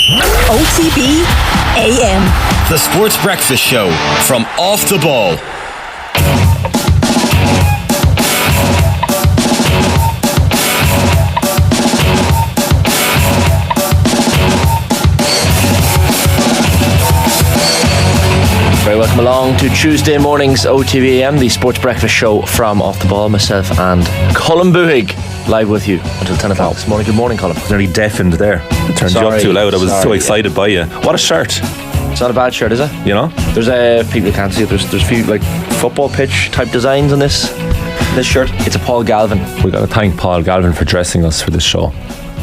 OTB AM. The Sports Breakfast Show from Off the Ball. Very welcome along to Tuesday morning's OTB AM, the Sports Breakfast Show from Off the Ball. Myself and Colm Buig live with you until 10 o'clock this morning. Good morning, Colm. Nearly deafened there. I turned you up too loud. I was so excited by you. What a shirt. It's not a bad shirt, is it? You know? There's people can't see it. There's a few like football pitch type designs on this shirt. It's a Paul Galvin. We got to thank Paul Galvin for dressing us for this show.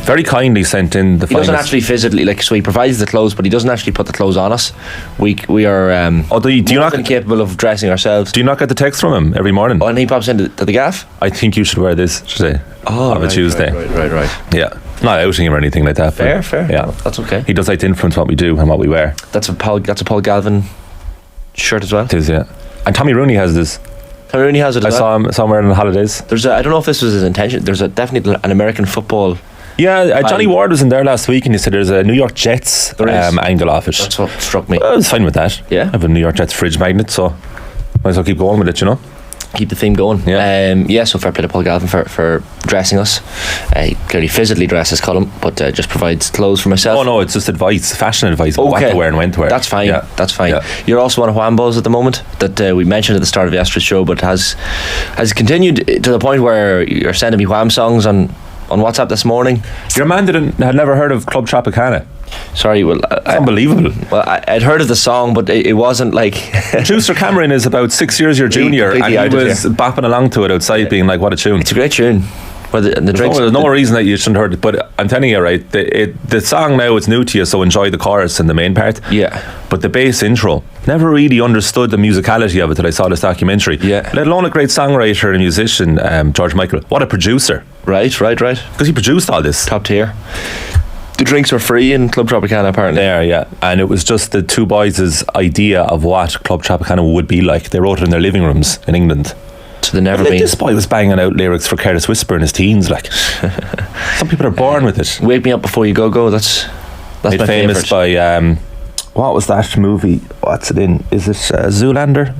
Very kindly sent in the. He doesn't actually physically so he provides the clothes, but he doesn't actually put the clothes on us. We are. Do you not capable of dressing ourselves? Do you not get the text from him every morning? Oh, and he pops into the gaff. I think you should wear this today. On a Tuesday. Right. Yeah, not outing him or anything like that. Fair. Yeah, that's okay. He does like to influence what we do and what we wear. That's a Paul Galvin shirt as well. It is, yeah. And Tommy Rooney has this. Tommy Rooney has it. I saw him somewhere on the holidays. I don't know if this was his intention. There's definitely an American football. Yeah, Johnny Ward was in there last week and he said there's a New York Jets angle off it. That's what struck me. I was fine with that. Yeah. I have a New York Jets fridge magnet, so might as well keep going with it, you know. Keep the theme going. Yeah. So fair play to Paul Galvin for dressing us. He clearly physically dresses Colm, but just provides clothes for myself. Oh no, it's just advice, fashion advice about what to wear and when to wear. That's fine. Yeah. That's fine. Yeah. You're also on a wham balls at the moment that we mentioned at the start of yesterday's show, but has continued to the point where you're sending me wham songs on WhatsApp this morning. Your man had never heard of Club Tropicana. Sorry, well, it's unbelievable. Well, I'd heard of the song, but it wasn't like. Producer Cameron is about 6 years your junior, and he was bopping along to it outside, being like, "What a tune!" It's a great tune. Well, there's no reason that you shouldn't heard it, but I'm telling you, right, the song now is new to you, so enjoy the chorus and the main part. Yeah. But the bass intro, never really understood the musicality of it till I saw this documentary. Yeah. Let alone a great songwriter and musician, George Michael. What a producer. Right. Because he produced all this. Top tier. The drinks were free in Club Tropicana, apparently. There, yeah. And it was just the two boys' idea of what Club Tropicana would be like. They wrote it in their living rooms in England. So they never been. This boy was banging out lyrics for Careless Whisper in his teens, like. Some people are born with it. Wake Me Up Before You Go. That's made my famous favourite. by what was that movie? What's it in? Is it Zoolander?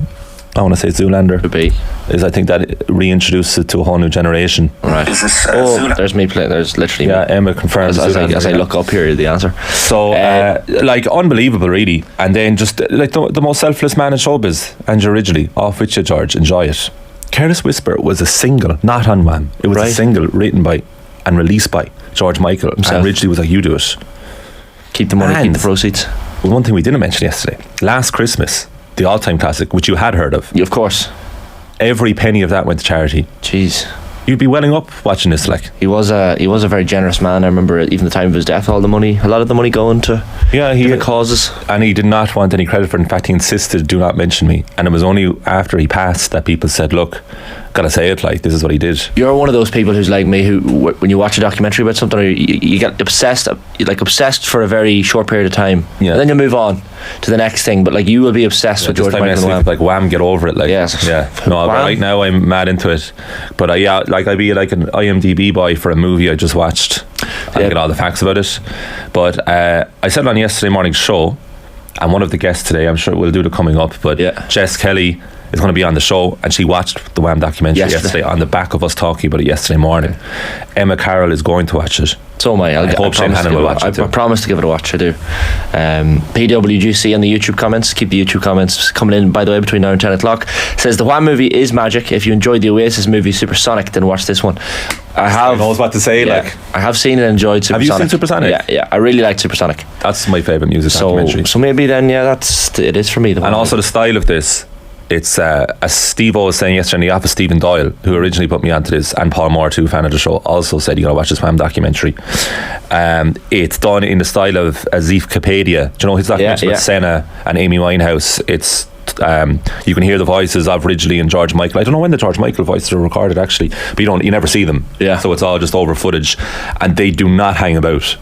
I want to say Zoolander. Could be. I think that reintroduced it to a whole new generation. Right. Is this there's me playing. There's literally. Yeah, Emma confirms. As I look up here, the answer. So, unbelievable, really. And then just like the most selfless man in showbiz, Andrew Ridgely, off with you, George. Enjoy it. Careless Whisper was a single, not on Wham. It was a single written by and released by George Michael. Himself. And Ridgely was like, "You do it. Keep the money, keep the proceeds." Well, one thing we didn't mention yesterday: Last Christmas, the all-time classic, which you had heard of. Yeah, of course. Every penny of that went to charity. Jeez. You'd be welling up watching this, like. He was a very generous man. I remember even the time of his death, a lot of the money going to different causes. And he did not want any credit for it. In fact, he insisted, "Do not mention me." And it was only after he passed that people said, "Look, gotta say it, like, this is what he did." You're one of those people who's like me, who when you watch a documentary about something, or you get obsessed for a very short period of time, and then you move on to the next thing. But like, you will be obsessed with George Michael and Wham. Like, Wham, get over it, like. Yes. Yeah. No, right now I'm mad into it. But I'd be like an IMDb boy for a movie I just watched. I get all the facts about it. But I said on yesterday morning's show, and one of the guests today, I'm sure we'll do the coming up, but Jess Kelly is going to be on the show, and she watched the Wham documentary yesterday on the back of us talking about it yesterday morning. Emma Carroll is going to watch it. So am I. I hope Shane Colm will watch it. I promise to give it a watch. I do. PWGC on the YouTube comments. Keep the YouTube comments coming in, by the way, between now and 10 o'clock. Says the Wham movie is magic. If you enjoyed the Oasis movie Supersonic, then watch this one. I knows what to say. Like, I have seen and enjoyed Supersonic. Have you seen Supersonic? Yeah. I really liked Supersonic. That's my favourite music documentary. So maybe then, it is for me. And also the style of this. It's as Steve-O was saying yesterday in the office, Stephen Doyle, who originally put me onto this, and Paul Moore, too, fan of the show, also said you gotta watch this Wham documentary. It's done in the style of Azif Kapadia. Do you know his documentary with Senna and Amy Winehouse? It's you can hear the voices of Ridgely and George Michael. I don't know when the George Michael voices are recorded actually, but you never see them. So it's all just over footage, and they do not hang about.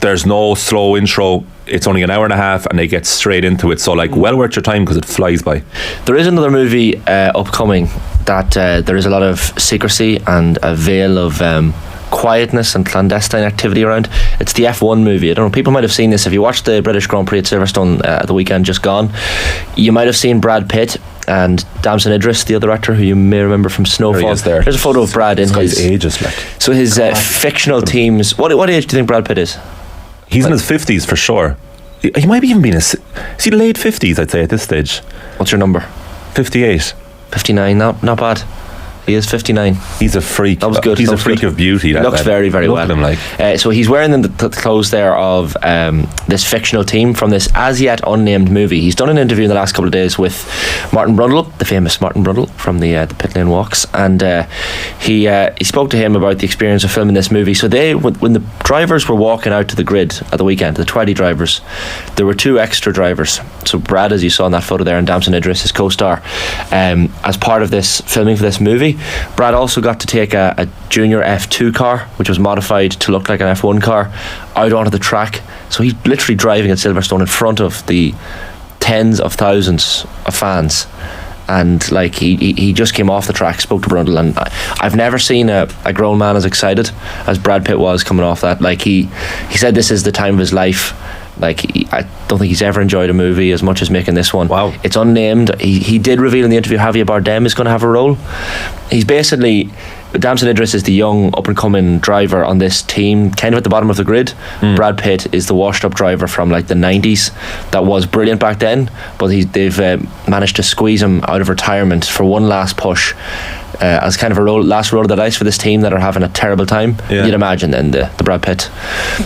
There's no slow intro. It's only an hour and a half, and they get straight into it. So, like, well worth your time because it flies by. There is another movie upcoming that there is a lot of secrecy and a veil of quietness and clandestine activity around. It's the F1 movie. I don't know, people might have seen this. If you watched the British Grand Prix at Silverstone at the weekend just gone, you might have seen Brad Pitt and Damson Idris, the other actor who you may remember from Snowfall. There's a photo of Brad in his ages, like. So his fictional teams. What age do you think Brad Pitt is? He's in his 50s for sure. He might be even being is he late 50s, I'd say, at this stage. What's your number? 58. 59, not bad. He is 59. He's a freak. That was good. He's a freak of beauty. He looks very, very well. Look at him, like. So he's wearing the clothes there of this fictional team from this as yet unnamed movie. He's done an interview in the last couple of days with Martin Brundle, the famous Martin Brundle from the pit lane walks, and he spoke to him about the experience of filming this movie. So when the drivers were walking out to the grid at the weekend, the 20 drivers, there were 2 extra drivers. So Brad, as you saw in that photo there, and Damson Idris, his co-star, as part of this filming for this movie, Brad also got to take a junior F2 car, which was modified to look like an F1 car, out onto the track. So he's literally driving at Silverstone in front of the tens of thousands of fans. And like he just came off the track, spoke to Brundle, and I've never seen a grown man as excited as Brad Pitt was coming off that. Like he said this is the time of his life. Like I don't think he's ever enjoyed a movie as much as making this one. Wow. It's unnamed. He did reveal in the interview Javier Bardem is going to have a role. He's basically, Damson Idris is the young up and coming driver on this team, kind of at the bottom of the grid. Brad Pitt is the washed up driver from like the 90s that was brilliant back then, but they've managed to squeeze him out of retirement for one last push. As kind of last roll of the dice for this team that are having a terrible time. You'd imagine then the Brad Pitt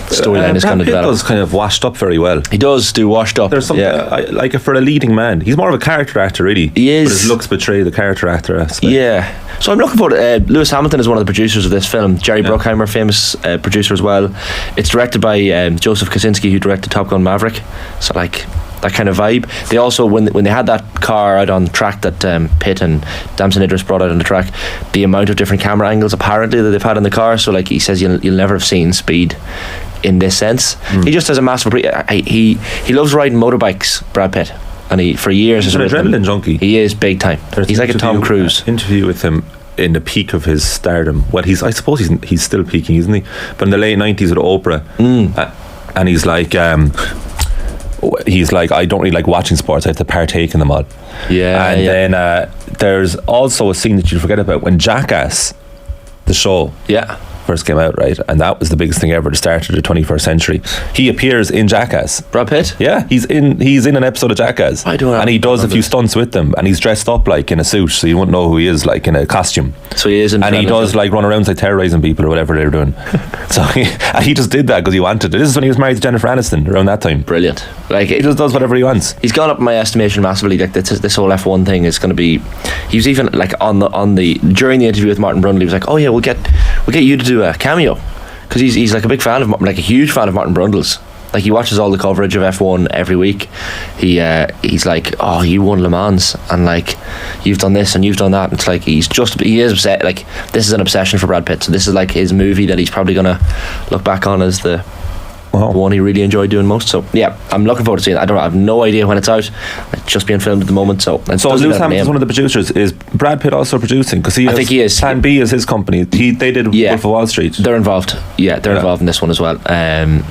storyline is going to develop. Brad Pitt does kind of washed up very well. He does do washed up. There's something like for a leading man. He's more of a character actor, really. He is. But his looks betray the character actor aspect. Yeah. So I'm looking forward to Lewis Hamilton is one of the producers of this film. Jerry Bruckheimer, famous producer as well. It's directed by Joseph Kosinski, who directed Top Gun Maverick. So like that kind of vibe. They also, when they had that car out on the track that Pitt and Damson Idris brought out on the track, the amount of different camera angles apparently that they've had in the car, so like he says you'll never have seen speed in this sense. He just has a massive he loves riding motorbikes, Brad Pitt, and he for years he's an adrenaline junkie. He is big time. He's like a Tom Cruise. Interview with him in the peak of his stardom. Well, I suppose he's still peaking, isn't he? But in the late 90s with Oprah, and he's like, I don't really like watching sports, I have to partake in them all. Then there's also a scene that you forget about when Jackass, the show, first came out, right? And that was the biggest thing ever, the start of the 21st century. He appears in Jackass. Brad Pitt? Yeah, he's in an episode of Jackass. And he does a few stunts with them, and he's dressed up like in a suit, so you wouldn't know who he is, like in a costume. So he is in. And he does like run around like terrorising people or whatever they're doing. So he just did that because he wanted it. This is when he was married to Jennifer Aniston around that time. Brilliant. Like he just does whatever he wants. He's gone up in my estimation massively. Like this whole F1 thing is going to be. He was even like on the during the interview with Martin Brundle, he was like, "Oh yeah, we'll get you to do a cameo," because he's like a big fan of, like a huge fan of Martin Brundle's. Like he watches all the coverage of F1 every week. He's like, "Oh, you won Le Mans, and like you've done this and you've done that." It's like he is upset. Like this is an obsession for Brad Pitt. So this is like his movie that he's probably gonna look back on as the one he really enjoyed doing most. So yeah, I'm looking forward to seeing it. I have no idea when it's out. It's just being filmed at the moment. So Lewis Hamilton's one of the producers. Is Brad Pitt also producing? Because I think he is. Plan B is his company. They did Wolf of Wall Street. They're involved. Yeah, they're involved in this one as well.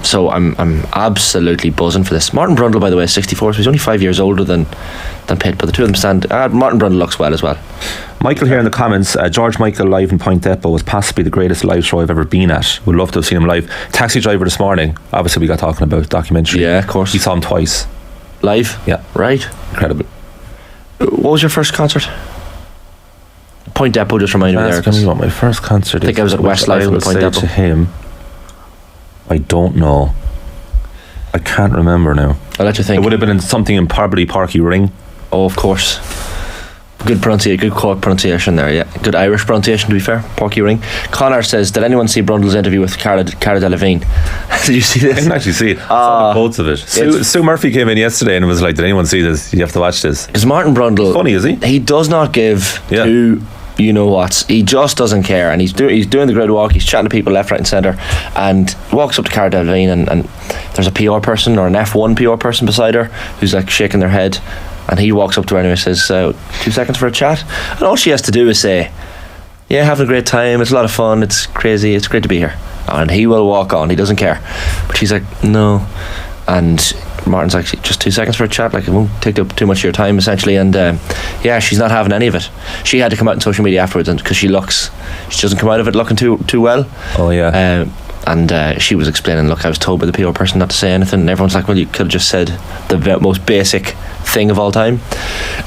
So I'm absolutely buzzing for this. Martin Brundle, by the way, is 64, so he's only 5 years older than Pitt, but the two of them stand. Martin Brundle looks well as well. Michael here in the comments, George Michael live in Point Depot was possibly the greatest live show I've ever been at. Would love to have seen him live. Taxi Driver this morning, obviously we got talking about documentary. Yeah, of course. We saw him twice. Live? Yeah. Right. Incredible. What was your first concert? Point Depot just reminded me there. Tell me what my first concert is. I think I was at Westlife in Point Depot. To him, I don't know. I can't remember now. I'll let you think. It would have been something in probably Parky Ring. Oh, of course. Good pronunciation, good Cork pronunciation there, yeah. Good Irish pronunciation, to be fair. Porky Ring. Connor says, did anyone see Brundle's interview with Cara Delevingne? Did you see this? I didn't actually see it. I saw the quotes of it. Sue Murphy came in yesterday and was like, did anyone see this? You have to watch this. Because Martin Brundle... Funny, is he? He does not give two you-know-whats. He just doesn't care. And he's doing the grid walk. He's chatting to people left, right and centre. And walks up to Cara Delevingne and there's a PR person or an F1 PR person beside her who's like shaking their head. And he walks up to her and says, 2 seconds for a chat. And all she has to do is say, yeah, having a great time, it's a lot of fun, it's crazy, it's great to be here. And he will walk on, he doesn't care. But she's like, no. And Martin's like, just 2 seconds for a chat, like it won't take up too much of your time essentially. And yeah, she's not having any of it. She had to come out on social media afterwards, and because she doesn't come out of it looking too well. Oh yeah. And she was explaining, look, I was told by the PR person not to say anything, and everyone's like, well, you could have just said the most basic thing of all time.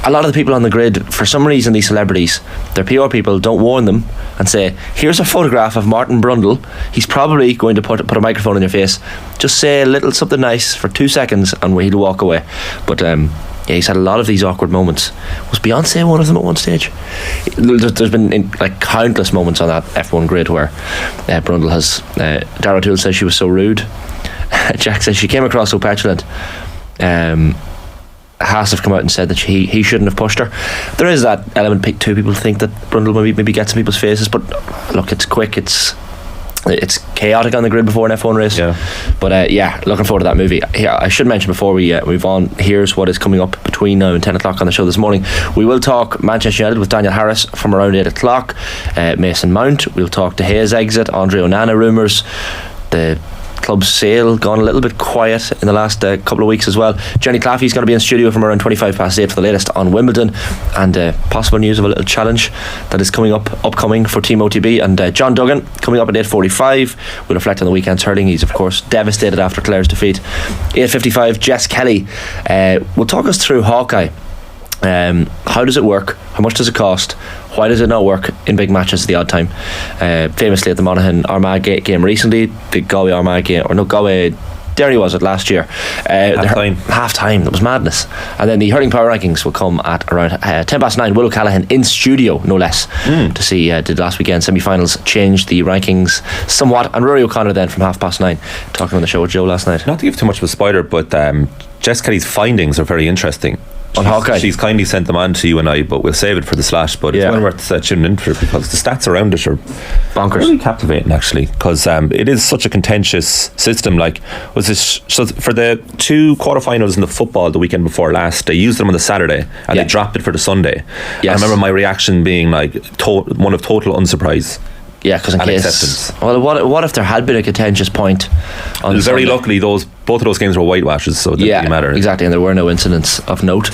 A lot of the people on the grid, for some reason, these celebrities, their PR people don't warn them and say, here's a photograph of Martin Brundle, he's probably going to put a microphone in your face, just say a little something nice for 2 seconds and he'll walk away. But yeah, he's had a lot of these awkward moments. Was Beyonce one of them at one stage? There's been like countless moments on that F1 grid where Brundle has Darragh O'Toole says she was so rude. Jack says she came across so petulant. Haas have come out and said that he shouldn't have pushed her. There is that element too. People think that Brundle maybe gets in people's faces, but look, it's quick, it's chaotic on the grid before an F1 race. Yeah. But yeah, looking forward to that movie. Yeah, I should mention before we move on, here's what is coming up between now and 10 o'clock on the show this morning. We will talk Manchester United with Daniel Harris from around 8 o'clock. Mason Mount. We'll talk De Gea's exit, Andre Onana rumours, the club's sale gone a little bit quiet in the last couple of weeks as well. Jenny Claffey's going to be in studio from around 8:25 for the latest on Wimbledon, and possible news of a little challenge that is upcoming for Team OTB. And John Duggan coming up at 8:45. We'll reflect on the weekend's hurling. He's of course devastated after Clare's defeat. 8:55 Jess Kelly will talk us through Hawkeye. How does it work? How much does it cost? Why does it not work in big matches at the odd time? Famously at the Monaghan Armagh game recently, the Galway Armagh game, or no, Galway Derry was it last year? Half time, that was madness. And then the hurling power rankings will come at around 9:10. Will O'Callaghan in studio, no less, to see did last weekend semi-finals change the rankings somewhat. And Ruaidhri O'Connor then from 9:30, talking on the show with Joe last night. Not to give too much of a spoiler, but Jess Kelly's findings are very interesting. On Hawkeye. She's kindly sent them on to you and I, but we'll save it for the slash. But it's well worth tuning in for, because the stats around it are bonkers, really captivating actually, because it is such a contentious system. Like, was this so for the 2 quarterfinals in the football the weekend before last, they used them on the Saturday and they dropped it for the Sunday. Yes. I remember my reaction being like one of total unsurprise. Yeah, because in case acceptance. Well, what if there had been a contentious point on very luckily both of those games were whitewashes, so it didn't really matter. Exactly, and there were no incidents of note.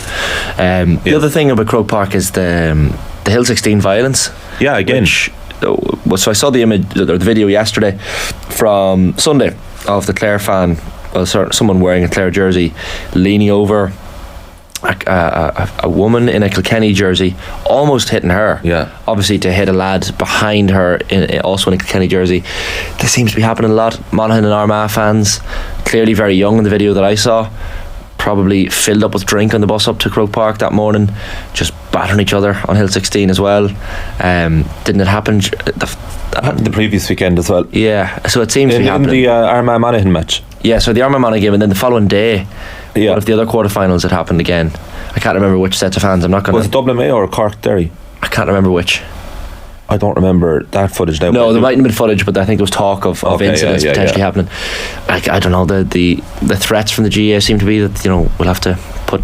The other thing about Croke Park is the Hill 16 violence. Yeah, again. So I saw the image or the video yesterday from Sunday of the Clare fan, someone wearing a Clare jersey leaning over a woman in a Kilkenny jersey, almost hitting her. Yeah. Obviously to hit a lad behind her also in a Kilkenny jersey. This seems to be happening a lot. Monaghan and Armagh fans, clearly very young in the video that I saw, probably filled up with drink on the bus up to Croke Park that morning, just battering each other on Hill 16 as well. Didn't it happen? That happened the previous weekend as well. Yeah, so it seems to be happening. In the Armagh Monaghan match. Yeah, so the Armagh Monaghan game, and then the following day. Yeah. What if the other quarterfinals had happened again? I can't remember which sets of fans. I'm not going to. Was it Dublin Mayo or Cork Derry? I can't remember which. I don't remember that footage now. No, there mightn't have been footage, but I think there was talk of incidents potentially happening. I don't know. The threats from the GA seem to be that we'll have to put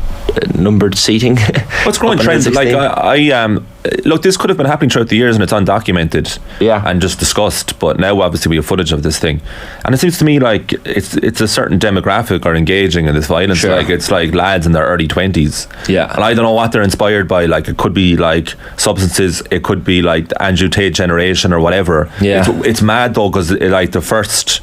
numbered seating. What's growing trend? Like I look, this could have been happening throughout the years and it's undocumented, and just discussed. But now, obviously, we have footage of this thing, and it seems to me like it's a certain demographic are engaging in this violence. Sure. Like it's like lads in their early 20s. Yeah, and I don't know what they're inspired by. Like it could be like substances, it could be like the Andrew Tate generation or whatever. Yeah, it's mad though, because like the first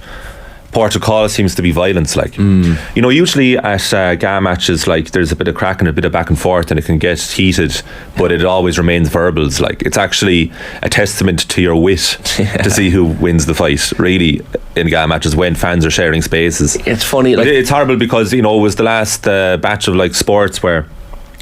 port of call seems to be violence. Like usually at GA matches, like there's a bit of crack and a bit of back and forth and it can get heated, but it always remains verbals. Like it's actually a testament to your wit to see who wins the fight really in GA matches when fans are sharing spaces. It's funny, like, it's horrible because it was the last batch of like sports where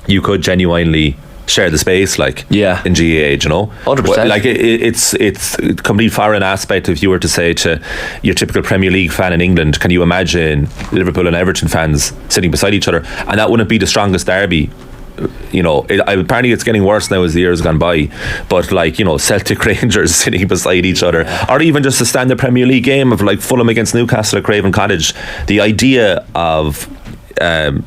you could genuinely share the space, like in GAA, 100%. Like it's a complete foreign aspect. If you were to say to your typical Premier League fan in England, can you imagine Liverpool and Everton fans sitting beside each other? And that wouldn't be the strongest derby. Apparently it's getting worse now as the years gone by, but Celtic Rangers sitting beside each other, or even just a standard Premier League game of like Fulham against Newcastle at Craven Cottage. The idea of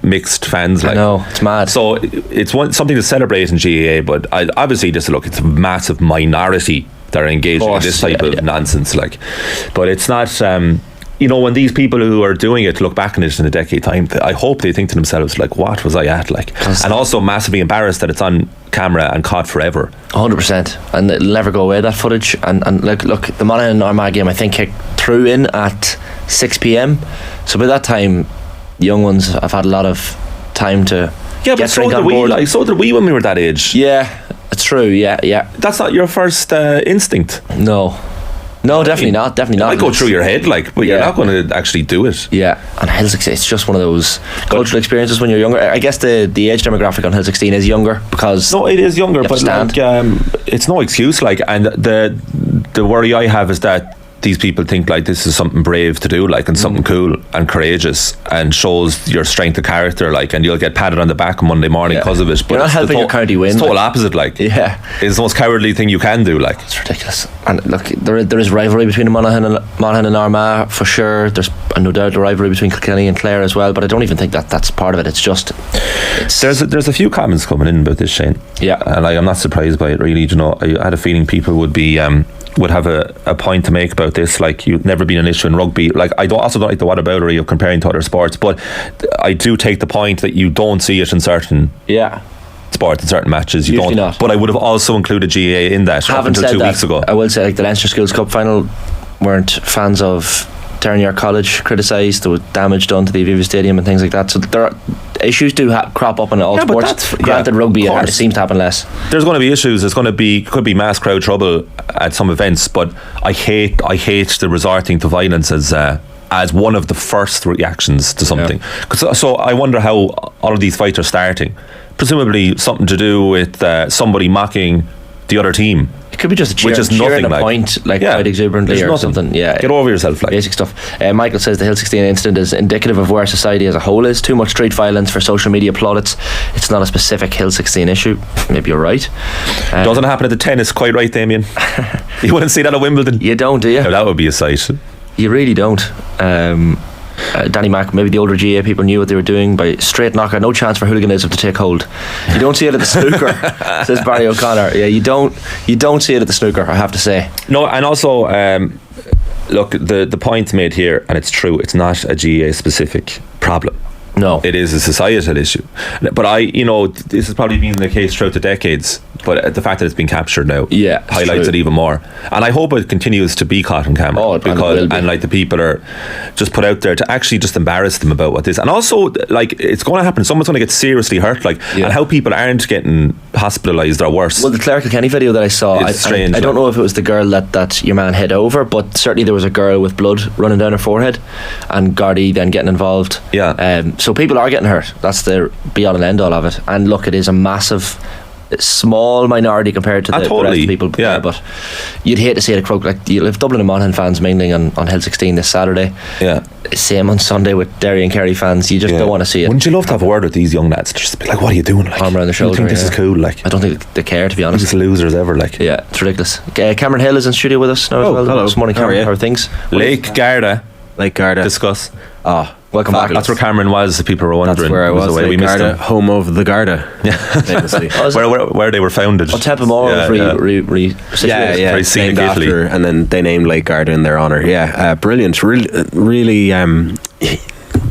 mixed fans, like, I know, it's mad. So it's something to celebrate in GAA, but obviously it's a massive minority that are engaging in this type of nonsense. Like, but it's not. You know, when these people who are doing it look back on it in a decade time, I hope they think to themselves, like, what was I at? Like, and also massively embarrassed that it's on camera and caught forever. 100%, and it'll never go away, that footage. And look, the Monaghan and Armagh game, I think, kicked through in at 6 p.m. So by that time, young ones have had a lot of time to get drink on board. Like, so did we when we were that age. Yeah, it's true. Yeah. That's not your first instinct. No, definitely not. Definitely not. It might go through your head, like, but you're not going to actually do it. Yeah, and Hill 16, it's just one of those cultural experiences when you're younger. I guess the age demographic on Hill 16 is younger because it is younger, but like, it's no excuse. Like, and the worry I have is that these people think like this is something brave to do, like, and something cool and courageous and shows your strength of character, like, and you'll get patted on the back on Monday morning because of it. But you're not helping your county win. It's total opposite, like. Yeah, it's the most cowardly thing you can do, like. It's ridiculous. And look, there is rivalry between Monaghan and Armagh for sure. There's no doubt a rivalry between Kilkenny and Clare as well, but I don't even think that's part of it. It's just there's a few comments coming in about this, Shane. Yeah, and I'm not surprised by it, really. You know, I had a feeling people would have a point to make about this. Like, you've never been an issue in rugby. Like, I also don't like the whataboutery of comparing to other sports, but I do take the point that you don't see it in certain sports, in certain matches. You usually don't. Not. But I would have also included GAA in that up until 2 weeks ago. I will say, like, the Leinster Schools Cup final weren't fans of Ternier College criticised. There was damage done to the Aviva Stadium and things like that. So there are issues do crop up in all sports. Granted, rugby it seems to happen less. There's going to be issues. There's going to be could be mass crowd trouble at some events, but I hate the resorting to violence as one of the first reactions to something. So I wonder how all of these fights are starting. Presumably something to do with somebody mocking the other team. It could be just which is nothing, a point, quite exuberantly or something. Yeah, get over yourself, like. Basic stuff. Michael says the Hill 16 incident is indicative of where society as a whole is. Too much street violence for social media plaudits. It's not a specific Hill 16 issue. Maybe you're right. Doesn't happen at the tennis, quite right, Damien. You wouldn't see that at Wimbledon. You don't, do you? No, that would be a sight. You really don't. Danny Mack, maybe the older GA people knew what they were doing by straight knocker. No chance for hooliganism to take hold. You don't see it at the snooker, says Barry O'Connor. Yeah, you don't see it at the snooker, I have to say. No, and also look, the point made here, and it's true, it's not a GA specific problem. No, it is a societal issue. But this has probably been the case throughout the decades, but the fact that it's been captured now highlights it even more. And I hope it continues to be caught on camera, because like the people are just put out there to actually just embarrass them about what this. And also, like, it's going to happen. Someone's going to get seriously hurt, like, and how people aren't getting hospitalised or worse. Well, the Clare Kilkenny video that I saw, I don't know if it was the girl that your man hit over, but certainly there was a girl with blood running down her forehead, and Gardaí then getting involved. So people are getting hurt. That's the be all and end all of it. And look, it is a massive, small minority compared to the rest of the people. But you'd hate to see it croak. Like, you'll have Dublin and Monaghan fans mingling on Hill 16 this Saturday. Same on Sunday with Derry and Kerry fans. You just don't want to see it. Wouldn't you love to have a word with these young lads? Just be like, what are you doing? Like, arm around the shoulder. You think this is cool? Like, I don't think they care, to be honest. Just losers ever, like. Yeah, it's ridiculous. Cameron Hill is in studio with us now as well. Hello. This morning, Cameron. How are things? Lake Garda. Discuss. Welcome back. That's where Cameron was. The people were wondering. That's where I was. We missed him. Home of the Garda. Famously. where they were founded. Templemore was very scenic Italy, and then they named Lake Garda in their honour. Brilliant. Really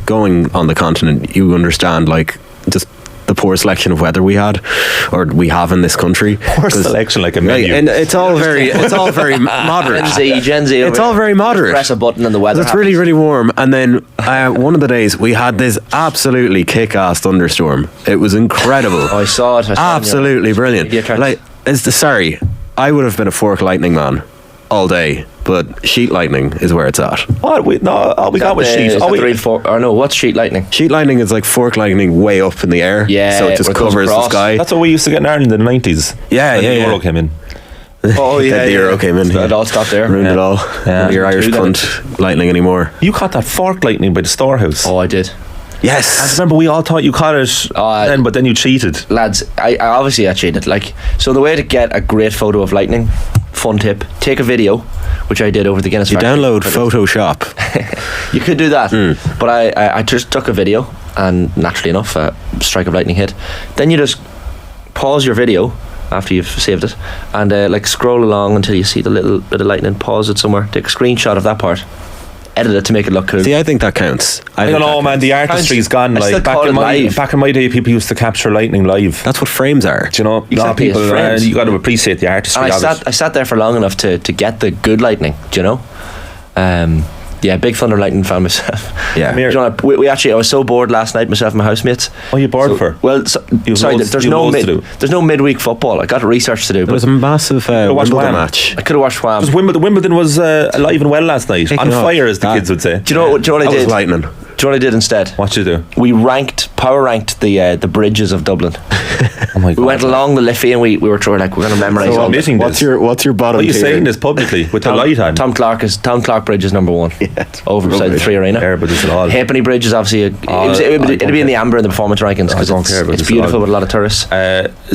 going on the continent, you understand, like, just the poor selection of weather we have in this country. Poor selection, like a menu. And it's all very moderate. Gen Z. It's all very moderate. Press a button and the weather. It's really, really warm. And then one of the days we had this absolutely kick-ass thunderstorm. It was incredible. I saw it. Absolutely brilliant. I would have been a fork lightning man all day, but sheet lightning is where it's at. All we got was sheet. What's sheet lightning? Sheet lightning is like fork lightning way up in the air. So it just covers the sky. That's what we used to get in Ireland in the 90s. The Euro came in. The Euro came in. It all stopped there. Ruined it all. Your Irish cunt lightning anymore. You caught that fork lightning by the storehouse. Oh, I did. Yes. I remember we all thought you caught it but then you cheated. Lads, I cheated. Like, so the way to get a great photo of lightning, fun tip, take a video, which I did over the Guinness Factory. You download Photoshop. You could do that. But I just took a video, and naturally enough, a strike of lightning hit. Then you just pause your video, after you've saved it, and like scroll along until you see the little bit of lightning, pause it somewhere, take a screenshot of that part, edit it to make it look cool. See, I think that counts. I don't know, man. The artistry's gone. Like back in my day, people used to capture lightning live. That's what frames are. Do you know? Exactly, a lot of people, you got to appreciate the artistry. And I sat there for long enough to get the good lightning. Do you know? Yeah, big Thunder Lightning fan myself. Yeah. Do you know, we actually, I was so bored last night, myself and my housemates. Oh, you bored for? Well, sorry, there's no midweek football. I got research to do. It was a massive Wimbledon match. I could have watched Wham. Wimbledon was alive and well last night. On fire, as the kids would say. Do you know what I did? Was lightning. Do you know what I did instead? What did you do? We power ranked the bridges of Dublin. Oh my God. We went along the Liffey and we were we're going to memorise all this. What's your bottom? Are you saying this publicly with the light on? Tom Clark Bridge is number one. Yeah, over beside the 3 Arena. Halfpenny Bridge is obviously it'd be in the amber in the performance rankings because it's beautiful with a lot of tourists.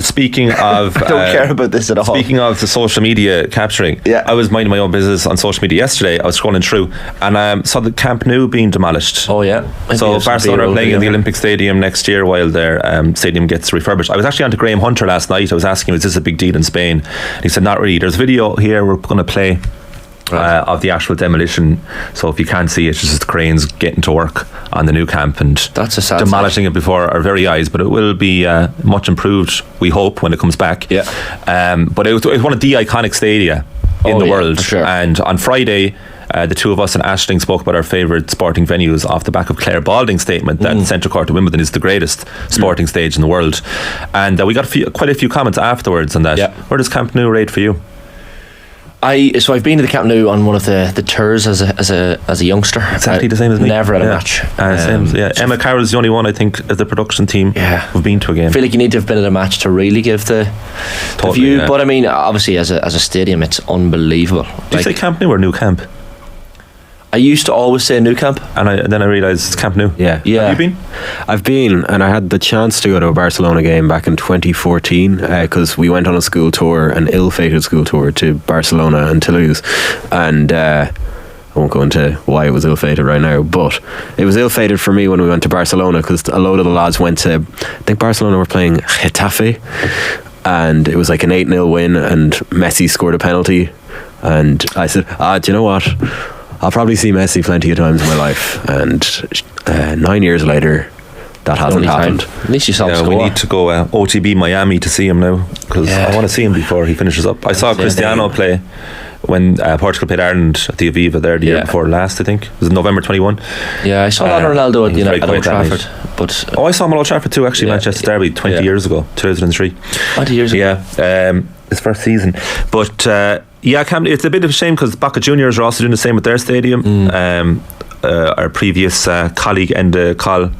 Speaking of, I don't care about this at all. Speaking of the social media capturing, I was minding my own business on social media yesterday. I was scrolling through and saw the Camp Nou being demolished. Oh yeah. So Barcelona are playing in the Olympic Stadium next year while their stadium gets refurbished. I was actually on to Graham Hunter last night. I was asking him, is this a big deal in Spain? And he said not really. There's a video here we're going to play of the actual demolition, so if you can't see it's just the cranes getting to work on the new camp and that's a sad demolishing it before our very eyes, but it will be much improved, we hope, when it comes back. But it was one of the iconic stadia in the world, sure. And on Friday the two of us in Ashling spoke about our favourite sporting venues off the back of Claire Balding's statement that the Central Court of Wimbledon is the greatest sporting stage in the world, and we got quite a few comments afterwards on that. Where does Camp Nou rate for you? So I've been to the Camp Nou on one of the tours as a youngster. Exactly the same as me. Never at a match. Emma Carroll's the only one, I think, of the production team who've been to a game. I feel like you need to have been at a match to really give the view. But I mean, obviously as a stadium, it's unbelievable. Did you say Camp Nou or Nou Camp? I used to always say Nou Camp, and then I realised it's Camp Nou. Yeah. Have you been? I've been, and I had the chance to go to a Barcelona game back in 2014 because we went on a school tour, an ill-fated school tour to Barcelona and Toulouse, and I won't go into why it was ill-fated right now, but it was ill-fated for me when we went to Barcelona because a load of the lads went to, I think Barcelona were playing Getafe, and it was like an 8-0 win, and Messi scored a penalty, and I said, do you know what? I'll probably see Messi plenty of times in my life, and 9 years later that hasn't happened. At least you saw him score. We need to go OTB Miami to see him now, because I want to see him before he finishes up. I saw Cristiano play when Portugal played Ireland at the Aviva there the year before last, I think. It was November 21. I saw Ronaldo at Old Trafford. But I saw him at Old Trafford too, actually. Manchester Derby 20 years ago, 2003. 20 years ago. His first season. But it's a bit of a shame because Boca Juniors are also doing the same with their stadium. Our previous colleague Enda Call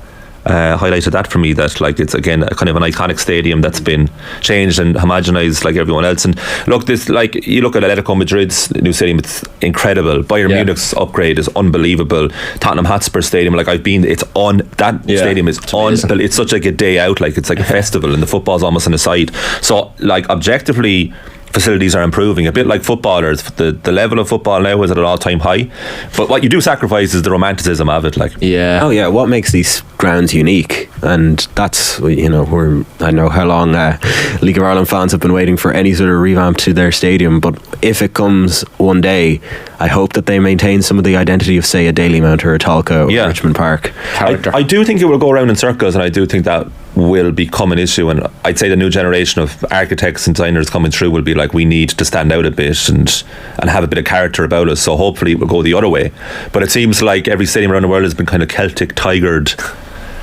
highlighted that for me, that like it's again a kind of an iconic stadium that's been changed and homogenised like everyone else. And look, this, like, you look at Atletico Madrid's new stadium, it's incredible. Bayern Munich's upgrade is unbelievable. Tottenham Hotspur Stadium, like I've been, it's on that stadium is unbelievable. It's such like a day out, like it's like a festival, and the football's almost on the side. So like objectively, facilities are improving a bit like footballers. The level of football now is at an all-time high, but what you do sacrifice is the romanticism of it. What makes these grounds unique, and that's, I know how long League of Ireland fans have been waiting for any sort of revamp to their stadium, but if it comes one day, I hope that they maintain some of the identity of, say, a Dalymount or a Talca or Richmond Park. I do think it will go around in circles, and I do think that will become an issue, and I'd say the new generation of architects and designers coming through will be like, we need to stand out a bit and have a bit of character about us, so hopefully it will go the other way. But it seems like every stadium around the world has been kind of Celtic tigered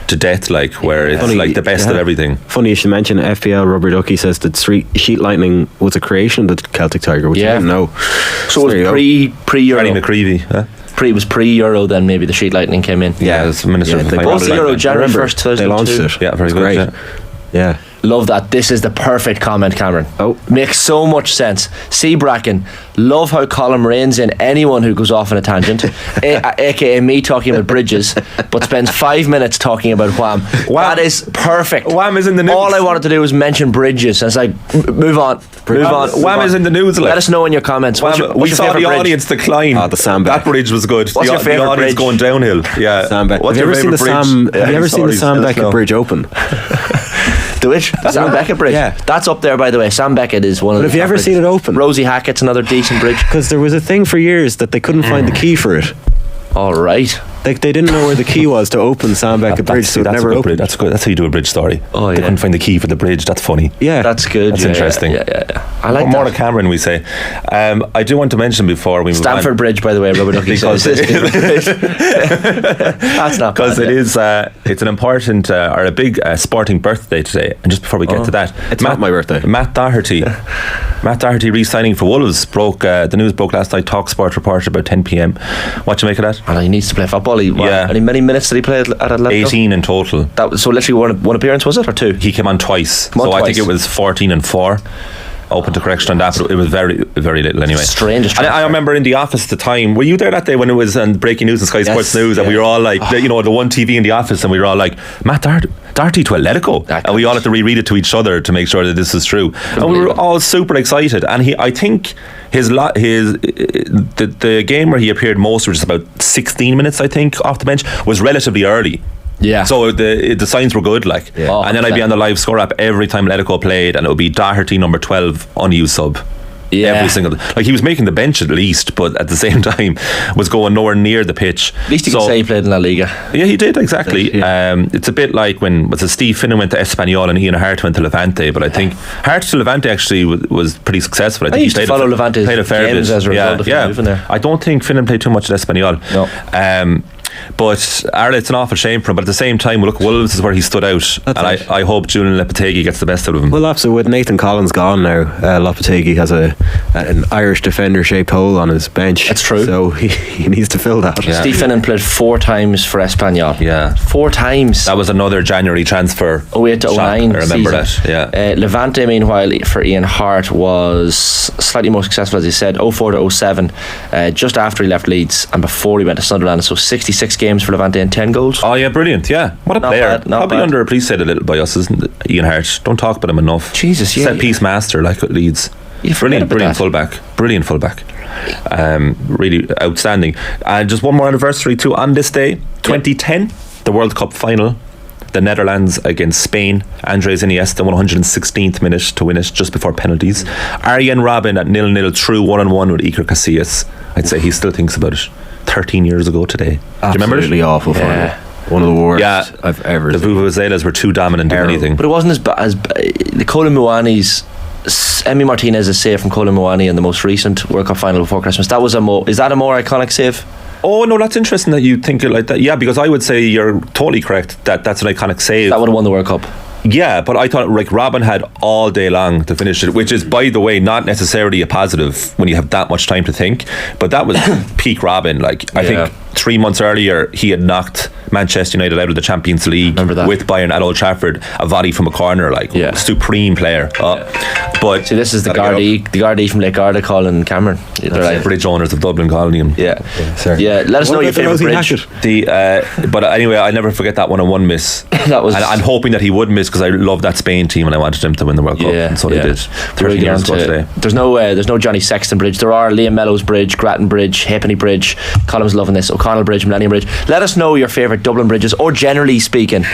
to death, like, where it's like the best of everything. Funny you should mention FPL. Rubber Ducky says that sheet lightning was a creation of the Celtic Tiger, which I didn't know. So it was pre-Euro. Paddy McCreevy, It was pre-Euro, then maybe the sheet lightning came in. As Minister of Finance. Euro, January 1st, 2002. They launched it. Yeah, very good. Yeah. Love that. This is the perfect comment, Cameron. Makes so much sense. C. Bracken, love how Colm reins in anyone who goes off on a tangent, aka me talking about bridges, but spends 5 minutes talking about Wham. That is perfect. Wham is in the news. All I wanted to do was mention bridges, and it's like, move on. Wham is in the news. Let us know in your comments. What's your saw the bridge? audience decline. The Sandbeck. That bridge was good. What's your favourite the audience bridge? Going downhill. Yeah. Sandbeck. What's Have you your ever seen the favourite bridge? Have you ever seen the Sandbeck Bridge open? The which? The Sam Beckett Bridge. Yeah. That's up there, by the way. Sam Beckett is one of the. But have you ever seen it open? Rosie Hackett's another decent bridge. Because there was a thing for years that they couldn't find the key for it. All right. Like they didn't know where the key was to open Sam Beckett Bridge, so it never opened. That's good. That's how you do a bridge story. Oh, they couldn't find the key for the bridge. That's funny. Yeah, that's good. That's interesting. Yeah. I like more that. to Cameron, we say. I do want to mention before we move Stamford on, Bridge, by the way, Rubber Ducky says. That's not because it is. It's an important or a big sporting birthday today. And just before we get to that, it's not my birthday. Matt Doherty re-signing for Wolves. The news broke last night. TalkSport reported about 10 p.m. What do you make of that? And he needs to play football. How many minutes did he play at Atletico? 18 in total. So literally one appearance, was it, or two? He came on twice. I think it was 14 and 4. Open to correction on that, but it was very, very little anyway. Strange. And I remember in the office at the time. Were you there that day when it was on breaking news and Sky Sports News, and we were all like, the one TV in the office, and we were all like, Matt Doherty to Atletico, and we all had to reread it to each other to make sure that this was true. And we were all super excited. And I think the game where he appeared most, which is about 16 minutes, I think, off the bench, was relatively early. Yeah. So the signs were good, like. Yeah. And then I'd be on the live score app every time Atletico played, and it would be Doherty number 12 unused sub. Yeah. Every single, like, he was making the bench at least, but at the same time was going nowhere near the pitch. At least he could say he played in La Liga. Yeah, he did, exactly. It's a bit like when Steve Finnan went to Espanyol and Ian Hart went to Levante, but I think Hart to Levante actually was pretty successful. I think he played a fair games as a result of him moving there. I don't think Finnan played too much at Espanyol. No. But it's an awful shame for him. But at the same time, look, Wolves is where he stood out, I hope Julian Lopetegui gets the best out of him. Well, absolutely. With Nathan Collins gone now, Lopetegui has an Irish defender-shaped hole on his bench. That's true. So he needs to fill that. Yeah. Steve Finnan played 4 times for Espanyol. Yeah, 4 times. That was another January transfer. 08 to 09. I remember season. that. Yeah. Levante, meanwhile, for Ian Hart was slightly more successful, as he said, 04 to 07, just after he left Leeds and before he went to Sunderland. So 66 games for Levante and 10 goals. Oh yeah, brilliant. Yeah, what a player. Probably underappreciated a little by us, isn't it? Ian Hart. Don't talk about him enough. Jesus, yeah. Set piece master, like at Leeds. Brilliant fullback. Really outstanding. And just one more anniversary too. On this day, 2010, the World Cup final, the Netherlands against Spain. Andres Iniesta, 116th minute to win it just before penalties. Arjen Robben at 0-0 through 1-1 with Iker Casillas. I'd say he still thinks about it. 13 years ago today. Do you remember it? Absolutely awful final. One of the worst I've ever seen. The Vuvuzelas were too dominant in anything. But it wasn't as the Colin Muani's Emi Martinez's save from Colin Muani in the most recent World Cup final before Christmas. Is that a more iconic save? Oh no, that's interesting that you think it like that. Yeah, because I would say you're totally correct that that's an iconic save. That would have won the World Cup. Yeah, but I thought like Robin had all day long to finish it, which is, by the way, not necessarily a positive when you have that much time to think. But that was peak Robin. Like I think 3 months earlier he had knocked Manchester United out of the Champions League with Bayern at Old Trafford, a volley from a corner, like supreme player. But see, this is the Gardaí from Lake Garda calling Cameron. They're like bridge owners of Dublin calling him. Yeah. Let us know your favourite bridge. But anyway, I'll never forget that 1-1 miss. That was, and I'm hoping that he would miss because I love that Spain team and I wanted him to win the World Cup, and so they did. 13 years ago today. There's no Johnny Sexton Bridge. There are Liam Mellows Bridge, Grattan Bridge, Halfpenny Bridge. Column's loving this. O'Connell Bridge, Millennium Bridge. Let us know your favourite Dublin bridges, or generally speaking,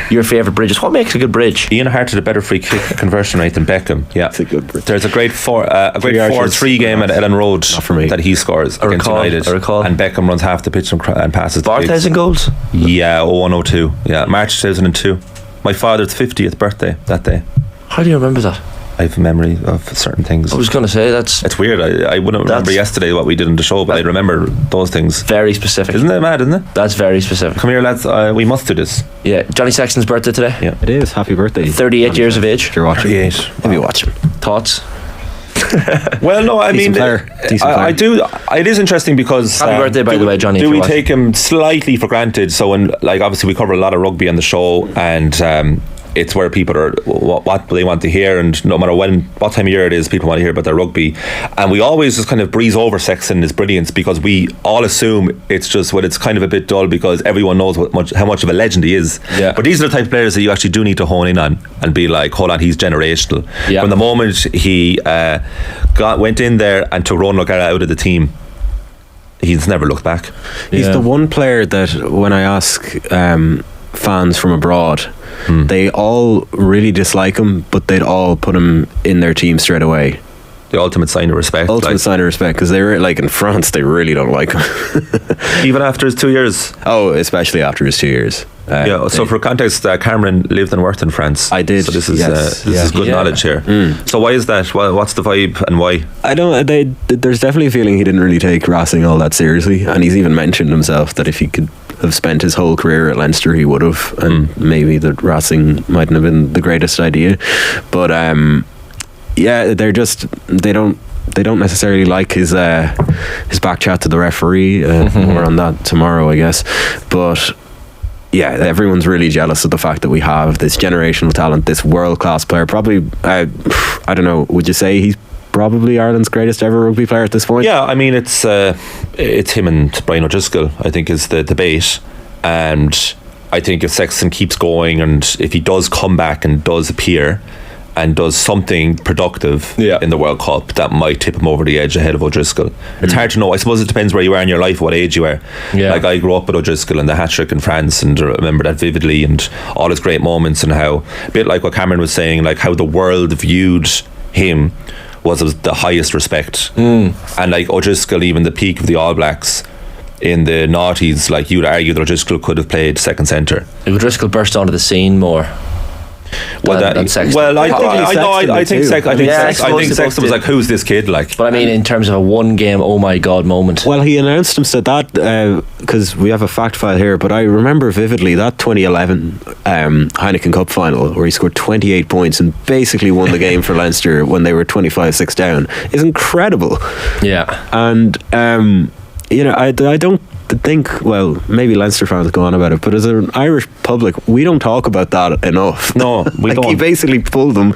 your favourite bridges. What makes a good bridge? Ian Hart had a better free kick conversion rate than Beckham. Yeah, it's a good bridge. There's a great 4-3 game at Ellen Road that he scores against United, and Beckham runs half the pitch and passes. Barthez and goals. Yeah, 0102. Yeah, March 2002. My father's 50th birthday that day. How do you remember that? I have a memory of certain things. I was going to say it's weird. I wouldn't remember yesterday what we did in the show, but I remember those things. Very specific. Isn't it mad, isn't it? That's very specific. Come here, lads. We must do this. Yeah, Johnny Sexton's birthday today. Yeah, it is. Happy birthday. 38 years of age. If you're watching. 38. Maybe watching. Thoughts? Well, no, I mean, I do. It is interesting because happy birthday, by the way, Johnny. Do we take him slightly for granted? So, when obviously we cover a lot of rugby on the show, and it's where people are what they want to hear, and no matter what time of year it is, people want to hear about their rugby, and we always just kind of breeze over Sexton and his brilliance because we all assume it's just it's kind of a bit dull because everyone knows how much of a legend he is. Yeah. But these are the type of players that you actually do need to hone in on and be like, hold on, he's generational. Yeah. From the moment he went in there and took Ronan O'Gara out of the team, he's never looked back. He's the one player that when I ask fans from abroad They all really dislike him, but they'd all put him in their team straight away. The ultimate sign of respect. Sign of respect, because they were like in France, they really don't like him. Even after his 2 years. Oh, especially after his 2 years. So for context, Cameron lived and worked in France. I did. So this is good knowledge here. So why is that? What's the vibe and why? I don't. There's definitely a feeling he didn't really take racing all that seriously, and he's even mentioned himself that if he could have spent his whole career at Leinster, he would have, and maybe that racing mightn't have been the greatest idea. But they don't necessarily like his back chat to the referee. More on that tomorrow, I guess. But yeah, everyone's really jealous of the fact that we have this generational talent, this world-class player. Probably, I don't know, would you say he's probably Ireland's greatest ever rugby player at this point? Yeah, I mean, it's him and Brian O'Driscoll, I think, is the debate. And I think if Sexton keeps going, and if he does come back and does appear and does something productive in the World Cup, that might tip him over the edge ahead of O'Driscoll. It's hard to know. I suppose it depends where you are in your life, what age you are. Like, I grew up with O'Driscoll and the hat-trick in France, and I remember that vividly, and all his great moments, and how, a bit like what Cameron was saying, like how the world viewed him was of the highest respect. And like O'Driscoll, even the peak of the All Blacks in the noughties, like you'd argue that O'Driscoll could have played second centre. O'Driscoll burst onto the scene more. I think Sexton was like, who's this kid? Like, but I mean, in terms of a one game, oh my god moment. Well, he announced himself that because we have a fact file here, but I remember vividly that 2011 Heineken Cup final where he scored 28 points and basically won the game for Leinster when they were 25-6 down. Is incredible. Yeah, and I don't think, well, maybe Leinster fans go on about it, but as an Irish public, we don't talk about that enough. No, we don't. He basically pulled them,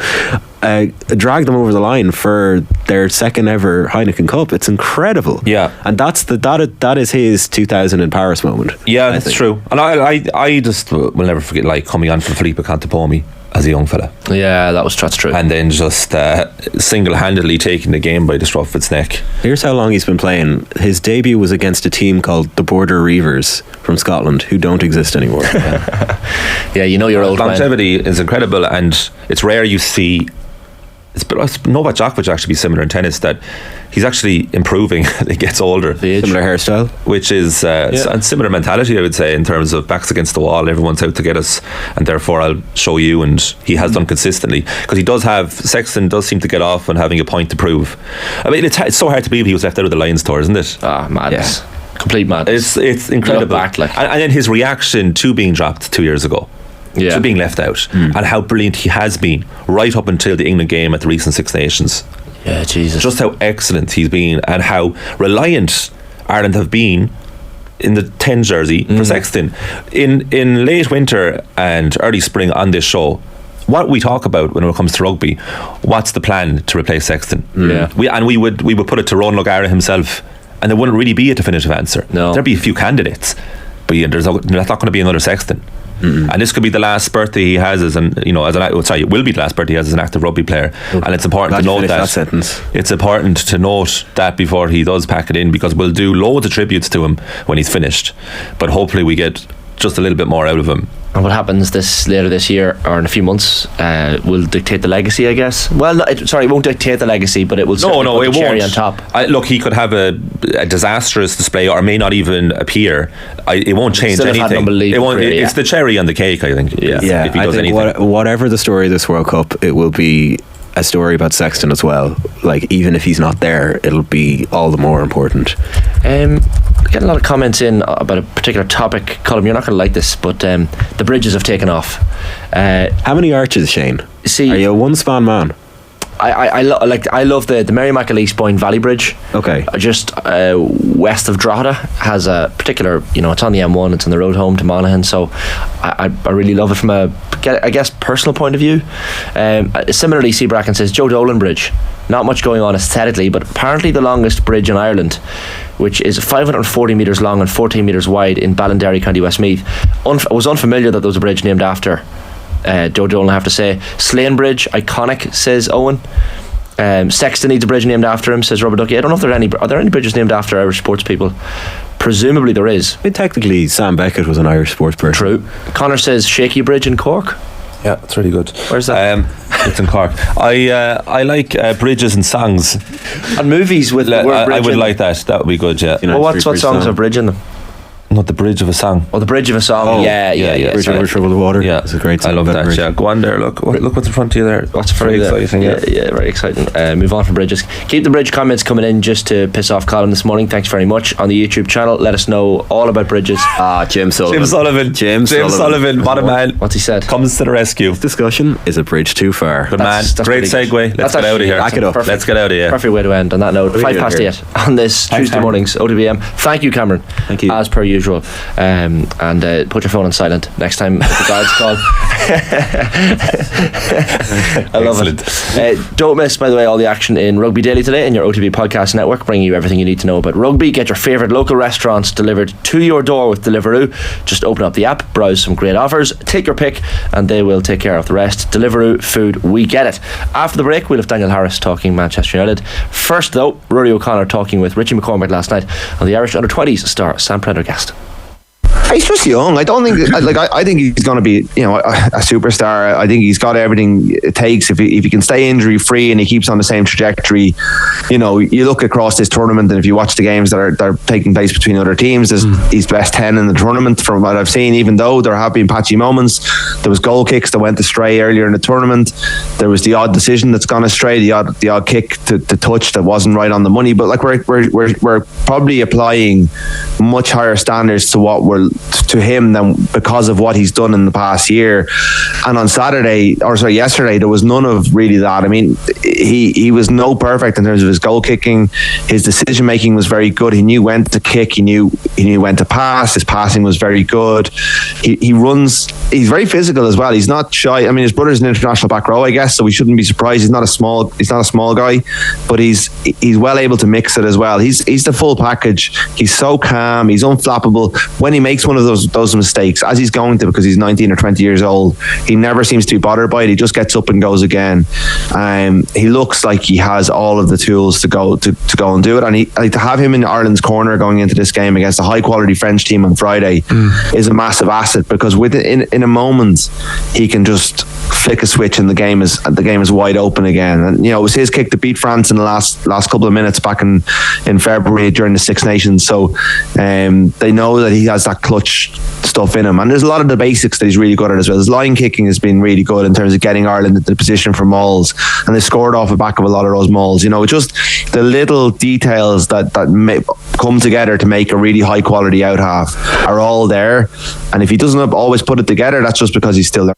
dragged them over the line for their second ever Heineken Cup. It's incredible. Yeah, and that is his 2000 in Paris moment. Yeah, that's true. And I just will never forget, like, coming on for Philippe Cantapomi as a young fella. Yeah, that's true. And then just single-handedly taking the game by the scruff of its neck. Here's how long he's been playing. His debut was against a team called the Border Reivers from Scotland, who don't exist anymore. Yeah, you know your old longevity is incredible, and it's rare you see. Novak Djokovic actually be similar in tennis, that he's actually improving as he gets older. Similar hairstyle, which is and similar mentality, I would say, in terms of backs against the wall, everyone's out to get us, and therefore I'll show you. And he has done consistently, because Sexton does seem to get off on having a point to prove. I mean, it's so hard to believe he was left out of the Lions tour, isn't it? Madness. Complete madness. It's incredible. Back, like. And then his reaction to being dropped 2 years ago. Yeah. To being left out, and how brilliant he has been right up until the England game at the recent Six Nations. Yeah, Jesus. Just how excellent he's been, and how reliant Ireland have been in the 10 jersey for Sexton. In late winter and early spring on this show, what we talk about when it comes to rugby, what's the plan to replace Sexton? Yeah. We would put it to Ronan O'Gara himself, and there wouldn't really be a definitive answer. No. There'd be a few candidates, but there's not going to be another Sexton. And this could be the last birthday he has it will be the last birthday he has as an active rugby player. And it's important to note that sentence. It's important to note that before he does pack it in, because we'll do loads of tributes to him when he's finished, but hopefully we get just a little bit more out of him. And what happens later this year or in a few months will dictate the legacy, I guess. Well, it won't dictate the legacy, but it will certainly put the cherry on top. Look, he could have a disastrous display, or may not even appear. It won't change anything. It's the cherry on the cake, I think. Yeah. If he does anything. Whatever the story of this World Cup, it will be a story about Sexton as well. Like, even if he's not there, it'll be all the more important. Getting a lot of comments in about a particular topic. Colm, you're not going to like this, but the bridges have taken off. How many arches, Shane? See, are you a one-span man? I love the Merrimack East Point Valley Bridge. Okay. Just west of Drogheda has a particular, it's on the M1, it's on the road home to Monaghan, so I really love it from a, I guess, personal point of view. Similarly, C. Bracken says Joe Dolan Bridge. Not much going on aesthetically, but apparently the longest bridge in Ireland, which is 540 metres long and 14 metres wide in Ballinderry, County Westmeath. I was unfamiliar that there was a bridge named after Joe Dolan, I have to say. Slane Bridge, iconic, says Owen. Sexton needs a bridge named after him, says Robert Ducky. I don't know if are there any bridges named after Irish sports people. Presumably there is. I mean, technically, Sam Beckett was an Irish sports person. True. Connor says Shaky Bridge in Cork. Yeah, it's really good. Where's that? It's in Cork. I like bridges and songs. And movies with the word bridge. I would like that. That would be good, yeah. Well, what songs have bridge in them? Not the bridge of a song. Oh, the bridge of a song. Yeah. Bridge over troubled water. Yeah, it's a great song. I love that. Bridge. Yeah, go on there. Look what's in front of you there. What's very exciting. Yeah, very exciting. Move on from bridges. Keep the bridge comments coming in just to piss off Colin this morning. Thanks very much. On the YouTube channel, let us know all about bridges. Jim Sullivan. James Sullivan. What a man. What's he said? Comes to the rescue. This discussion is a bridge too far. Good man. Great segue. Let's get out of here. Let's get out of here. Perfect way to end on that note. 8:05 on this Tuesday morning's OTBAM. Thank you, Cameron. Thank you. As per usual. And put your phone on silent next time the guards call. I love it. Don't miss, by the way, all the action in Rugby Daily today in your OTB podcast network, bringing you everything you need to know about rugby. Get your favourite local restaurants delivered to your door with Deliveroo. Just open up the app, browse some great offers, take your pick, and they will take care of the rest. Deliveroo, food, we get it. After the break, we'll have Daniel Harris talking Manchester United. First, though, Ruaidhri O'Connor talking with Richie McCormick last night on the Irish Under-20s star Sam Prendergast. He's just young. I don't think I think he's going to be a superstar. I think he's got everything it takes if he can stay injury free and he keeps on the same trajectory. You look across this tournament, and if you watch the games that are taking place between other teams, he's best 10 in the tournament from what I've seen. Even though there have been patchy moments, there was goal kicks that went astray earlier in the tournament. There was the odd decision that's gone astray, the odd kick to touch that wasn't right on the money. But we're probably applying much higher standards to what we're to him than because of what he's done in the past year. And on yesterday, there was none of really that. I mean, he was no perfect in terms of his goal kicking. His decision making was very good. He knew when to kick. He knew when to pass. His passing was very good. He runs. He's very physical as well. He's not shy. I mean, his brother's an international back row, I guess, so we shouldn't be surprised. He's not a small guy, but he's well able to mix it as well. He's the full package. He's so calm. He's unflappable. When he makes one of those mistakes, as he's going to, because he's 19 or 20 years old, he never seems to be bothered by it. He just gets up and goes again. He looks like he has all of the tools to go and do it. And to have him in Ireland's corner going into this game against a high quality French team on Friday is a massive asset, because in a moment he can just flick a switch and the game is wide open again. And it was his kick to beat France in the last couple of minutes back in February during the Six Nations. So they know that he has that clutch stuff in him, and there's a lot of the basics that he's really good at as well. His line kicking has been really good in terms of getting Ireland into the position for mauls, and they scored off the back of a lot of those mauls. Just the little details that come together to make a really high quality out half are all there, and if he doesn't always put it together, that's just because he's still there.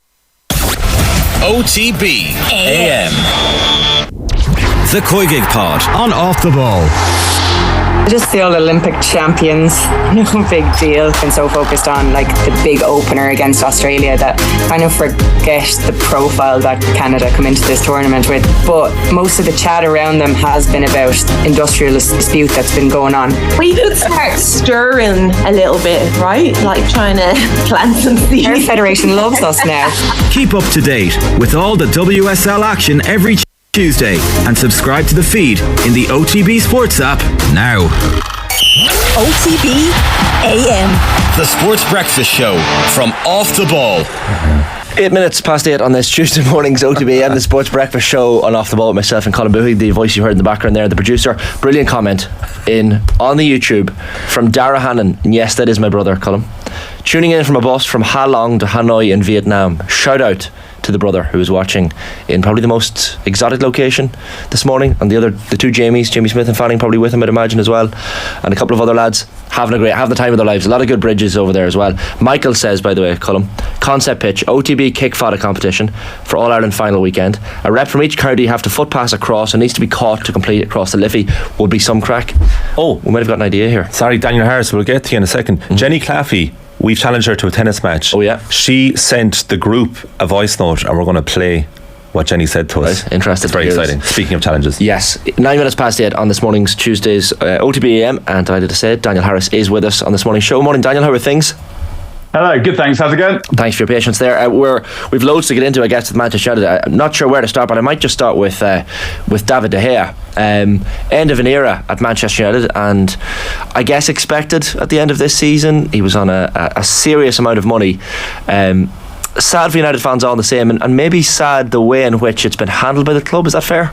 OTB AM. The Koigig Pod on Off the Ball. Just the old Olympic champions, no big deal. Been so focused on the big opener against Australia that kind of forget the profile that Canada come into this tournament with. But most of the chat around them has been about industrial dispute that's been going on. We could start stirring a little bit, right? Like trying to plant some seeds. Our federation loves us now. Keep up to date with all the WSL action every Tuesday, and subscribe to the feed in the OTB Sports app now. OTB AM. The Sports Breakfast Show from Off the Ball. 8 minutes past 8 on this Tuesday morning's OTB AM, the Sports Breakfast Show on Off the Ball with myself and Colin Boohig, the voice you heard in the background there, the producer. Brilliant comment on the YouTube from Dara Hannon. And yes, that is my brother, Colin. Tuning in from a bus from Ha Long to Hanoi in Vietnam. Shout out to the brother who was watching in probably the most exotic location this morning, and the two Jamie Smith and Fanning probably with him, I'd imagine, as well, and a couple of other lads having the time of their lives. A lot of good bridges over there as well. Michael says, by the way, Colm, concept pitch, OTB kick fodder competition for All Ireland final weekend. A rep from each county have to foot pass across and needs to be caught to complete across the Liffey. Would be some crack. Oh, we might have got an idea here. Sorry, Daniel Harris, we'll get to you in a second. Jenny Claffey, we've challenged her to a tennis match. Oh yeah. She sent the group a voice note, and we're going to play what Jenny said to us. Right. Interesting. It's very exciting. Speaking of challenges. Yes. 9 minutes past 8 on this morning's Tuesday's OTB AM, and delighted to say Daniel Harris is with us on this morning's show. Morning, Daniel. How are things? Hello, good, thanks. How's it going? Thanks for your patience there. We've loads to get into, I guess, with Manchester United. I'm not sure where to start, but I might just start with David De Gea. End of an era at Manchester United, and I guess expected at the end of this season. He was on a serious amount of money. Sad for United fans all the same, and maybe sad the way in which it's been handled by the club. Is that fair?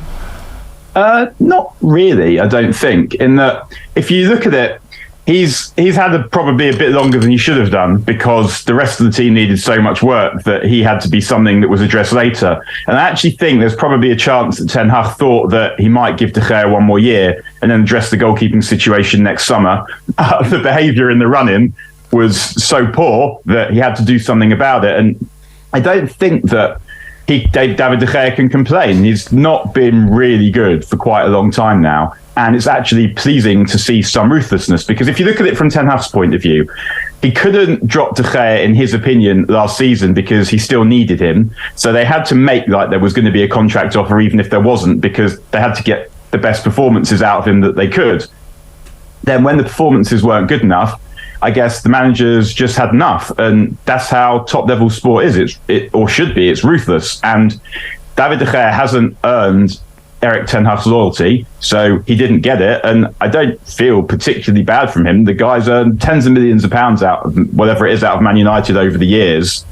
Not really, I don't think. In that, if you look at it, he's had probably a bit longer than he should have done, because the rest of the team needed so much work that he had to be something that was addressed later. And I actually think there's probably a chance that Ten Hag thought that he might give De Gea one more year and then address the goalkeeping situation next summer. The behaviour in the run-in was so poor that he had to do something about it. And I don't think that David De Gea can complain. He's not been really good for quite a long time now. And it's actually pleasing to see some ruthlessness, because if you look at it from Ten Hag's point of view, he couldn't drop De Gea, in his opinion, last season because he still needed him. So they had to make like there was going to be a contract offer, even if there wasn't, because they had to get the best performances out of him that they could. Then when the performances weren't good enough, I guess the managers just had enough. And that's how top-level sport is. Or should be. It's ruthless. And David De Gea hasn't earned Erik Ten Hag's loyalty, so he didn't get it, and I don't feel particularly bad from him. The guy's earned tens of millions of pounds out of whatever it is out of Man United over the years.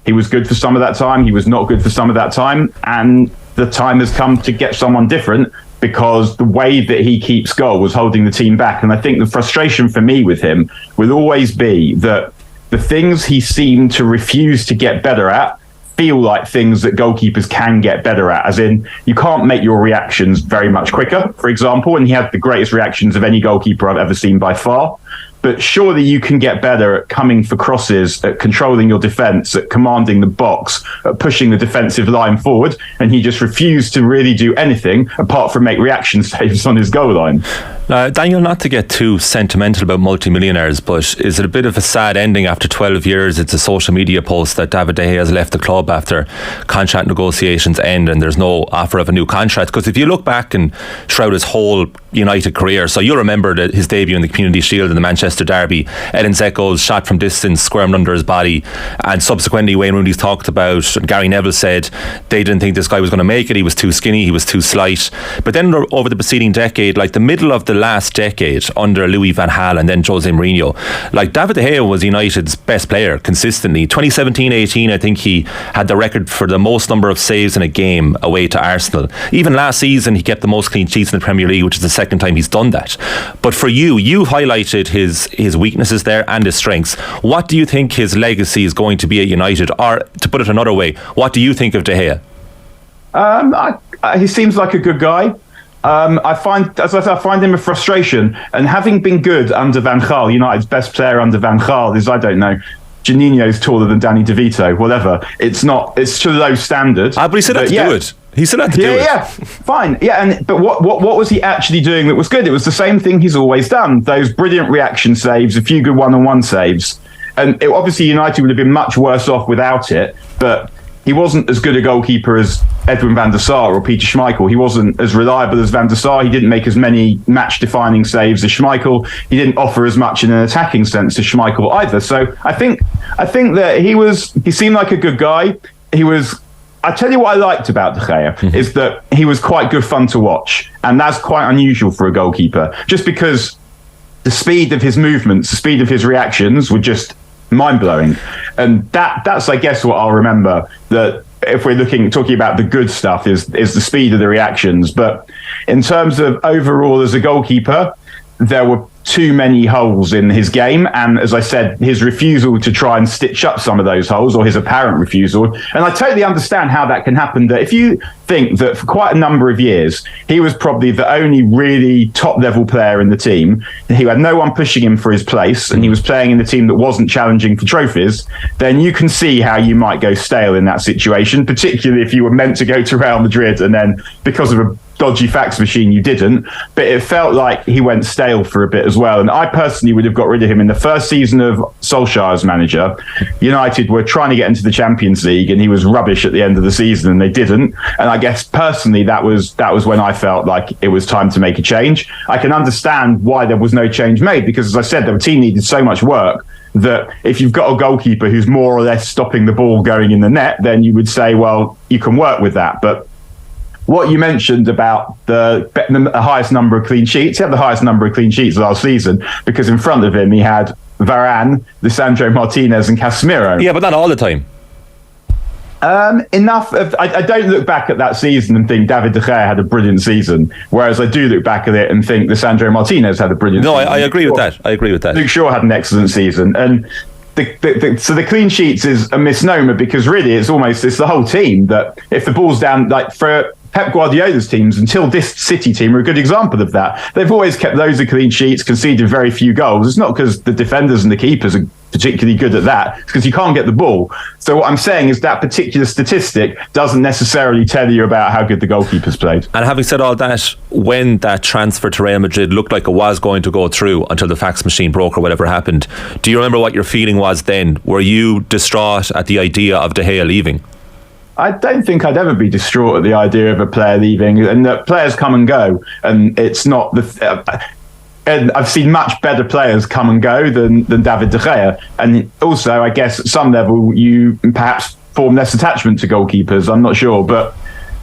He was good for some of that time, he was not good for some of that time, and the time has come to get someone different, because the way that he keeps goal was holding the team back. And I think the frustration for me with him will always be that the things he seemed to refuse to get better at feel like things that goalkeepers can get better at, as in you can't make your reactions very much quicker, for example, and he had the greatest reactions of any goalkeeper I've ever seen by far. But surely you can get better at coming for crosses, at controlling your defence, at commanding the box, at pushing the defensive line forward. And he just refused to really do anything apart from make reaction saves on his goal line. Daniel, not to get too sentimental about multimillionaires, but is it a bit of a sad ending after 12 years? It's a social media post that David De Gea has left the club after contract negotiations end and there's no offer of a new contract. Because if you look back and throughout his whole United career, so you'll remember his debut in the Community Shield in the Manchester Derby, Edin Dzeko's shot from distance squirmed under his body, and subsequently Wayne Rooney's talked about, and Gary Neville said they didn't think this guy was going to make it. He was too skinny, he was too slight. But then over the preceding decade, like the middle of the last decade under Louis van Gaal and then Jose Mourinho, like David De Gea was United's best player consistently. 2017-18, I think he had the record for the most number of saves in a game away to Arsenal. Even last season he kept the most clean sheets in the Premier League, which is the second time he's done that. But for you highlighted his weaknesses there and his strengths. What do you think his legacy is going to be at United? Or to put it another way, what do you think of De Gea? He seems like a good guy. I find him a frustration, and having been good under Van Gaal, United's best player under Van Gaal is, I don't know, Juninho's taller than Danny DeVito, whatever. It's to low standard. But he still had to do it. He still had to do it. Yeah, fine. Yeah, but what was he actually doing that was good? It was the same thing he's always done. Those brilliant reaction saves, a few good one-on-one saves. And obviously United would have been much worse off without it, but he wasn't as good a goalkeeper as Edwin van der Sar or Peter Schmeichel. He wasn't as reliable as van der Sar. He didn't make as many match-defining saves as Schmeichel. He didn't offer as much in an attacking sense as Schmeichel either. So I think that he seemed like a good guy. I tell you what I liked about De Gea is that he was quite good fun to watch, and that's quite unusual for a goalkeeper, just because the speed of his movements, the speed of his reactions were just mind-blowing. And that's I guess what I'll remember, that if we're talking about the good stuff is the speed of the reactions. But in terms of overall as a goalkeeper, there were too many holes in his game, and as I said, his refusal to try and stitch up some of those holes, or his apparent refusal. And I totally understand how that can happen, that if you think that for quite a number of years he was probably the only really top level player in the team, he had no one pushing him for his place, and he was playing in a team that wasn't challenging for trophies, then you can see how you might go stale in that situation, particularly if you were meant to go to Real Madrid and then because of a dodgy fax machine, you didn't. But it felt like he went stale for a bit as well. And I personally would have got rid of him in the first season of Solskjaer as manager. United were trying to get into the Champions League, and he was rubbish at the end of the season, and they didn't. And I guess personally, that was when I felt like it was time to make a change. I can understand why there was no change made, because, as I said, the team needed so much work that if you've got a goalkeeper who's more or less stopping the ball going in the net, then you would say, well, you can work with that. But what you mentioned about the highest number of clean sheets, he had the highest number of clean sheets last season, because in front of him he had Varane, Lisandro Martinez and Casemiro. Yeah, but not all the time. I don't look back at that season and think David De Gea had a brilliant season, whereas I do look back at it and think Lisandro Martinez had a brilliant season. I agree with that. Luke Shaw had an excellent season. And so the clean sheets is a misnomer, because really it's the whole team that if the ball's down, like for Pep Guardiola's teams, until this City team are a good example of that. They've always kept loads of clean sheets, conceded very few goals. It's not because the defenders and the keepers are particularly good at that. It's because you can't get the ball. So what I'm saying is that particular statistic doesn't necessarily tell you about how good the goalkeepers played. And having said all that, when that transfer to Real Madrid looked like it was going to go through until the fax machine broke or whatever happened, do you remember what your feeling was then? Were you distraught at the idea of De Gea leaving? I don't think I'd ever be distraught at the idea of a player leaving, and that players come and go, and it's not and I've seen much better players come and go than David De Gea. And also, I guess at some level, you perhaps form less attachment to goalkeepers. I'm not sure. But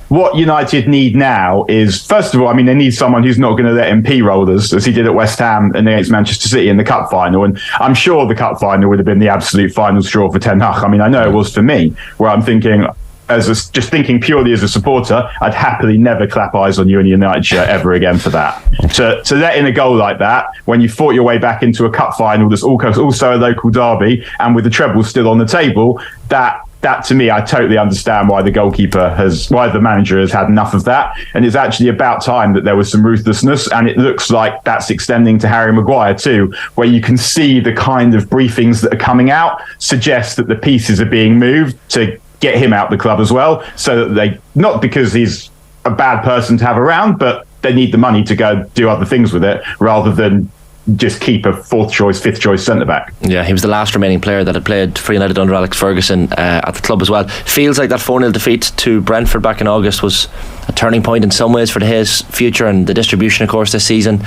what United need now is, first of all, they need someone who's not going to let him p-rollers, as he did at West Ham and against Manchester City in the cup final. And I'm sure the cup final would have been the absolute final straw for Ten Hag. I know it was for me, where I'm thinking, just thinking purely as a supporter, I'd happily never clap eyes on you in a United shirt ever again for that. To let in a goal like that, when you fought your way back into a cup final that's also a local derby, and with the treble still on the table, that to me, I totally understand why the manager has had enough of that. And it's actually about time that there was some ruthlessness, and it looks like that's extending to Harry Maguire too, where you can see the kind of briefings that are coming out suggest that the pieces are being moved to get him out the club as well, so that not because he's a bad person to have around, but they need the money to go do other things with it, rather than just keep a fourth choice, fifth choice centre back. Yeah, he was the last remaining player that had played for United under Alex Ferguson at the club as well. Feels like that 4-0 defeat to Brentford back in August was a turning point in some ways for his future and the distribution, of course, this season.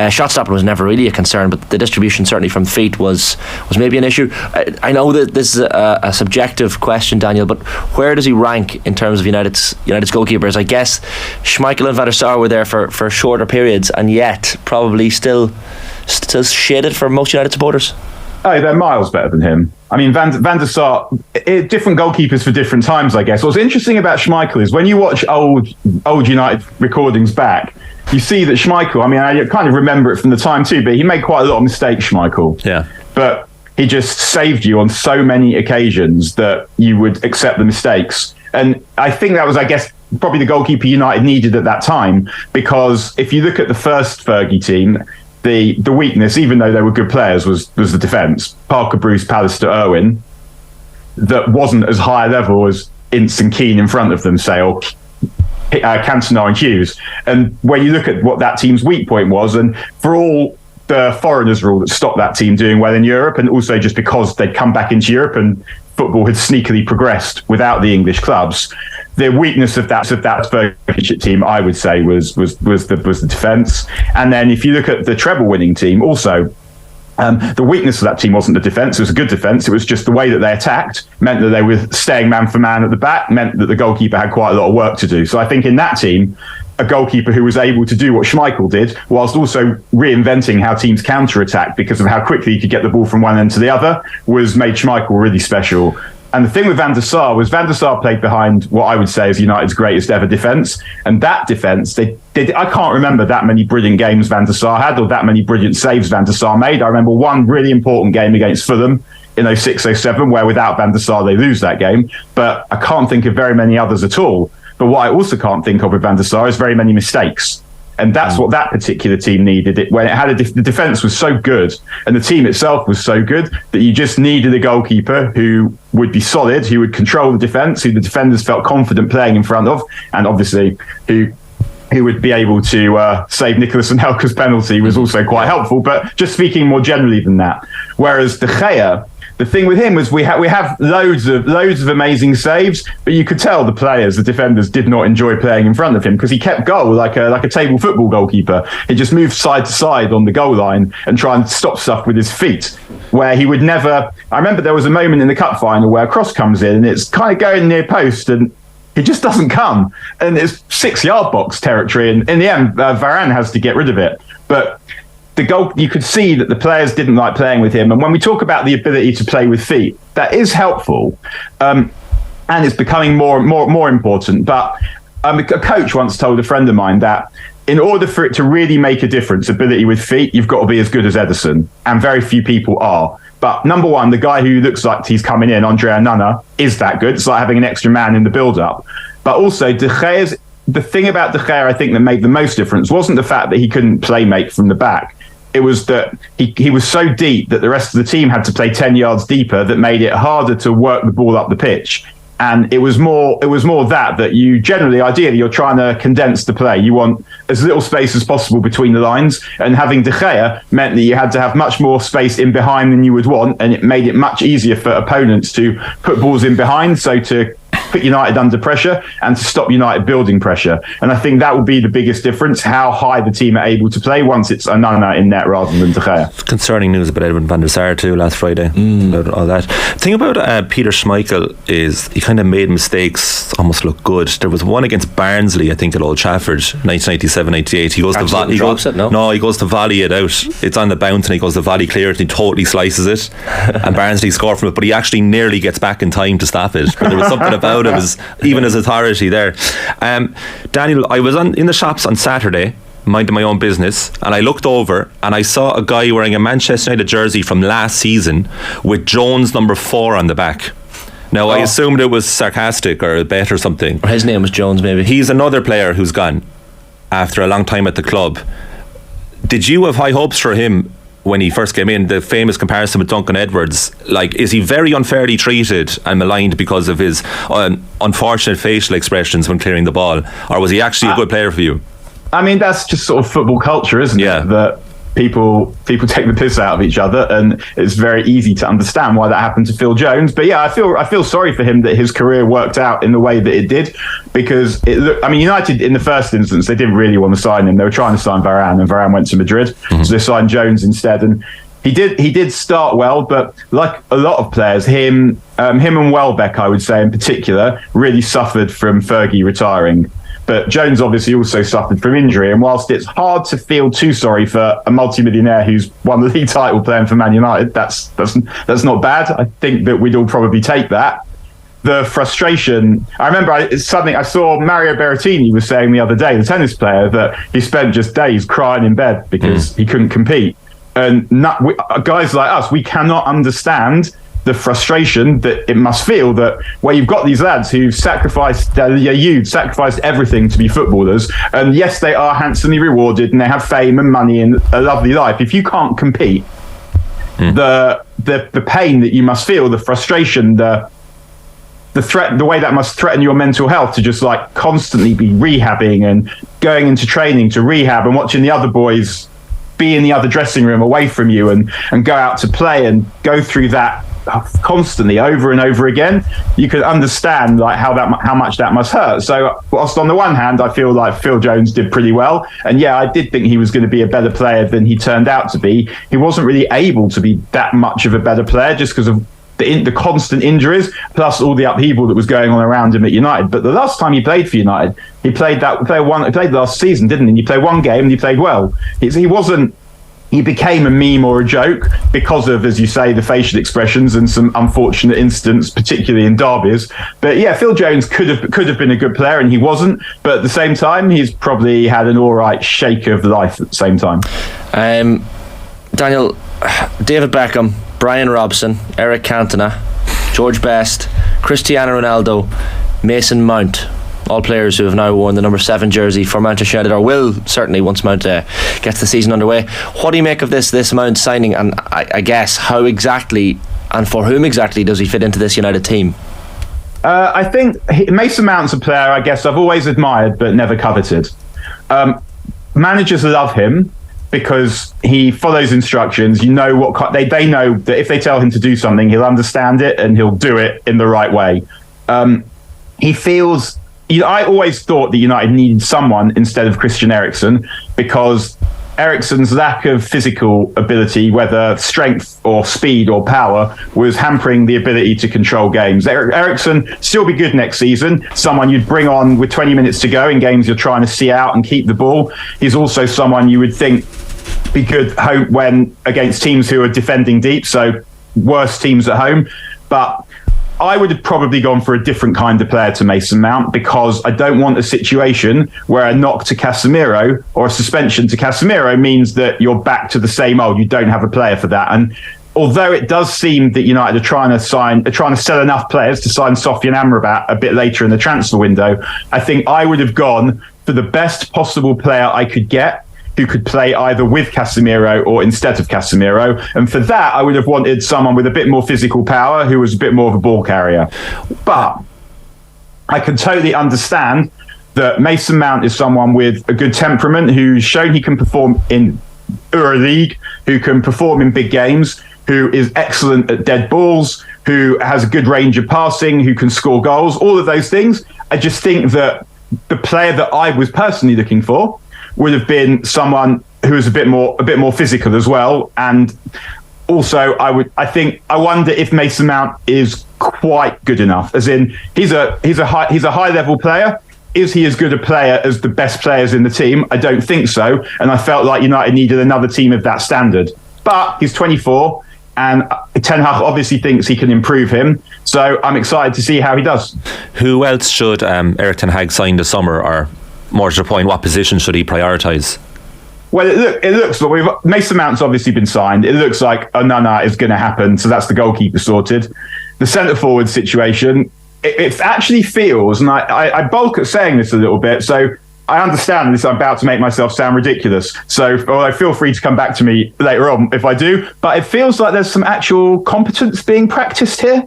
Shot stopping was never really a concern, but the distribution certainly from feet was maybe an issue. I know that this is a subjective question, Daniel, but where does he rank in terms of United's goalkeepers? I guess Schmeichel and Van der Sar were there for shorter periods, and yet probably still shaded for most United supporters. Oh, they're miles better than him. Van der Sar, different goalkeepers for different times, I guess. What's interesting about Schmeichel is when you watch old United recordings back, you see that Schmeichel, I kind of remember it from the time too, but he made quite a lot of mistakes, Schmeichel. Yeah. But he just saved you on so many occasions that you would accept the mistakes. And I think that was, I guess, probably the goalkeeper United needed at that time, because if you look at the first Fergie team, the weakness, even though they were good players, was the defence. Parker, Bruce, Pallister, Irwin, that wasn't as high level as Ince and Keane in front of them, say, or Cantona and Hughes. And when you look at what that team's weak point was, and for all the foreigners rule that stopped that team doing well in Europe, and also just because they'd come back into Europe and football had sneakily progressed without the English clubs, the weakness of that Fergie team, I would say, was the defence. And then if you look at the treble-winning team, also, the weakness of that team wasn't the defence. It was a good defence. It was just the way that they attacked meant that they were staying man for man at the back, meant that the goalkeeper had quite a lot of work to do. So I think in that team, a goalkeeper who was able to do what Schmeichel did, whilst also reinventing how teams counter-attack because of how quickly he could get the ball from one end to the other, was made Schmeichel really special. And the thing with Van der Sar was Van der Sar played behind what I would say is United's greatest ever defence. And that defence, I can't remember that many brilliant games Van der Sar had, or that many brilliant saves Van der Sar made. I remember one really important game against Fulham in 06-07, where without Van der Sar they lose that game. But I can't think of very many others at all. But what I also can't think of with Van der Sar is very many mistakes. And that's what that particular team needed. When it had the defence was so good and the team itself was so good that you just needed a goalkeeper who would be solid, who would control the defence, who the defenders felt confident playing in front of, and obviously who who would be able to save Nicholas Anelka's penalty was also quite helpful. But just speaking more generally than that, whereas De Gea, the thing with him was we have loads of amazing saves, but you could tell the defenders did not enjoy playing in front of him because he kept goal like a table football goalkeeper. He just moved side to side on the goal line and try and stop stuff with his feet, where he would never. I remember there was a moment in the cup final where a cross comes in and it's kind of going near post and he just doesn't come, and it's 6-yard box territory, and in the end Varane has to get rid of it. But the goal, you could see that the players didn't like playing with him. And when we talk about the ability to play with feet, that is helpful. And it's becoming more important. But a coach once told a friend of mine that in order for it to really make a difference, ability with feet, you've got to be as good as Ederson. And very few people are. But number one, the guy who looks like he's coming in, Andrea Nana, is that good. It's like having an extra man in the build-up. But also, De Gea's, the thing about De Gea, I think, that made the most difference wasn't the fact that he couldn't play make from the back. It was that he was so deep that the rest of the team had to play 10 yards deeper, that made it harder to work the ball up the pitch. And it was more that you generally, ideally, you're trying to condense the play. You want as little space as possible between the lines. And having De Gea meant that you had to have much more space in behind than you would want. And it made it much easier for opponents to put balls in behind. So to put United under pressure and to stop United building pressure. And I think that will be the biggest difference, how high the team are able to play once it's Onana in net rather than De Gea. Concerning news about Edwin van der Sar too last Friday, about all that. The thing about Peter Schmeichel is he kind of made mistakes almost look good. There was one against Barnsley, I think, at Old Trafford, 1997-98. He goes he goes to volley it out. It's on the bounce and he goes to volley clear it and he totally slices it and Barnsley score from it, but he actually nearly gets back in time to stop it. But there was something about it was even his authority there. Daniel, I was in the shops on Saturday minding my own business and I looked over and I saw a guy wearing a Manchester United jersey from last season with Jones number 4 on the back. Now I assumed it was sarcastic or a bet or something. His name was Jones maybe. He's another player who's gone after a long time at the club. Did you have high hopes for him when he first came in? The famous comparison with Duncan Edwards, like, is he very unfairly treated and maligned because of his unfortunate facial expressions when clearing the ball, or was he actually a good player for you? I mean, that's just sort of football culture, isn't it? That people take the piss out of each other, and it's very easy to understand why that happened to Phil Jones. But yeah, I feel sorry for him that his career worked out in the way that it did, because United in the first instance, they didn't really want to sign him. They were trying to sign Varane, and Varane went to Madrid, so they signed Jones instead. And he did start well, but like a lot of players, him and Welbeck, I would say in particular, really suffered from Fergie retiring. But Jones obviously also suffered from injury, and whilst it's hard to feel too sorry for a multimillionaire who's won the league title playing for Man United, that's not bad. I think that we'd all probably take that. The frustration, I remember it's something I saw Mario Berrettini was saying the other day, the tennis player, that he spent just days crying in bed because he couldn't compete. And guys like us, we cannot understand the frustration that it must feel, that where you've got these lads who've sacrificed everything to be footballers, and yes, they are handsomely rewarded and they have fame and money and a lovely life. If you can't compete, the pain that you must feel, the frustration, the threat, the way that must threaten your mental health to just like constantly be rehabbing and going into training to rehab and watching the other boys be in the other dressing room away from you and go out to play and go through that constantly over and over again, you could understand like how much that must hurt. So whilst on the one hand I feel like Phil Jones did pretty well, and yeah, I did think he was going to be a better player than he turned out to be, he wasn't really able to be that much of a better player just because of the constant injuries plus all the upheaval that was going on around him at United. But the last time he played for United, he played last season, didn't he? He played one game and he played well. He became a meme or a joke because of, as you say, the facial expressions and some unfortunate incidents, particularly in derbies. But yeah, Phil Jones could have been a good player, and he wasn't. But at the same time, he's probably had an all right shake of life at the same time. Daniel, David Beckham, Brian Robson, Eric Cantona, George Best, Cristiano Ronaldo, Mason Mount. All players who have now worn the number 7 jersey for Manchester United, or will certainly once Mount gets the season underway. What do you make of this Mount signing, and I guess how exactly and for whom exactly does he fit into this United team? I think Mason Mount's a player I guess I've always admired but never coveted. Managers love him because he follows instructions. You know what they know that if they tell him to do something, he'll understand it and he'll do it in the right way. He feels. I always thought that United needed someone instead of Christian Eriksen, because Eriksen's lack of physical ability, whether strength or speed or power, was hampering the ability to control games. Eriksen still be good next season, someone you'd bring on with 20 minutes to go in games you're trying to see out and keep the ball. He's also someone you would think be good home when against teams who are defending deep, so worse teams at home. But I would have probably gone for a different kind of player to Mason Mount, because I don't want a situation where a knock to Casemiro or a suspension to Casemiro means that you're back to the same old. You don't have a player for that. And although it does seem that United are trying to sell enough players to sign Sofian Amrabat a bit later in the transfer window, I think I would have gone for the best possible player I could get, who could play either with Casemiro or instead of Casemiro. And for that, I would have wanted someone with a bit more physical power, who was a bit more of a ball carrier. But I can totally understand that Mason Mount is someone with a good temperament, who's shown he can perform in Euroleague, who can perform in big games, who is excellent at dead balls, who has a good range of passing, who can score goals, all of those things. I just think that the player that I was personally looking for would have been someone who is a bit more physical as well. And also, I wonder if Mason Mount is quite good enough. As in, he's a high level player. Is he as good a player as the best players in the team? I don't think so. And I felt like United needed another team of that standard. But he's 24, and Ten Hag obviously thinks he can improve him. So I'm excited to see how he does. Who else should Erik Ten Hag sign this summer, or more to the point, what position should he prioritise? Well, it looks like Mason Mount's obviously been signed. It looks like Onana is going to happen, so that's the goalkeeper sorted. The centre forward situation, it actually feels, and I bulk at saying this a little bit, so I understand this. I'm about to make myself sound ridiculous. So feel free to come back to me later on if I do. But it feels like there's some actual competence being practiced here,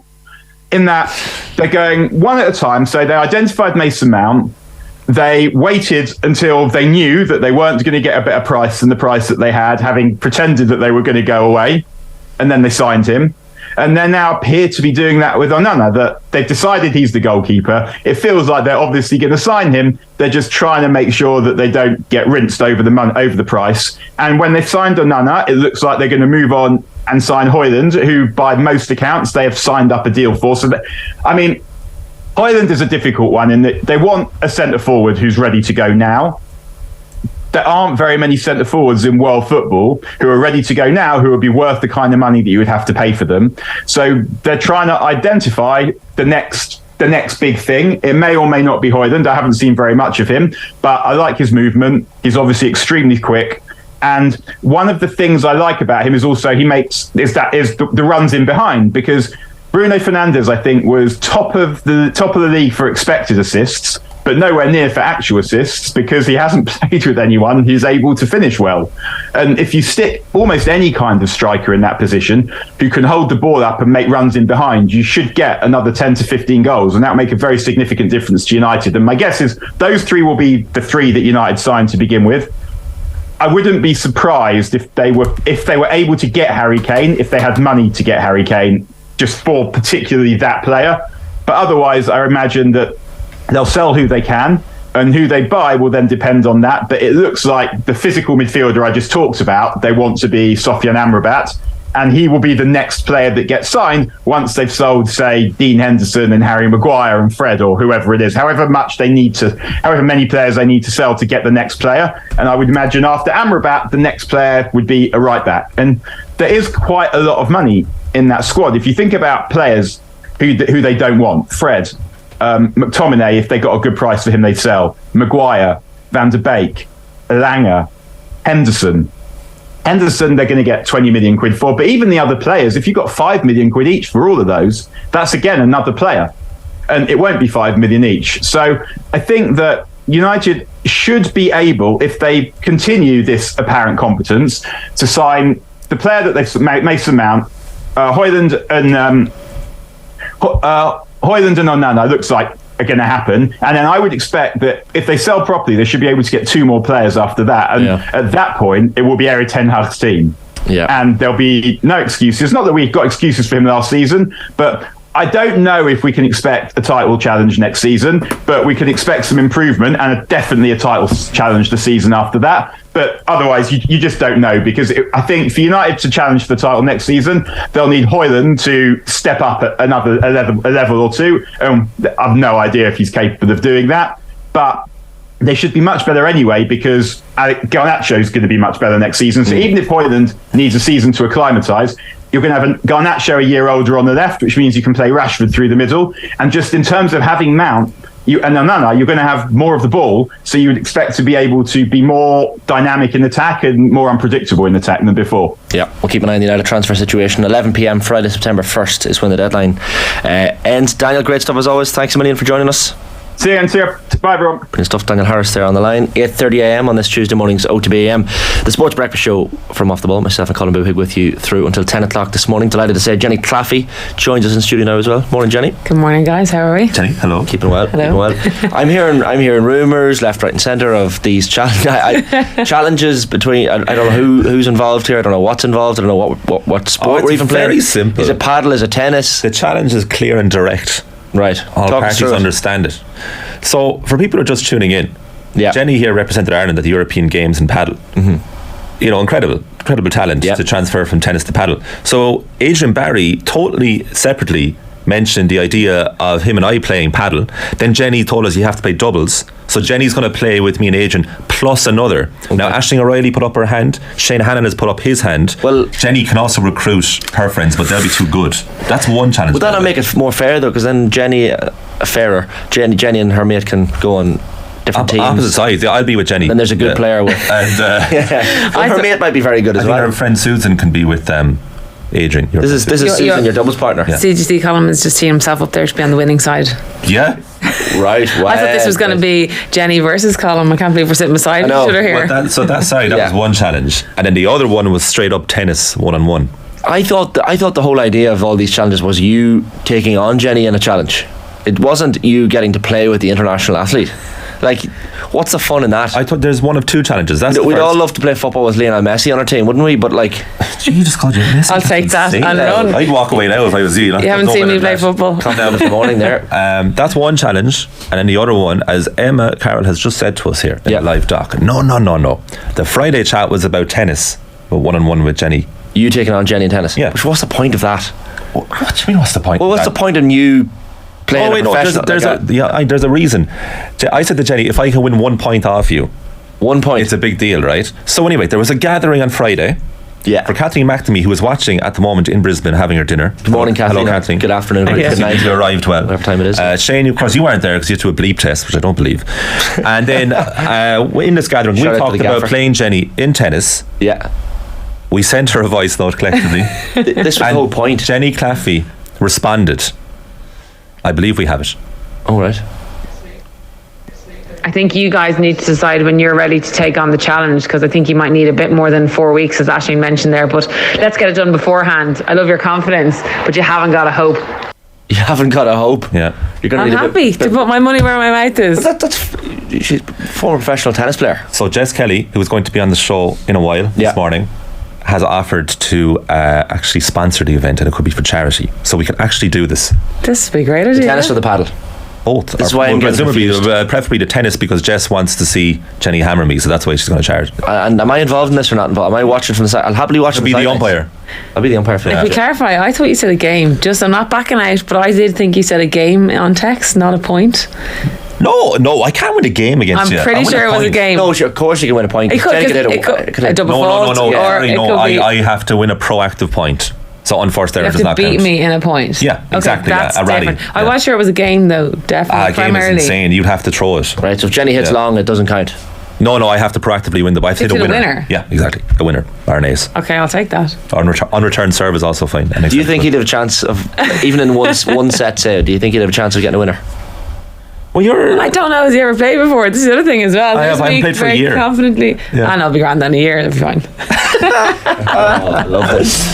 in that they're going one at a time. So they identified Mason Mount. They waited until they knew that they weren't going to get a better price than the price that they had, having pretended that they were going to go away. And then they signed him. And they now appear to be doing that with Onana, that they've decided he's the goalkeeper. It feels like they're obviously going to sign him. They're just trying to make sure that they don't get rinsed over the price. And when they've signed Onana, it looks like they're going to move on and sign Hurling, who by most accounts they have signed up a deal for. So, Hurling is a difficult one in that they want a centre forward who's ready to go now. There aren't very many centre forwards in world football who are ready to go now, who would be worth the kind of money that you would have to pay for them. So they're trying to identify the next big thing. It may or may not be Hurling. I haven't seen very much of him, but I like his movement. He's obviously extremely quick. And one of the things I like about him is also the runs in behind, because Bruno Fernandes, I think, was top of the league for expected assists, but nowhere near for actual assists, because he hasn't played with anyone who's able to finish well. And if you stick almost any kind of striker in that position who can hold the ball up and make runs in behind, you should get another 10 to 15 goals, and that will make a very significant difference to United. And my guess is those three will be the three that United signed to begin with. I wouldn't be surprised if they were able to get Harry Kane, if they had money to get Harry Kane, just for particularly that player. But otherwise, I imagine that they'll sell who they can, and who they buy will then depend on that. But it looks like the physical midfielder I just talked about, they want to be Sofian Amrabat, and he will be the next player that gets signed once they've sold, say, Dean Henderson and Harry Maguire and Fred, or whoever it is, however many players they need to sell to get the next player. And I would imagine after Amrabat, the next player would be a right back. And there is quite a lot of money in that squad. If you think about players who they don't want, Fred, McTominay, if they got a good price for him, they'd sell. Maguire, Van der Beek, Elanga, Henderson, they're going to get 20 million quid for. But even the other players, if you got 5 million quid each for all of those, that's again another player. And it won't be 5 million each. So I think that United should be able, if they continue this apparent competence, to sign the player that they've made, Mason Mount, Hurling and Onana. Looks like are going to happen. And then I would expect that if they sell properly, they should be able to get 2 more players after that. And at that point, it will be Erik ten Hag's team. Yeah. And there'll be no excuses. Not that we've got excuses for him last season, but I don't know if we can expect a title challenge next season, but we can expect some improvement and definitely a title challenge the season after that. But otherwise, you just don't know, because I think for United to challenge for the title next season, they'll need Hurling to step up at a level or two. I've no idea if he's capable of doing that, but they should be much better anyway, because Garnacho is going to be much better next season. So even if Hurling needs a season to acclimatise, you're going to have Garnacho a year older on the left, which means you can play Rashford through the middle. And just in terms of having Mount and Onana, you're going to have more of the ball. So you would expect to be able to be more dynamic in attack and more unpredictable in attack than before. Yeah, we'll keep an eye on the United transfer situation. 11 p.m. Friday, September 1st is when the deadline ends. Daniel, great stuff as always. Thanks a million for joining us. See you and see you. Bye, everyone. Brilliant stuff. Daniel Harris there on the line. 8:30 a.m. on this Tuesday morning's OTB AM, the Sports Breakfast Show from Off the Ball. Myself and Colin Boohig with you through until 10 o'clock this morning. Delighted to say Jenny Claffey joins us in studio now as well. Morning, Jenny. Good morning, guys. How are we? Jenny, hello. Keeping well. Hello. Keeping well. I'm hearing rumours left, right, and centre of these challenges between. I don't know who's involved here. I don't know what's involved. I don't know what sport we're even playing. Very simple. Is it paddle? Is it tennis? The challenge is clear and direct. Right. All parties understand it. So for people who are just tuning in, Jenny here represented Ireland at the European Games in paddle. You know, incredible talent to transfer from tennis to paddle. So Adrian Barry totally separately mentioned the idea of him and I playing paddle. Then Jenny told us you have to play doubles. So Jenny's going to play with me and Adrian plus another. Okay. Now Aisling O'Reilly put up her hand. Shane Hannon has put up his hand. Well, Jenny can also recruit her friends, but they'll be too good. That's one challenge. Would that not make it more fair though? Because then Jenny and her mate can go on different teams. Opposite sides. I'll be with Jenny. Then there's a good player with. And her mate might be very good as well. Her friend Susan can be with Adrian. This is Susan, your doubles partner. Yeah. CGC Colm is just teeing himself up there to be on the winning side. Yeah. Right. Wow. I thought this was going to be Jenny versus Colm. I can't believe we're sitting beside each other here. So that side, that was one challenge, and then the other one was straight up tennis 1-on-1. I thought the whole idea of all these challenges was you taking on Jenny in a challenge. It wasn't you getting to play with the international athlete. Like, what's the fun in that? I thought there's one of two challenges. We'd all love to play football with Lionel Messi on our team, wouldn't we? But like, you just called you Messi. I'll take that and run. I'd walk away now if I was you. You haven't seen me play football. Calm down this morning there. That's one challenge, and then the other one, as Emma Carroll has just said to us here in the live doc. No. The Friday chat was about tennis, but 1-on-1 with Jenny. You taking on Jenny in tennis? Yeah. Which, what's the point of that? What do you mean? What's the point? Well, what's the point in you? There's a reason. I said to Jenny, if I can win 1 point off you, 1 point, it's a big deal, right? So anyway, there was a gathering on Friday for Kathleen McNamee, who was watching at the moment in Brisbane having her dinner. Good morning, Kathleen. Hello, Kathleen. Good afternoon. Good night. You arrived well. Whatever time it is. Shane, of course, you weren't there because you had to do a bleep test, which I don't believe. And then in this gathering, we talked about playing Jenny in tennis. Yeah. We sent her a voice note collectively. This was the whole point. Jenny Claffey responded. I believe we have it. All right. I think you guys need to decide when you're ready to take on the challenge, because I think you might need a bit more than 4 weeks, as Aisling mentioned there. But let's get it done beforehand. I love your confidence, but you haven't got a hope. You haven't got a hope. Yeah. I'm happy to put my money where my mouth is. She's a former professional tennis player. So Jess Kelly, who is going to be on the show in a while this morning, has offered to actually sponsor the event, and it could be for charity. So we can actually do this. This would be a great idea. The tennis or the paddle? Both. This is why I'm presumably, preferably the tennis, because Jess wants to see Jenny hammer me, so that's why she's going to charge. And am I involved in this or not involved? Am I watching from the side? I'll happily watch. I'll be the umpire. I'll be the umpire for that. If we clarify, I thought you said a game. Just, I'm not backing out, but I did think you said a game on text, not a point. No, I can't win a game against you. I'm pretty sure it was a game. No, of course you can win a point. It could a double fault. No. I have to win a proactive point. So unforced error does not count. You have to beat me in a point. Yeah, exactly. Okay, that's a rally. different. I was sure it was a game though. Definitely. A game is insane. You'd have to throw it. Right. So if Jenny hits long, it doesn't count. No, I have to proactively win the. I have to hit a winner. Yeah, exactly. A winner or an ace. Okay, I'll take that. On return serve is also fine. Do you think he'd have a chance of, even in one set? Say, do you think he'd have a chance of getting a winner? Well, I don't know. Has he ever played before? This is the other thing as well. I haven't played for a year. Confidently. Yeah. And I'll be grand in a year. It'll be fine. I love this.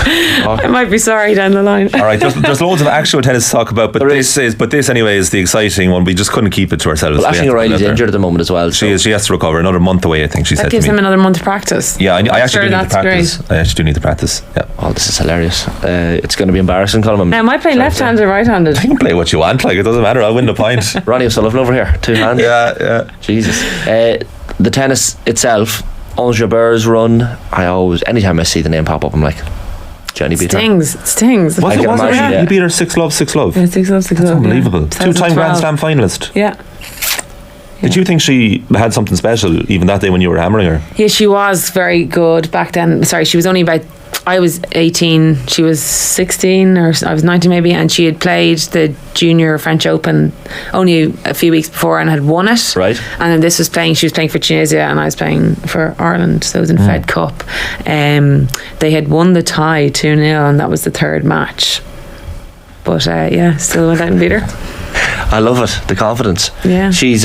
I might be sorry down the line. All right, there's loads of actual tennis to talk about, but this anyway is the exciting one. We just couldn't keep it to ourselves. Well, Aisling O'Reilly's injured at the moment as well. She has to recover another month away, I think she said to me. That gives him another month of practice. Yeah, I actually do need to practice. Great. I actually do need to practice. Yeah. Oh, this is hilarious. It's going to be embarrassing, Colm. Now, am I playing left-handed or right-handed? You can play what you want, like, it doesn't matter. I'll win the point. Ronnie O'Sullivan over here, 2 hands. Yeah. Jesus. The tennis itself, Ons Jabeur's run, anytime I see the name pop up, I'm like, Johnny beat her. It stings. Was it? He beat her 6-love. Yeah, 6-love. That's unbelievable. 2-time Grand Slam finalist. Yeah. Did you think she had something special even that day when you were hammering her? Yeah, she was very good back then. Sorry, she was only about, I was 18, she was 16, or I was 19 maybe, and she had played the Junior French Open only a few weeks before and had won it. Right. And then she was playing for Tunisia and I was playing for Ireland, so it was in Fed Cup. They had won the tie 2-0 and that was the third match. But still went out and beat her. I love it, the confidence. Yeah. She's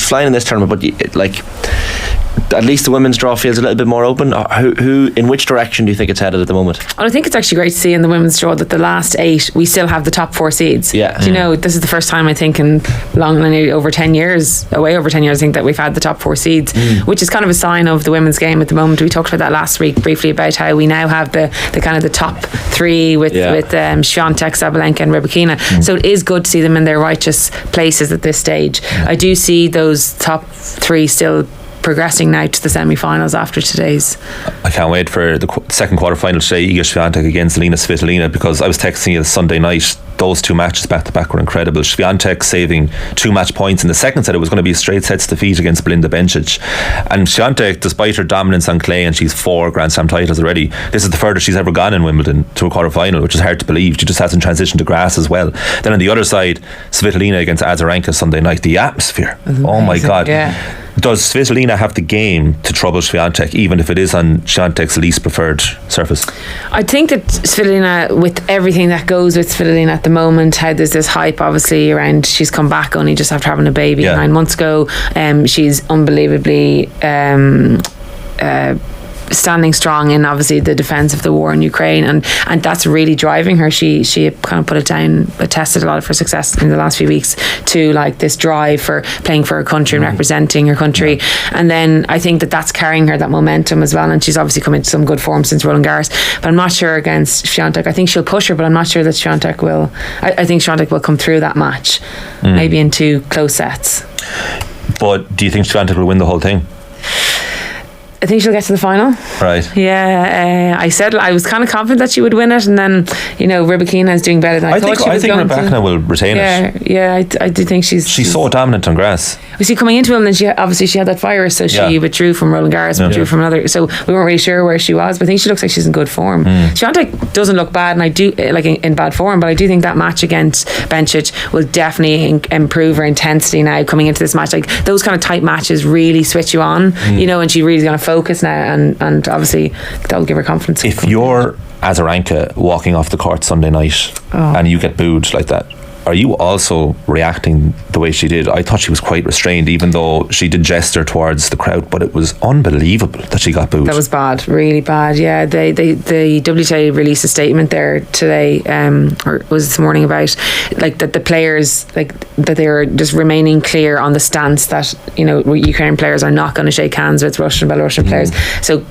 flying in this tournament, but like, at least the women's draw feels a little bit more open. In which direction do you think it's headed at the moment? Well, I think it's actually great to see in the women's draw that the last 8 we still have the top 4 seeds. Yeah. Do you know, this is the first time I think in over 10 years I think that we've had the top 4 seeds, which is kind of a sign of the women's game at the moment. We talked about that last week briefly about how we now have the kind of the top 3 with Swiatek, Sabalenka and Rybakina. So it is good to see them in their righteous places at this stage. I do see those top 3 still progressing now to the semi-finals after today's. I can't wait for the second quarter-final today, Iga Swiatek against Alina Svitolina, because I was texting you Sunday night, those 2 matches back-to-back were incredible. Swiatek saving 2 match points in the second set. It was going to be a straight sets defeat against Belinda Bencic, and Swiatek, despite her dominance on clay, and she's 4 Grand Slam titles already, this is the furthest she's ever gone in Wimbledon, to a quarter-final, which is hard to believe. She just hasn't transitioned to grass as well. Then on the other side, Svitolina against Azarenka Sunday night. The atmosphere, oh my God. Yeah. Does Svitolina have the game to trouble Swiatek, even if it is on Swiatek's least preferred surface? I think that Svitolina, with everything that goes with Svitolina at the moment, how there's this hype obviously around she's come back only just after having a baby 9 months ago. She's unbelievably standing strong in obviously the defence of the war in Ukraine, and that's really driving her. She kind of put it down, tested a lot of her success in the last few weeks to like this drive for playing for her country and representing her country, and then I think that's carrying her that momentum as well, and she's obviously come into some good form since Roland Garros, but I'm not sure against Swiatek. I think she'll push her, but I'm not sure that Swiatek will. I think Swiatek will come through that match maybe in 2 close sets. But do you think Swiatek will win the whole thing? I think she'll get to the final. Right. Yeah, I said I was kind of confident that she would win it, and then Rybakina is doing better than I thought she was going to. I think Rybakina will retain it. Yeah, I do think she's so dominant on grass. Was she coming into him, and she had that virus, so she withdrew from Roland Garros, withdrew from another. So we weren't really sure where she was, but I think she looks like she's in good form. Swiatek doesn't look bad, and I do like in bad form, but I do think that match against Bencic will definitely improve her intensity now coming into this match. Like those kind of tight matches really switch you on, and she really going to focus now, and obviously that'll give her confidence. If you're Azarenka walking off the court Sunday night and you get booed like that, are you also reacting the way she did? I thought she was quite restrained, even though she did gesture towards the crowd, but it was unbelievable that she got booed. That was bad, really bad. Yeah, the WTA released a statement there today, or was this morning, about like that the players, like that they were just remaining clear on the stance that Ukrainian players are not going to shake hands with Russian, Belarusian players. So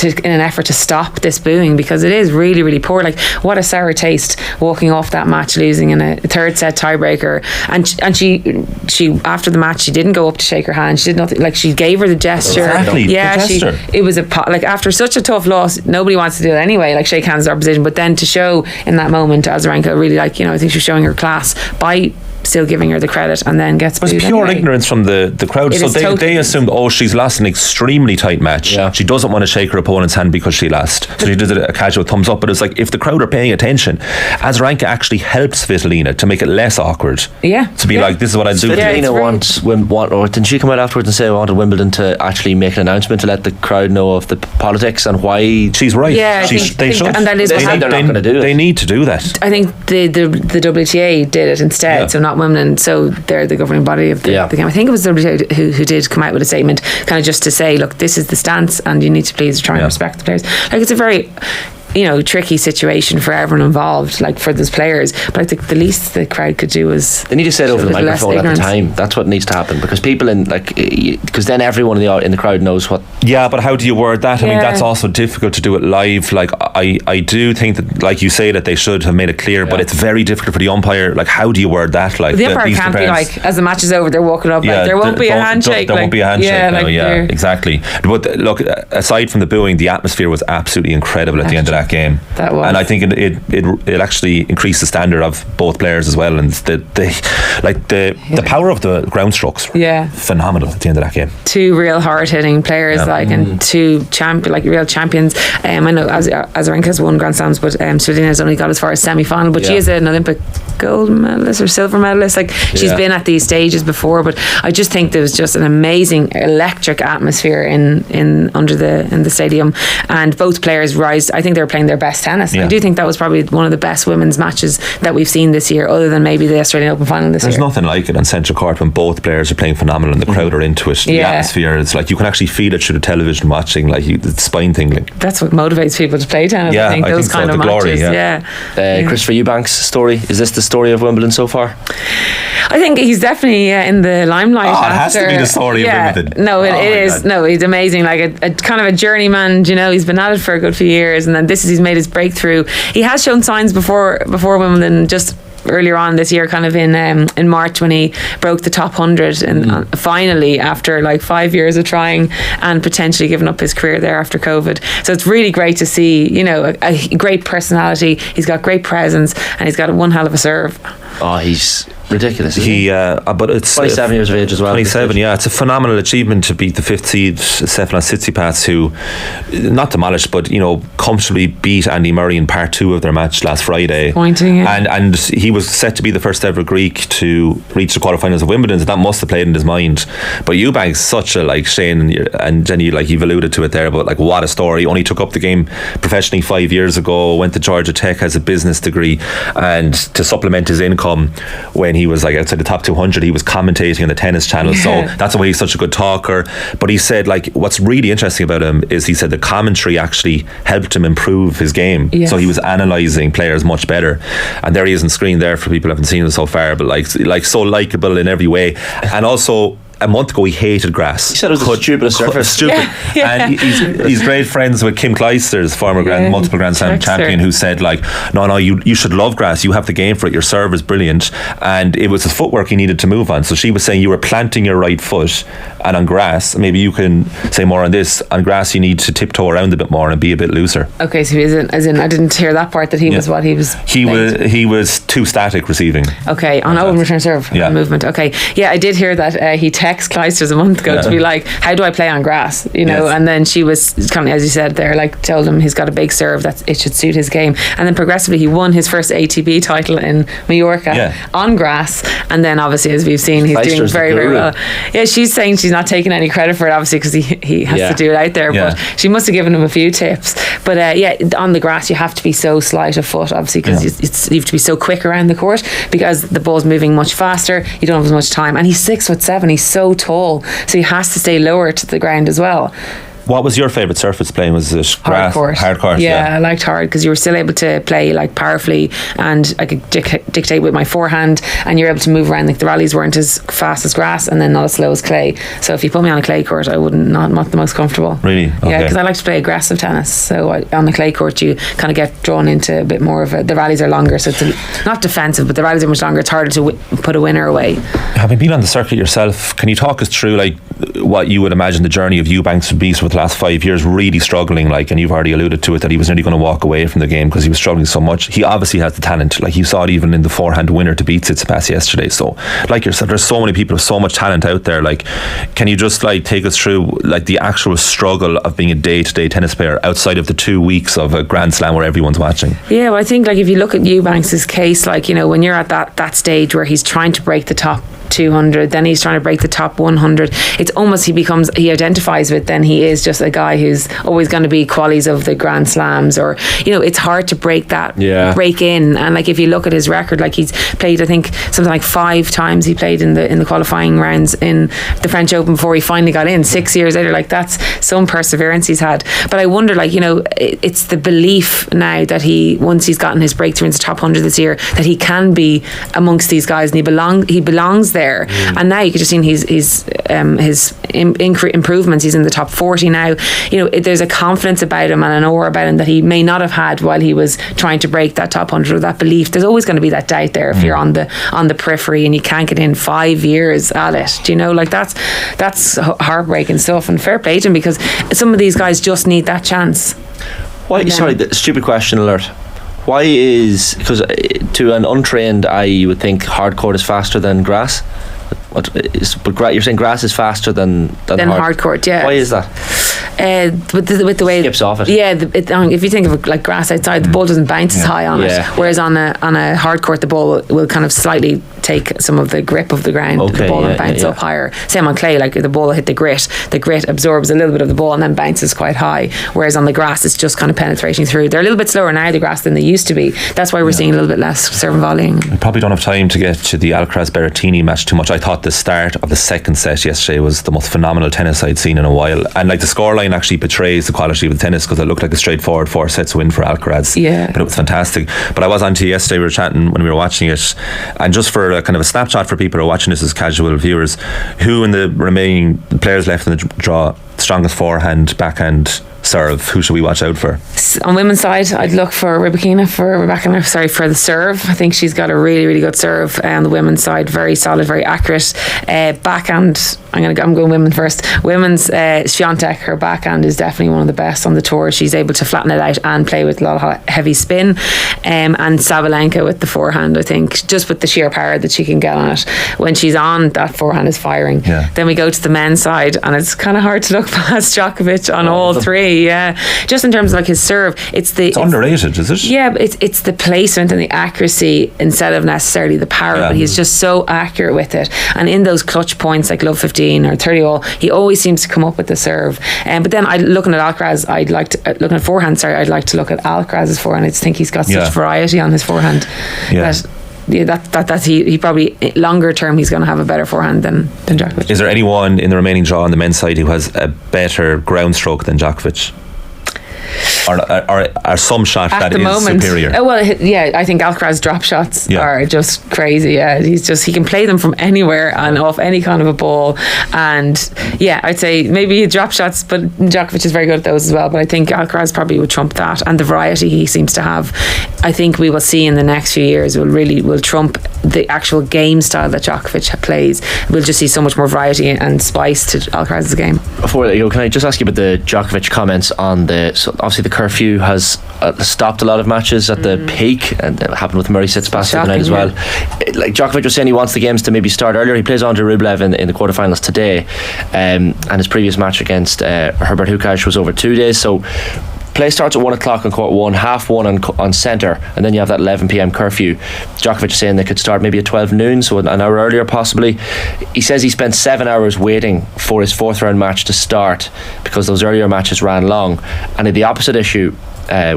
in an effort to stop this booing, because it is really, really poor. Like, what a sour taste walking off that match, losing in a 3rd set tiebreaker. And she after the match, she didn't go up to shake her hand. She did nothing. Like, she gave her the gesture. Exactly. Yeah, it was like after such a tough loss, nobody wants to do it anyway. Like, shake hands with opposition, but then to show in that moment, Azarenka really, like, I think she was showing her class by still giving her the credit, and then gets booed. It was pure ignorance from the crowd. So they assumed, she's lost an extremely tight match. Yeah. She doesn't want to shake her opponent's hand because she lost. So she did a casual thumbs up. But it's like, if the crowd are paying attention, Azarenka actually helps Svitolina to make it less awkward. Yeah. To be like, this is what I do. Svitolina or didn't she come out afterwards and say I wanted Wimbledon to actually make an announcement to let the crowd know of the politics and why? She's right. Yeah, they should. And that is they're not going to do it. They need to do that. I think the WTA did it instead, so not Wimbledon, so they're the governing body of the game. I think it was WTA who did come out with a statement, kind of just to say, look, this is the stance, and you need to please try and respect the players. Like, it's a very tricky situation for everyone involved, like for those players, but I think the least the crowd could do is they need to say it over the microphone at the time. That's what needs to happen, because people because then everyone in the crowd knows what. Yeah, but how do you word that? I mean, that's also difficult to do it live. Like, I do think that, like you say, that they should have made it clear, but it's very difficult for the umpire. Like, how do you word that? Like, the umpire can't be like, as the match is over, they're walking up, like, there won't be a handshake. There won't be a handshake. Exactly. But look, aside from the booing, the atmosphere was absolutely incredible at the end of that game. That was. And I think it actually increased the standard of both players as well, and the power of the ground strokes, phenomenal at the end of that game. Two real hard hitting players, and two real champions. I know Azarenka's won Grand Slams, but Svitolina's only got as far as semi-final, but she is an Olympic gold medalist or silver medalist. Like, she's been at these stages before, but I just think there was just an amazing electric atmosphere in the stadium, and both players rise. I think they were playing their best tennis. I do think that was probably one of the best women's matches that we've seen this year, other than maybe the Australian Open final this year. There's nothing like it on Central Court when both players are playing phenomenal and the crowd are into it. The atmosphere is like, you can actually feel it through the television watching, like it's spine tingling. That's what motivates people to play tennis. I think those kind of matches. Christopher Eubanks' story, is this the story of Wimbledon so far? I think he's definitely in the limelight. It has to be the story of Wimbledon. No, it is. No, he's amazing. Like a kind of a journeyman. He's been at it for a good few years, and then he's made his breakthrough. He has shown signs before Wimbledon, just earlier on this year, kind of in March, when he broke the top 100, and finally, after like 5 years of trying and potentially giving up his career there after COVID. So it's really great to see, a great personality. He's got great presence, and he's got one hell of a serve. Oh, he's ridiculous. But it's 27 years of age as well. 27, it's a phenomenal achievement to beat the 5th seed Stefanos Tsitsipas, who, not demolished, but comfortably beat Andy Murray in part 2 of their match last Friday. And he was set to be the first ever Greek to reach the quarterfinals of Wimbledon, so that must have played in his mind. But Eubanks, such a Shane and Jenny, you've alluded to it there, but what a story. Only took up the game professionally 5 years ago, went to Georgia Tech, has a business degree, and to supplement his income, when he was outside the top 200, he was commentating on the Tennis Channel. So that's why he's such a good talker. But he said, what's really interesting about him is, he said the commentary actually helped him improve his game. So he was analysing players much better. And there he is on screen there for people who haven't seen him so far, but so likeable in every way. And also, a month ago he hated grass. He said it was the stupidest surface. Stupid. And he's great friends with Kim Clijsters, former multiple Grand Slam champion, who said no, you should love grass, you have the game for it, your serve is brilliant. And it was his footwork he needed to move on. So she was saying, you were planting your right foot, and on grass, maybe you can say more on this, on grass you need to tiptoe around a bit more and be a bit looser. Okay, so as in I didn't hear that part, that he was what he was. He was too static receiving. Okay, on open return serve movement. Okay, I did hear that he texted Clijsters a month ago to be like, how do I play on grass, and then she was kind of, as you said there, told him he's got a big serve, that it should suit his game. And then progressively he won his first ATB title in Mallorca on grass, and then obviously, as we've seen, he's doing very, very well. She's saying she's not taking any credit for it, obviously, because he has to do it out there, but she must have given him a few tips. But on the grass you have to be so slight of foot, obviously, because you have to be so quick around the court, because the ball's moving much faster, you don't have as much time, and he's 6'7", he's so tall, so he has to stay lower to the ground as well. What was your favourite surface playing? Was it hard court? Hard court, I liked hard, because you were still able to play powerfully, and I could dictate with my forehand, and you're able to move around. The rallies weren't as fast as grass, and then not as slow as clay. So if you put me on a clay court, I wouldn't not the most comfortable. Really? Okay. Yeah, because I like to play aggressive tennis. So on the clay court, you kind of get drawn into a bit more of the rallies are longer, so it's not defensive, but the rallies are much longer. It's harder to put a winner away. Having been on the circuit yourself, can you talk us through what you would imagine the journey of Eubanks would be for the last 5 years, really struggling, and you've already alluded to it, that he was nearly going to walk away from the game because he was struggling so much. He obviously has the talent, you saw it even in the forehand winner to beat Tsitsipas yesterday. So yourself, there's so many people with so much talent out there. Can you just take us through the actual struggle of being a day-to-day tennis player outside of the 2 weeks of a Grand Slam where everyone's watching? I think if you look at Eubanks' case, when you're at that stage where he's trying to break the top 200, then he's trying to break the top 100. It's almost he identifies with, then he is just a guy who's always going to be qualities of the Grand Slams, or it's hard to break in. And like if you look at his record, like he's played, I think something like 5 times he played in the qualifying rounds in the French Open before he finally got in 6 years later. Like that's some perseverance he's had. But I wonder, like, it's the belief now that once he's gotten his breakthrough into top 100 this year, that he can be amongst these guys, and he belongs there. And now you can just see his improvements. He's in the top 40 now. There's a confidence about him and an aura about him that he may not have had while he was trying to break that top 100, or that belief. There's always going to be that doubt there if you're on the periphery and you can't get in 5 years at it. Like that's heartbreaking stuff, and fair play to him, because some of these guys just need that chance. Why? Sorry, the stupid question alert. Why is, because to an untrained eye you would think hard court is faster than grass, but you're saying grass is faster than hard court. Yeah. Why is that? With the way it skips off it. Yeah, if you think of it like grass outside, the ball doesn't bounce as high on it, whereas on a hard court the ball will kind of slightly take some of the grip of the ground, the ball, and bounce up higher. Same on clay, like the ball will hit the grit absorbs a little bit of the ball and then bounces quite high, whereas on the grass it's just kind of penetrating through. They're a little bit slower now, the grass, than they used to be. That's why we're seeing a little bit less serve and volleying. We probably don't have time to get to the Alcaraz-Berrettini match too much. I thought the start of the second set yesterday was the most phenomenal tennis I'd seen in a while, and like the scoreline actually betrays the quality of the tennis, because it looked like a straightforward 4 sets win for Alcaraz. But it was fantastic. But I was on to yesterday, we were chatting when we were watching it, and just for a kind of a snapshot for people who are watching this as casual viewers, who in the remaining players left in the draw, strongest forehand, backhand, serve, who should we watch out for? On women's side, I'd look for Rybakina for the serve. I think she's got a really, really good serve. On the women's side, very solid, very accurate. Backhand, I'm going women first. Women's, Swiatek, her backhand is definitely one of the best on the tour. She's able to flatten it out and play with a lot of heavy spin. And Sabalenka with the forehand, I think, just with the sheer power that she can get on it. When she's on, that forehand is firing. Then we go to the men's side, and it's kind of hard to look past Djokovic on all three. Just in terms of like his serve, it's underrated, is it? Yeah, but it's the placement and the accuracy instead of necessarily the power. But he's just so accurate with it, and in those clutch points like love 15 or 30 all, he always seems to come up with the serve. But then looking at Alcaraz, I'd like to look at Alcaraz's forehand. I just think he's got such variety on his forehand that he probably longer term he's going to have a better forehand than Djokovic. Is there anyone in the remaining draw on the men's side who has a better ground stroke than Djokovic? Or some shot at that the is moment superior? I think Alcaraz drop shots are just crazy. He can play them from anywhere and off any kind of a ball, and I'd say maybe drop shots, but Djokovic is very good at those as well. But I think Alcaraz probably would trump that, and the variety he seems to have, I think we will see in the next few years will trump the actual game style that Djokovic plays. We'll just see so much more variety and spice to Alcaraz's game. Before you go, can I just ask you about the Djokovic comments on obviously the curfew has stopped a lot of matches at the peak, and it happened with Murray Tsitsipas the night as well. Like Djokovic was saying, he wants the games to maybe start earlier. He plays Andre Rublev in the quarterfinals today, and his previous match against Herbert Hurkacz was over 2 days. So play starts at 1 o'clock on court 1, half 1 on centre, and then you have that 11 p.m. curfew. Djokovic is saying they could start maybe at 12 noon, so an hour earlier possibly. He says he spent 7 hours waiting for his 4th round match to start because those earlier matches ran long. And in the opposite issue,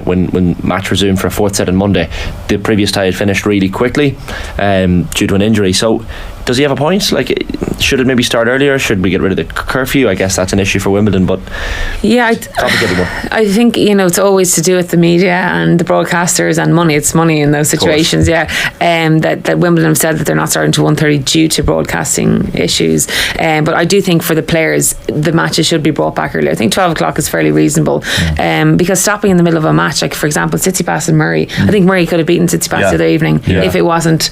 when match resumed for a 4th set on Monday, the previous tie had finished really quickly due to an injury. So does he have a point? Like, should it maybe start earlier? Should we get rid of the curfew? I guess that's an issue for Wimbledon, but complicated one. I think it's always to do with the media and the broadcasters and money. It's money in those situations. That Wimbledon have said that they're not starting to 1:30 due to broadcasting issues. But I do think for the players, the matches should be brought back earlier. I think 12 o'clock is fairly reasonable, because stopping in the middle of a match, like for example Tsitsipas and Murray, I think Murray could have beaten Tsitsipas the other evening if it wasn't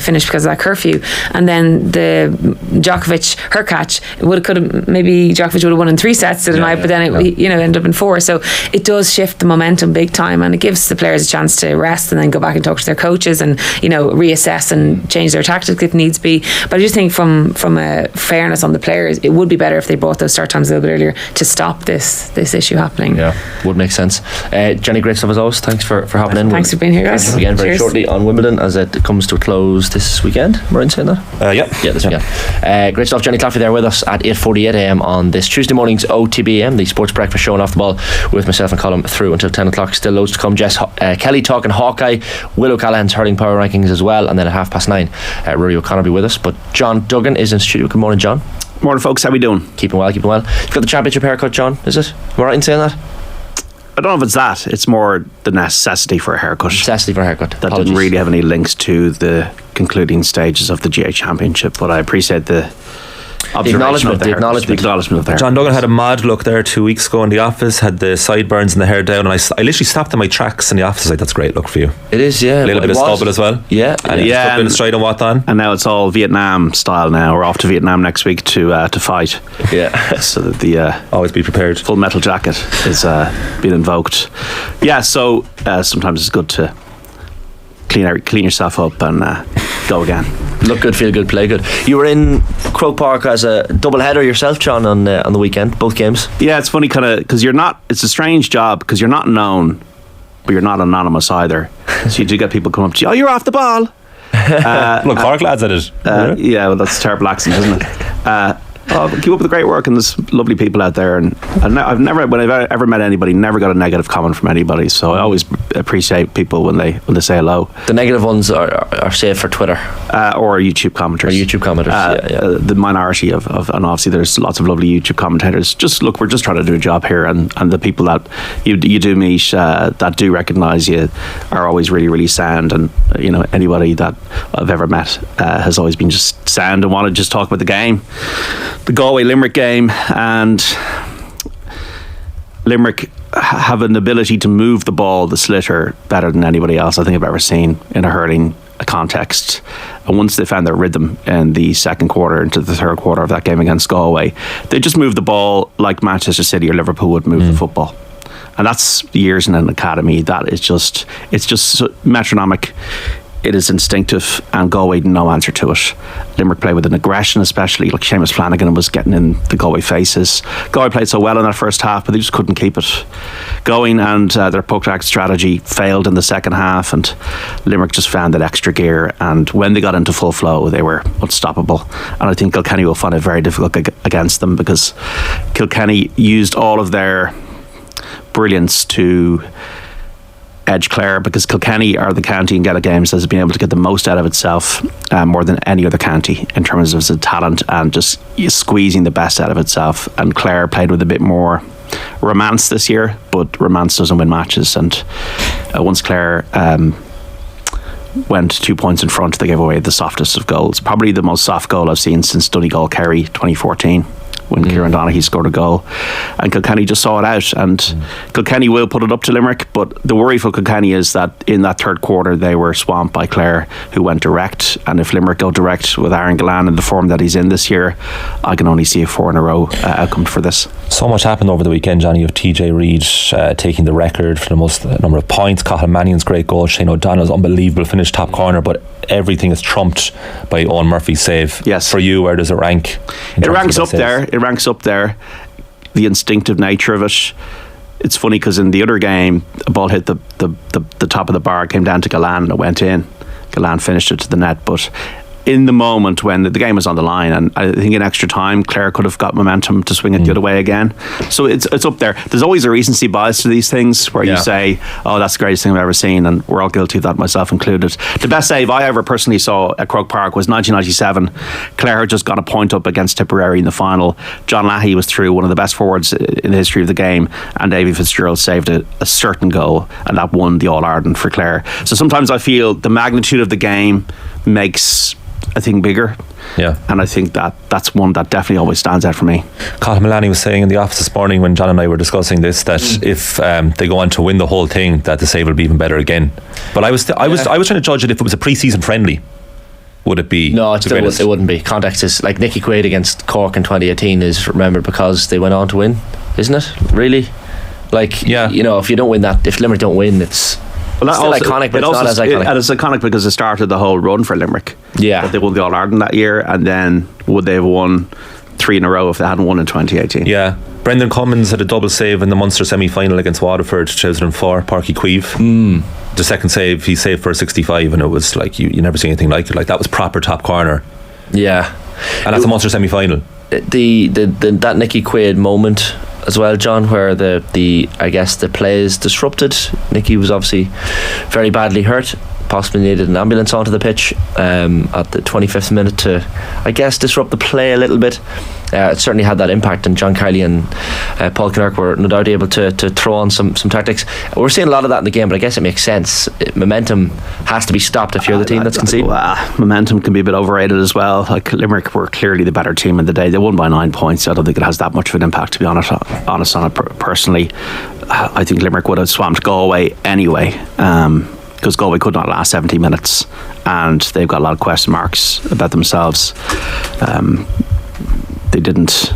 finished because of that curfew. And then the Djokovic Hurkacz maybe Djokovic would have won in 3 sets tonight, but then it ended up in 4. So it does shift the momentum big time, and it gives the players a chance to rest and then go back and talk to their coaches and reassess and change their tactics if needs be. But I just think from a fairness on the players, it would be better if they brought those start times a little bit earlier to stop this issue happening. Would make sense. Jenny, great stuff as always. Thanks for hopping in. Thanks for being here, guys. Again very shortly on Wimbledon as it comes to a close this weekend. weekend. We're in saying that. Yeah, this weekend. Great stuff. Johnny Claffey there with us at 8:48 AM on this Tuesday morning's OTB AM, the sports breakfast show and Off the Ball, with myself and Colm through until 10 o'clock. Still loads to come. Jess Kelly talking Hawkeye, Will O'Callaghan's hurling power rankings as well, and then at 9:30 Ruaidhri O'Connor will be with us. But John Duggan is in studio. Good morning, John. Morning, folks. How we doing? Keeping well. You've got the championship haircut, John, is it? Am I right in saying that? I don't know if it's that. It's more the necessity for a haircut. That Apologies. Didn't really have any links to the concluding stages of the GA Championship, but I appreciate the acknowledgement of the John Duggan had a mad look there 2 weeks ago in the office, had the sideburns and the hair down, and I literally stopped in my tracks in the office. Like, that's a great look for you. It is, yeah. A little bit of stubble as well. Yeah. And a bit of straight on what on. And now it's all Vietnam style now. We're off to Vietnam next week to fight. Yeah. So that the always be prepared. Full metal jacket is being invoked. Yeah, so sometimes it's good to clean yourself up and go again. Look good, feel good, play good. You were in Croke Park as a double header yourself, John, on the weekend, both games. Yeah, it's funny, kind of, because you're not. It's a strange job because you're not known, but you're not anonymous either. So you do get people come up to you. Oh, you're off the ball. Look, Cork lads at it. Yeah, well, that's a terrible accent, isn't it? Keep up with the great work, and there's lovely people out there. And I've never, when I've ever met anybody, never got a negative comment from anybody. So I always appreciate people when they say hello. The negative ones are saved for Twitter or YouTube commenters. The minority of and obviously there's lots of lovely YouTube commentators. Just look, we're just trying to do a job here, and the people that you do meet that do recognise you are always really, really sound. And anybody that I've ever met has always been just sound and want to just talk about the game. The Galway-Limerick game, and Limerick have an ability to move the ball, the sliotar, better than anybody else I think I've ever seen in a hurling context. And once they found their rhythm in the second quarter into the third quarter of that game against Galway, they just moved the ball like Manchester City or Liverpool would move the football. And that's years in an academy. That is just, it's just metronomic. It is instinctive, and Galway no answer to it. Limerick played with an aggression, especially like Seamus Flanagan was getting in the Galway faces. Galway played so well in that first half, but they just couldn't keep it going, and their poke-attack strategy failed in the second half, and Limerick just found that extra gear, and when they got into full flow, they were unstoppable. And I think Kilkenny will find it very difficult against them, because Kilkenny used all of their brilliance to edge Clare, because Kilkenny are the county in Gaelic games that has been able to get the most out of itself more than any other county in terms of its talent and just squeezing the best out of itself. And Clare played with a bit more romance this year, but romance doesn't win matches. And once Clare went 2 points in front, they gave away the softest of goals, probably the most soft goal I've seen since Donegal-Kerry 2014. When Kieran Donaghy scored a goal, and Kilkenny just saw it out, and Kilkenny will put it up to Limerick, but the worry for Kilkenny is that in that third quarter they were swamped by Clare, who went direct, and if Limerick go direct with Aaron Gillan in the form that he's in this year, I can only see a 4 in a row outcome for this. So much happened over the weekend, Johnny. You have TJ Reid taking the record for the most number of points, Cathal Mannion's great goal, Shane O'Donnell's unbelievable finish top corner, but everything is trumped by Owen Murphy's save. Yes. For you, where does it rank? It ranks up there. It ranks up there. The instinctive nature of it. It's funny because in the other game, a ball hit the top of the bar, came down to Gillan, and it went in. Gillan finished it to the net, but in the moment when the game was on the line, and I think in extra time Clare could have got momentum to swing it the other way again. So it's up there. There's always a recency bias to these things where you say, oh, that's the greatest thing I've ever seen, and we're all guilty of that, myself included. The best save I ever personally saw at Croke Park was 1997. Clare had just got a point up against Tipperary in the final. John Lahey was through, one of the best forwards in the history of the game, and Davy Fitzgerald saved a certain goal, and that won the All-Ireland for Clare. So sometimes I feel the magnitude of the game makes a thing bigger. Yeah. And I think that's one that definitely always stands out for me. Cathal Mullaney was saying in the office this morning when John and I were discussing this that if they go on to win the whole thing, that the save will be even better again. But I was trying to judge it if it was a pre-season friendly. Would it be? No, it wouldn't be. Context is like Nicky Quaid against Cork in 2018 is remembered because they went on to win, isn't it? Really? Like, if you don't win that, if Limerick don't win, it's still iconic, but it's not as iconic. And it's iconic because it started the whole run for Limerick. Yeah. That they won the All-Ireland that year, and then would they have won 3 in a row if they hadn't won in 2018? Yeah. Brendan Cummins had a double save in the Munster semi-final against Waterford 2004, Parky Queeve. The second save, he saved for a 65, and it was like you never see anything like it. Like, that was proper top corner. Yeah, and that's a Munster semi-final. That Nicky Quaid moment as well, John, where the I guess the play is disrupted. Nicky was obviously very badly hurt, possibly needed an ambulance onto the pitch at the 25th minute to, I guess, disrupt the play a little bit. It certainly had that impact, and John Kiley and Paul Kinnerk were no doubt able to throw on some tactics. We're seeing a lot of that in the game, but I guess it makes sense. Momentum has to be stopped if you're the team that's conceding. Momentum can be a bit overrated as well. Like, Limerick were clearly the better team in the day. They won by 9 points. I don't think it has that much of an impact, to be honest on it personally. I think Limerick would have swamped Galway anyway, because Galway could not last 70 minutes, and they've got a lot of question marks about themselves. They didn't,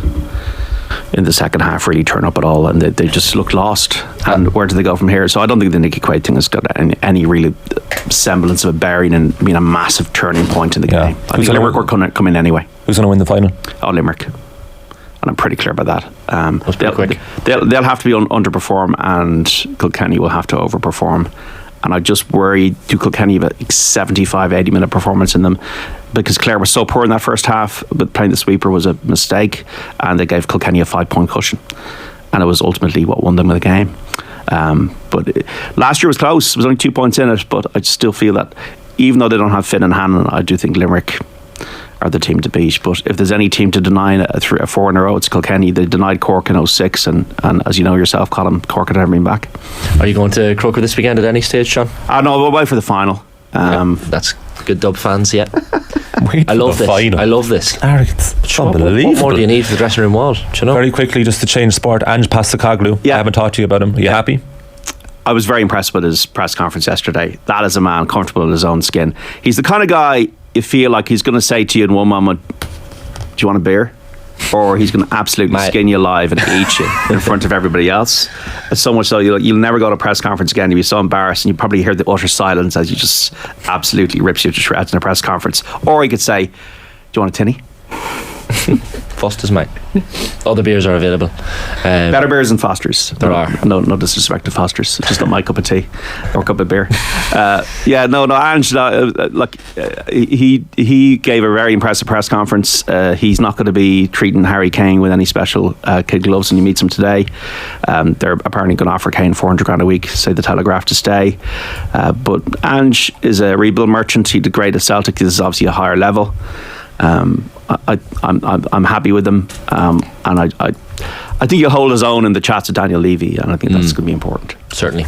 in the second half, really turn up at all, and they just looked lost. And where do they go from here? So I don't think the Nicky Quaid thing has got any really semblance of a bearing and being a massive turning point in the game. I think Limerick were come in anyway. Who's going to win the final? Oh, Limerick. And I'm pretty clear about that. They'll have to be underperform, and Kilkenny will have to overperform. And I just worry, do Kilkenny have a 75, 80 minute performance in them? Because Clare was so poor in that first half, but playing the sweeper was a mistake, and they gave Kilkenny a 5-point cushion, and it was ultimately what won them the game. But last year was close. There was only 2 points in it, but I still feel that even though they don't have Finn and Hannon, I do think Limerick are the team to beat. But if there's any team to deny a 4 in a row, it's Kilkenny. They denied Cork in 06, and as you know yourself, Colm, Cork had never been back. Are you going to Croker this weekend at any stage, Sean? No, we'll wait for the final. That's good dub fans, yeah. I love this. Final. I love this. It's unbelievable. What more do you need for the dressing room wall? Do you know? Very quickly, just to change sport, Ange Postecoglou. I haven't talked to you about him. Are you happy? I was very impressed with his press conference yesterday. That is a man comfortable in his own skin. He's the kind of guy you feel like he's going to say to you in one moment, do you want a beer? Or he's going to absolutely skin you alive and eat you in front of everybody else. So much so you'll never go to a press conference again. You'll be so embarrassed, and you probably hear the utter silence as he just absolutely rips you to shreds in a press conference. Or he could say, do you want a tinny? Foster's, mate. Other beers are available. Better beers than Foster's. There are. No disrespect to Foster's. It's just not my cup of tea or cup of beer. Ange, he gave a very impressive press conference. He's not going to be treating Harry Kane with any special kid gloves when he meets him today. They're apparently going to offer Kane $400,000 a week, say the Telegraph, to stay. But Ange is a rebuild merchant. He did great at Celtic. This is obviously a higher level. I'm happy with him, and I think he'll hold his own in the chats with Daniel Levy, and I think that's going to be important. Certainly.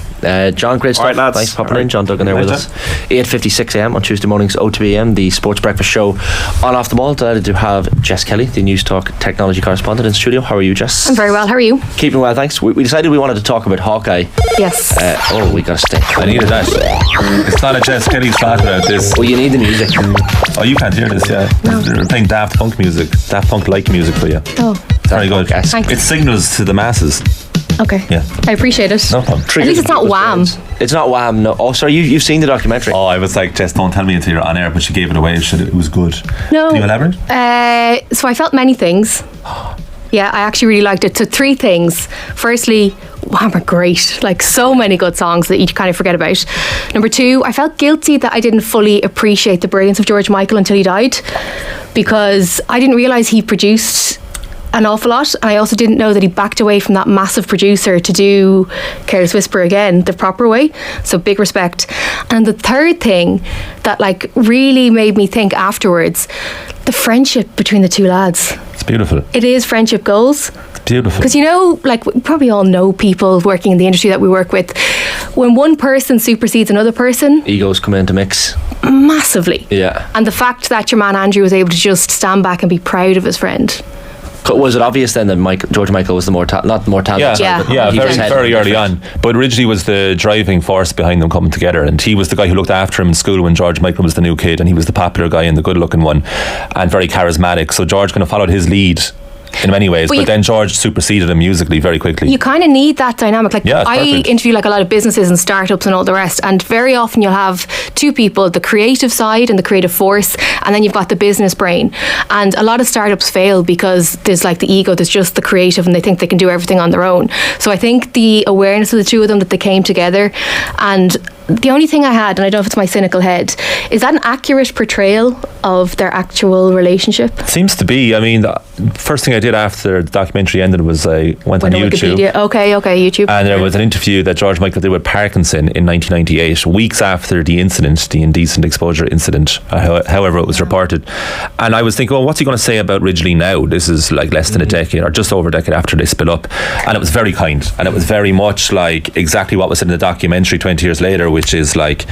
John, great stuff. All right, lads. Thanks for popping in. John Duggan there with us. 8:56 AM on Tuesday mornings, OTB AM, the sports breakfast show on Off the Ball. Delighted to have Jess Kelly, the News Talk technology correspondent, in studio. How are you, Jess? I'm very well. How are you? Keeping well, thanks. We decided we wanted to talk about Hawkeye. Yes. We got to stay. I needed that. It's not a Jess Kelly flat about this. Oh, you need the music. Oh, you can't hear this, yeah. No. They're playing Daft Punk music. Daft Punk-like music for you. Oh. Very good. Thanks. It signals to the masses. Okay. Yeah. I appreciate it. No problem. At least it's not Wham. It's not Wham, no. Oh, sorry, you've seen the documentary. Oh, I was like, Jess, don't tell me until you're on air, but she gave it away. It was good. No. Can you elaborate? So I felt many things. Yeah, I actually really liked it. So 3 things. Firstly, Wham are great. Like, so many good songs that you kind of forget about. Number 2, I felt guilty that I didn't fully appreciate the brilliance of George Michael until he died, because I didn't realise he produced an awful lot, and I also didn't know that he backed away from that massive producer to do Careless Whisper again the proper way. So big respect. And the third thing that really made me think afterwards, the friendship between the 2 lads. It's beautiful. It is friendship goals. It's beautiful. Because we probably all know people working in the industry that we work with. When one person supersedes another person, egos come into mix massively. Yeah. And the fact that your man Andrew was able to just stand back and be proud of his friend. Was it obvious then that George Michael was not the more talented? Yeah, very early on. But originally was the driving force behind them coming together, and he was the guy who looked after him in school when George Michael was the new kid, and he was the popular guy and the good looking one, and very charismatic. So George kind of followed his lead in many ways, but then George superseded him musically very quickly. You kind of need that dynamic. Like, I interview like a lot of businesses and startups and all the rest, and very often you'll have two people, the creative side and the creative force, and then you've got the business brain. And a lot of startups fail because there's like the ego, there's just the creative, and they think they can do everything on their own. So I think the awareness of the two of them, that they came together. And the only thing I had, and I don't know if it's my cynical head, is that an accurate portrayal of their actual relationship? It seems to be. I mean, the first thing I did after the documentary ended was I went on YouTube. Wikipedia. Okay, YouTube. And there was an interview that George Michael did with Parkinson in 1998, weeks after the incident, the indecent exposure incident, however it was reported. And I was thinking, well, what's he going to say about Ridgely now? This is like less than a decade, or just over a decade after they split up. And it was very kind. And it was very much like exactly what was said in the documentary 20 years later, which is like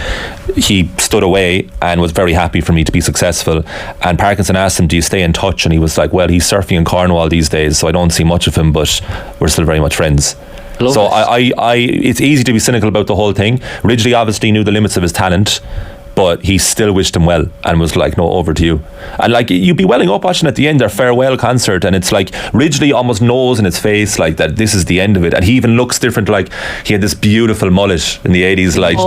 he stood away and was very happy for me to be successful. And Parkinson asked him, do you stay in touch? And he was like, well, he's surfing in Cornwall these days, so I don't see much of him, but we're still very much friends. So it's easy to be cynical about the whole thing. Ridgely obviously knew the limits of his talent, but he still wished him well and was like, no, over to you. And like, you'd be welling up watching at the end their farewell concert, and it's like Ridgely almost knows in his face like that this is the end of it. And he even looks different. Like, he had this beautiful mullet in the 80s, like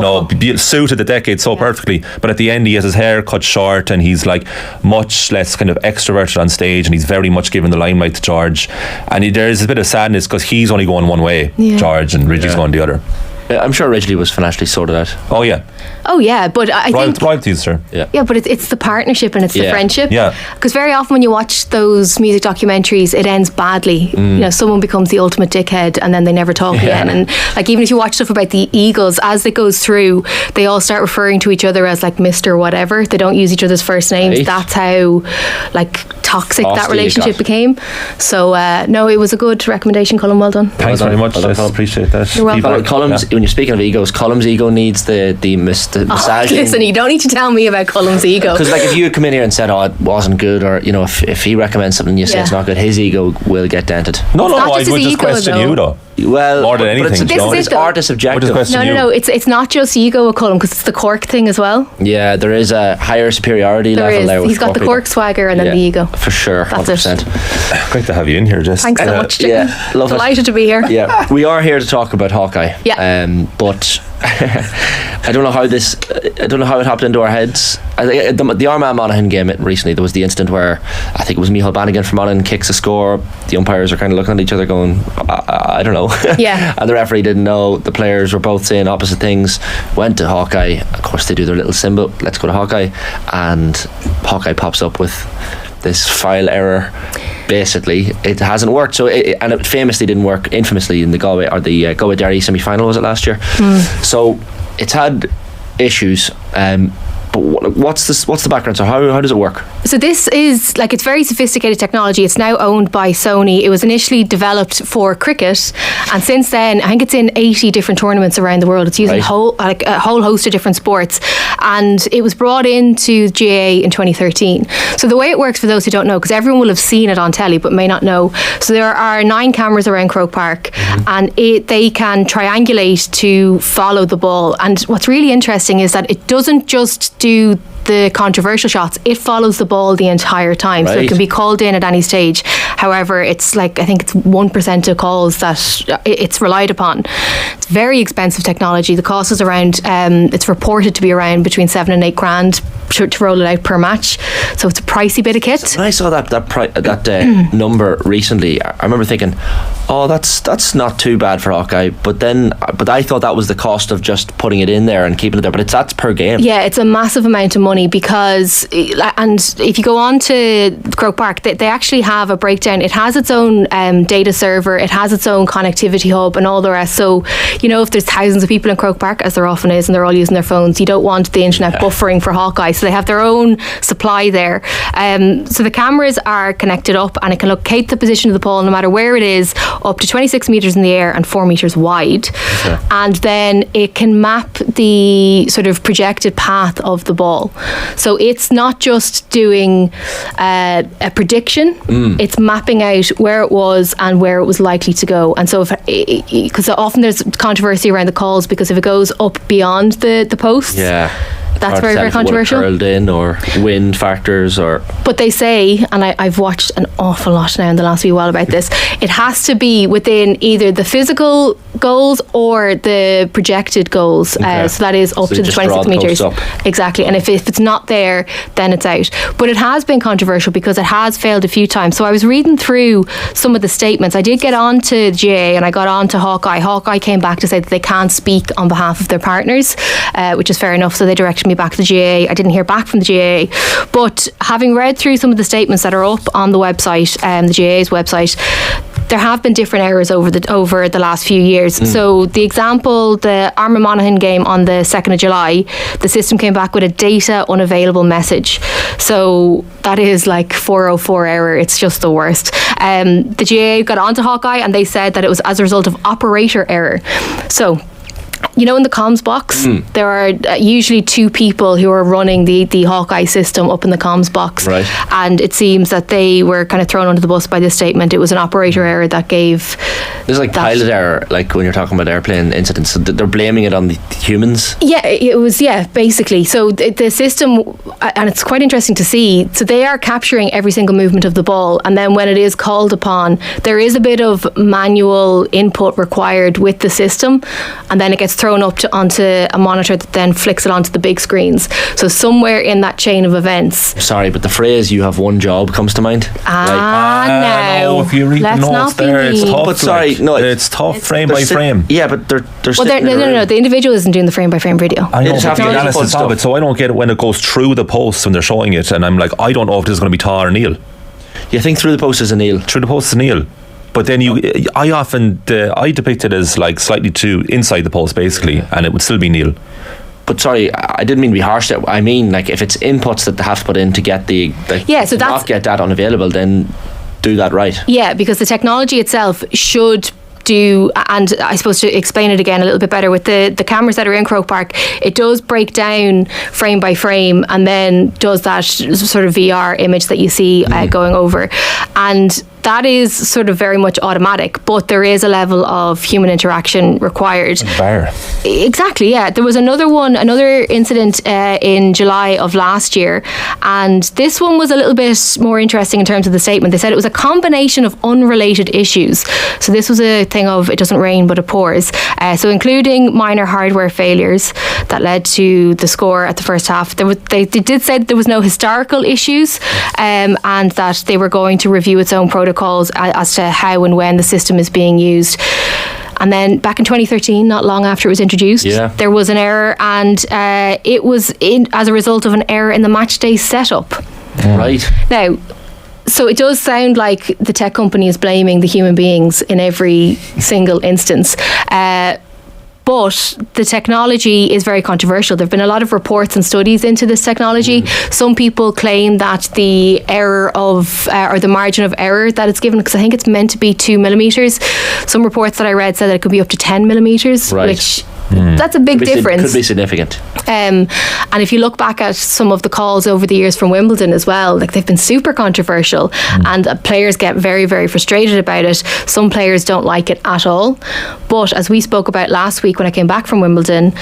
suited the decade so perfectly, but at the end he has his hair cut short, and he's like much less kind of extroverted on stage, and he's very much given the limelight to George. And there is a bit of sadness because he's only going one way, George, and Ridgely's going the other. I'm sure Ridgely was financially sorted out. Oh yeah, but I think royalties, sir. Yeah, but it's the partnership and it's the friendship. Yeah, because very often when you watch those music documentaries, it ends badly. You know, someone becomes the ultimate dickhead and then they never talk again. And like, even if you watch stuff about the Eagles, as it goes through, they all start referring to each other as like Mr. Whatever. They don't use each other's first names. Right. That's how like toxic that relationship became. So no, it was a good recommendation, Colm. Well done. Thanks very much. I appreciate that. You're welcome. Colm's, when you're speaking of egos, Colm's ego needs the massaging. Listen, you don't need to tell me about Colm's ego. Because like, if you come in here and said, oh, it wasn't good, or you know, if he recommends something and you say it's not good, his ego will get dented. No, I would just question you though. Well, more than anything, it's art is subjective. No, it's not just ego with Colm, because it's the Cork thing as well. Yeah, there is a higher superiority level there. He's got the Cork swagger and then the ego. For sure, that's 100%. Great to have you in here, Jess. Thanks so much. Love Delighted to be here. Yeah, we are here to talk about Hawkeye. Yeah, but I don't know how it happened into our heads. I think the Armagh Monaghan game recently, there was the incident where I think it was Micheál Bannigan from Monaghan kicks a score. The umpires are kind of looking at each other going, I don't know. Yeah. And the referee didn't know. The players were both saying opposite things. Went to Hawkeye. Of course, they do their little symbol. Let's go to Hawkeye. And Hawkeye pops up with this file error. Basically, it hasn't worked. So it famously didn't work, infamously, in the Galway Derry semi-final, was it last year? So it's had issues. But what's the background? So how does it work? So this is like, it's very sophisticated technology. It's now owned by Sony. It was initially developed for cricket, and since then I think it's in 80 different tournaments around the world. It's using a whole host of different sports, and it was brought into GAA in 2013. So the way it works, for those who don't know, because everyone will have seen it on telly but may not know, so there are 9 cameras around Croke Park, and they can triangulate to follow the ball. And what's really interesting is that it doesn't just do the controversial shots, it follows the ball the entire time, so it can be called in at any stage. However, it's like, I think it's 1% of calls that it's relied upon. It's very expensive technology. The cost is around, it's reported to be around between 7 and 8 grand to roll it out per match, so it's a pricey bit of kit. So when I saw that number recently, I remember thinking, oh, that's not too bad for Hawkeye, but I thought that was the cost of just putting it in there and keeping it there, but that's per game. Yeah, it's a massive amount of money, because, and if you go on to Croke Park, they actually have a breakdown. It has its own data server, it has its own connectivity hub and all the rest. So, you know, if there's thousands of people in Croke Park, as there often is, and they're all using their phones, you don't want the internet buffering for Hawkeye. So they have their own supply there. So the cameras are connected up, and it can locate the position of the ball no matter where it is, up to 26 metres in the air and 4 metres wide. Okay. And then it can map the sort of projected path of the ball. So it's not just doing a prediction, it's mapping out where it was and where it was likely to go. And so, because often there's controversy around the calls, because if it goes up beyond the post, That's very, very controversial. Curled in, or wind factors, or. But they say, and I've watched an awful lot now in the last wee while about this, it has to be within either the physical goals or the projected goals. Okay. So that is up to the 26 metres. Exactly. And if it's not there, then it's out. But it has been controversial because it has failed a few times. So I was reading through some of the statements. I did get on to the GAA and I got on to Hawkeye. Hawkeye came back to say that they can't speak on behalf of their partners, which is fair enough. So they directed me back to the GAA. I didn't hear back from the GAA. But having read through some of the statements that are up on the website, the GAA's website, there have been different errors over the last few years. So the example, the Armagh Monaghan game on the 2nd of July, the system came back with a data unavailable message. So that is like 404 error. It's just the worst. The GAA got onto Hawkeye and they said that it was as a result of operator error. So, you know, in the comms box, there are usually two people who are running the Hawkeye system up in the comms box. Right. And it seems that they were kind of thrown under the bus by this statement. It was an operator error that gave... There's like pilot error, like when you're talking about airplane incidents. So they're blaming it on the humans? Yeah, it was, basically. So the system, and it's quite interesting to see, so they are capturing every single movement of the ball. And then when it is called upon, there is a bit of manual input required with the system. And then it gets thrown up onto a monitor that then flicks it onto the big screens. So somewhere in that chain of events. Sorry, but the phrase "you have one job" comes to mind. No. If you read the notes there, it's tough. But sorry, it's tough frame by frame. Yeah, but they're no. The individual isn't doing the frame by frame video. I know the analysis of it, so I don't get it when it goes through the post when they're showing it, and I'm like, I don't know if this is going to be Tar or Neil. You think through the post is a Neil? Through the post is a Neil. But then I depict it as like slightly too inside the post basically, and it would still be Neil. But sorry, I didn't mean to be harsh there. I mean, like, if it's inputs that they have to put in to get so not get that unavailable, then do that right. Yeah, because the technology itself should do, and I suppose to explain it again a little bit better, with the cameras that are in Croke Park, it does break down frame by frame and then does that sort of VR image that you see going over, and that is sort of very much automatic, but there is a level of human interaction required. Exactly, yeah. There was another incident in July of last year, and this one was a little bit more interesting in terms of the statement. They said it was a combination of unrelated issues. So this was a thing of it doesn't rain but it pours. So including minor hardware failures that led to the score at the first half. They did say that there was no historical issues, and that they were going to review its own protocols as to how and when the system is being used. And then back in 2013, not long after it was introduced, there was an error, and it was as a result of an error in the match day setup. Right. Now, so it does sound like the tech company is blaming the human beings in every single instance. But the technology is very controversial. There have been a lot of reports and studies into this technology. Some people claim that the error of, or the margin of error that it's given, because I think it's meant to be 2 millimeters. Some reports that I read said that it could be up to 10 millimeters, which that's a big difference. Could be significant. And if you look back at some of the calls over the years from Wimbledon as well, like, they've been super controversial, and players get very, very frustrated about it. Some players don't like it at all. But as we spoke about last week when I came back from Wimbledon,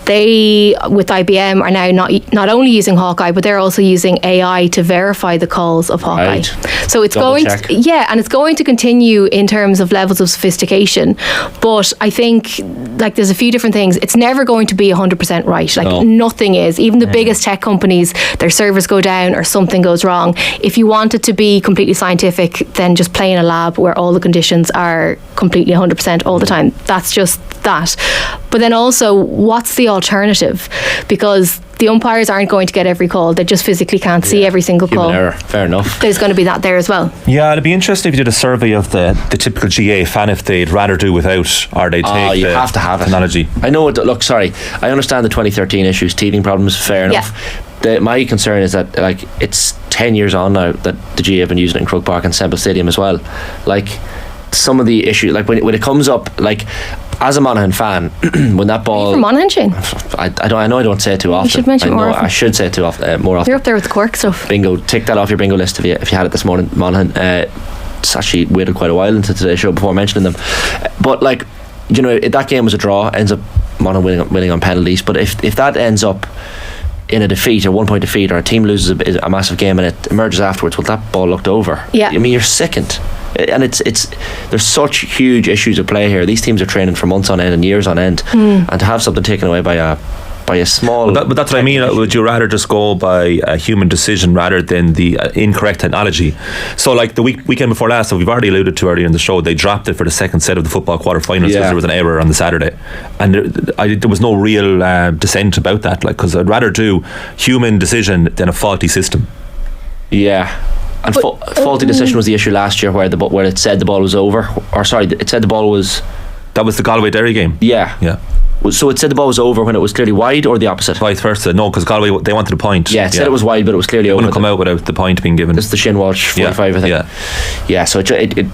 they, with IBM, are now not only using Hawkeye, but they're also using AI to verify the calls of Hawkeye. Right. So it's and it's going to continue in terms of levels of sophistication. But I think, like, there's a few different things. It's never going to be 100% right. Like, nothing is. Even the biggest tech companies, their servers go down or something goes wrong. If you want it to be completely scientific, then just play in a lab where all the conditions are completely 100% all the time. That's just that. But then also, what's the alternative? Because the umpires aren't going to get every call. They just physically can't see every single call. Error. Fair enough. There's going to be that there as well. Yeah, it'd be interesting if you did a survey of the typical GA fan, if they'd rather do without or they'd take you have to have technology. I know. Look, sorry, I understand the 2013 issues, teething problems. Fair enough. My concern is that, like, it's 10 years on now that the GA have been using it in Croke Park and Semple Stadium as well. Like, some of the issues, like when it comes up, like, as a Monaghan fan, when that ball... Are you from Monaghan, Shane? I know I don't say it too often. You should mention it more often. I should say it more often. You're up there with the Cork stuff. Bingo. Tick that off your bingo list if you had it this morning, Monaghan. It's actually waited quite a while into today's show before mentioning them. But, like, you know, if that game was a draw, ends up Monaghan winning on penalties. But if that ends up in a defeat, a 1 point defeat, or a team loses a massive game and it emerges afterwards, well, that ball looked over. Yeah. I mean, you're sickened. And it's there's such huge issues at play here. These teams are training for months on end and years on end, and to have something taken away by a small... But that's what I mean. Would you rather just go by a human decision rather than the incorrect technology? So like the weekend before last, that we've already alluded to earlier in the show, they dropped it for the second set of the football quarterfinals because there was an error on the Saturday, and there was no real dissent about that, like, because I'd rather do human decision than a faulty system. Yeah. And faulty decision was the issue last year where it said the ball was over, or sorry, it said the ball was... That was the Galway Derry game. Yeah. So it said the ball was over when it was clearly wide, or the opposite? Vice versa. No, because Galway, they wanted a point. Yeah, it said it was wide, but it was clearly over. It wouldn't come out without the point being given. It's the Shin Walsh 45, I think. Yeah, so it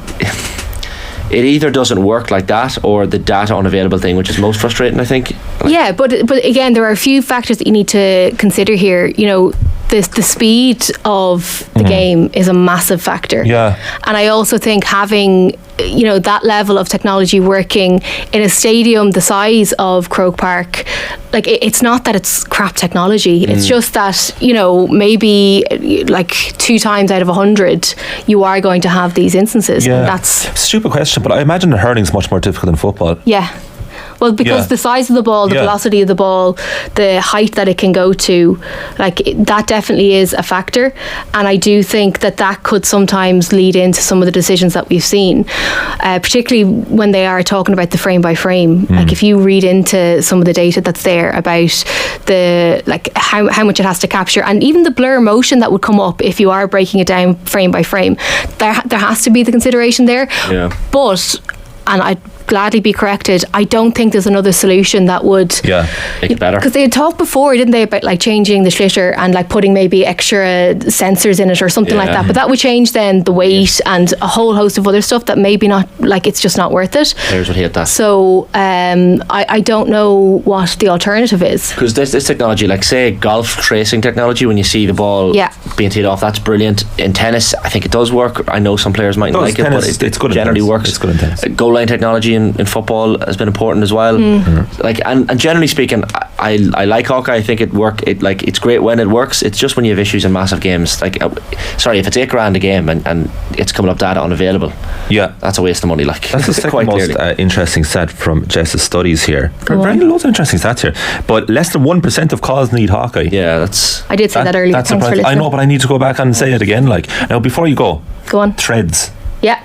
either doesn't work like that, or the data unavailable thing, which is most frustrating, I think. Yeah, but again, there are a few factors that you need to consider here. You know, the speed of the game is a massive factor. Yeah. And I also think having, you know, that level of technology working in a stadium the size of Croke Park, like, it's not that it's crap technology, it's just that, you know, maybe like 2 times out of 100 you are going to have these instances. Yeah. That's stupid question, but I imagine that hurling's much more difficult than football. Yeah. Well, because the size of the ball, the velocity of the ball, the height that it can go to, like, that definitely is a factor. And I do think that could sometimes lead into some of the decisions that we've seen, particularly when they are talking about the frame by frame. Like, if you read into some of the data that's there about the, like, how much it has to capture, and even the blur motion that would come up if you are breaking it down frame by frame, there has to be the consideration there. Yeah. But, and I'd gladly be corrected, I don't think there's another solution that would make it better, because they had talked before, didn't they, about like changing the schlitter and like putting maybe extra sensors in it or something like that, but that would change then the weight and a whole host of other stuff that maybe not, like, it's just not worth it. Players would hate that. So I don't know what the alternative is, because this technology, like say golf tracing technology, when you see the ball being teed off, that's brilliant. In tennis, I think it does work. I know some players mightn't like it, but it's good. Generally works. It's good in tennis. Goal line technology in football has been important as well. Like, and generally speaking, I like Hawkeye. I think it's great when it works. It's just when you have issues in massive games, like if it's $8,000 a game and it's coming up data unavailable, that's a waste of money. Like, that's the second most interesting stat from Jess's studies here. Loads of interesting stats here, but less than 1% of calls need Hawkeye. I did say that earlier. That's surprising. I know, but I need to go back and say it again. Like, now, before you go on. Threads. Yeah.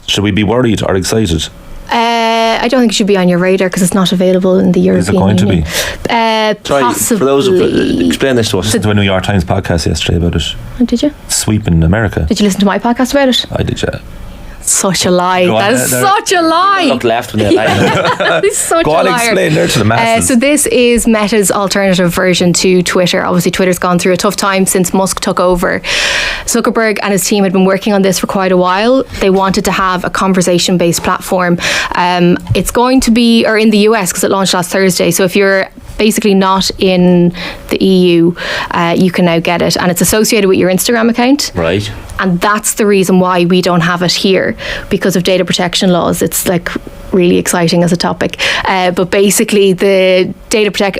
Should we be worried or excited? I don't think it should be on your radar because it's not available in the European Union. Is it going to be? Possibly. For those explain this to us. I listened to a New York Times podcast yesterday about it. Oh, did you? Sweeping America. Did you listen to my podcast about it? I did, yeah. Such a lie. That is such a lie. Look left when they lie. He's such Go a on, liar. explain there to the masses. So this is Meta's alternative version to Twitter. Obviously, Twitter's gone through a tough time since Musk took over. Zuckerberg and his team had been working on this for quite a while. They wanted to have a conversation-based platform. It's going to be, or in the US, because it launched last Thursday. So if you're basically not in the EU, you can now get it, and it's associated with your Instagram account. Right. And that's the reason why we don't have it here, because of data protection laws. It's like really exciting as a topic, but basically the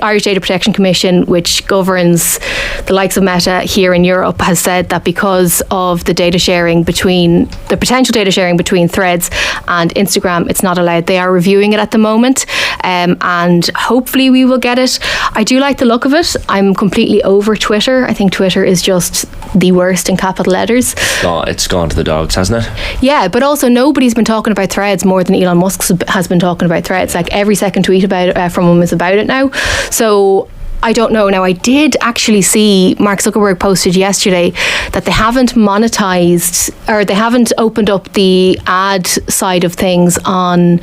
Irish Data Protection Commission, which governs the likes of Meta here in Europe, has said that because of the potential data sharing between Threads and Instagram, it's not allowed. They are reviewing it at the moment, and hopefully we will get it. I do like the look of it. I'm completely over Twitter. I think Twitter is just the worst in capital letters. It's gone to the dogs, hasn't it? Yeah, but also nobody's been talking about Threads more than Elon Musk has been talking about Threads. Like, every second tweet about it from him is about it now. So I don't know. Now, I did actually see Mark Zuckerberg posted yesterday that they haven't monetized, or they haven't opened up the ad side of things on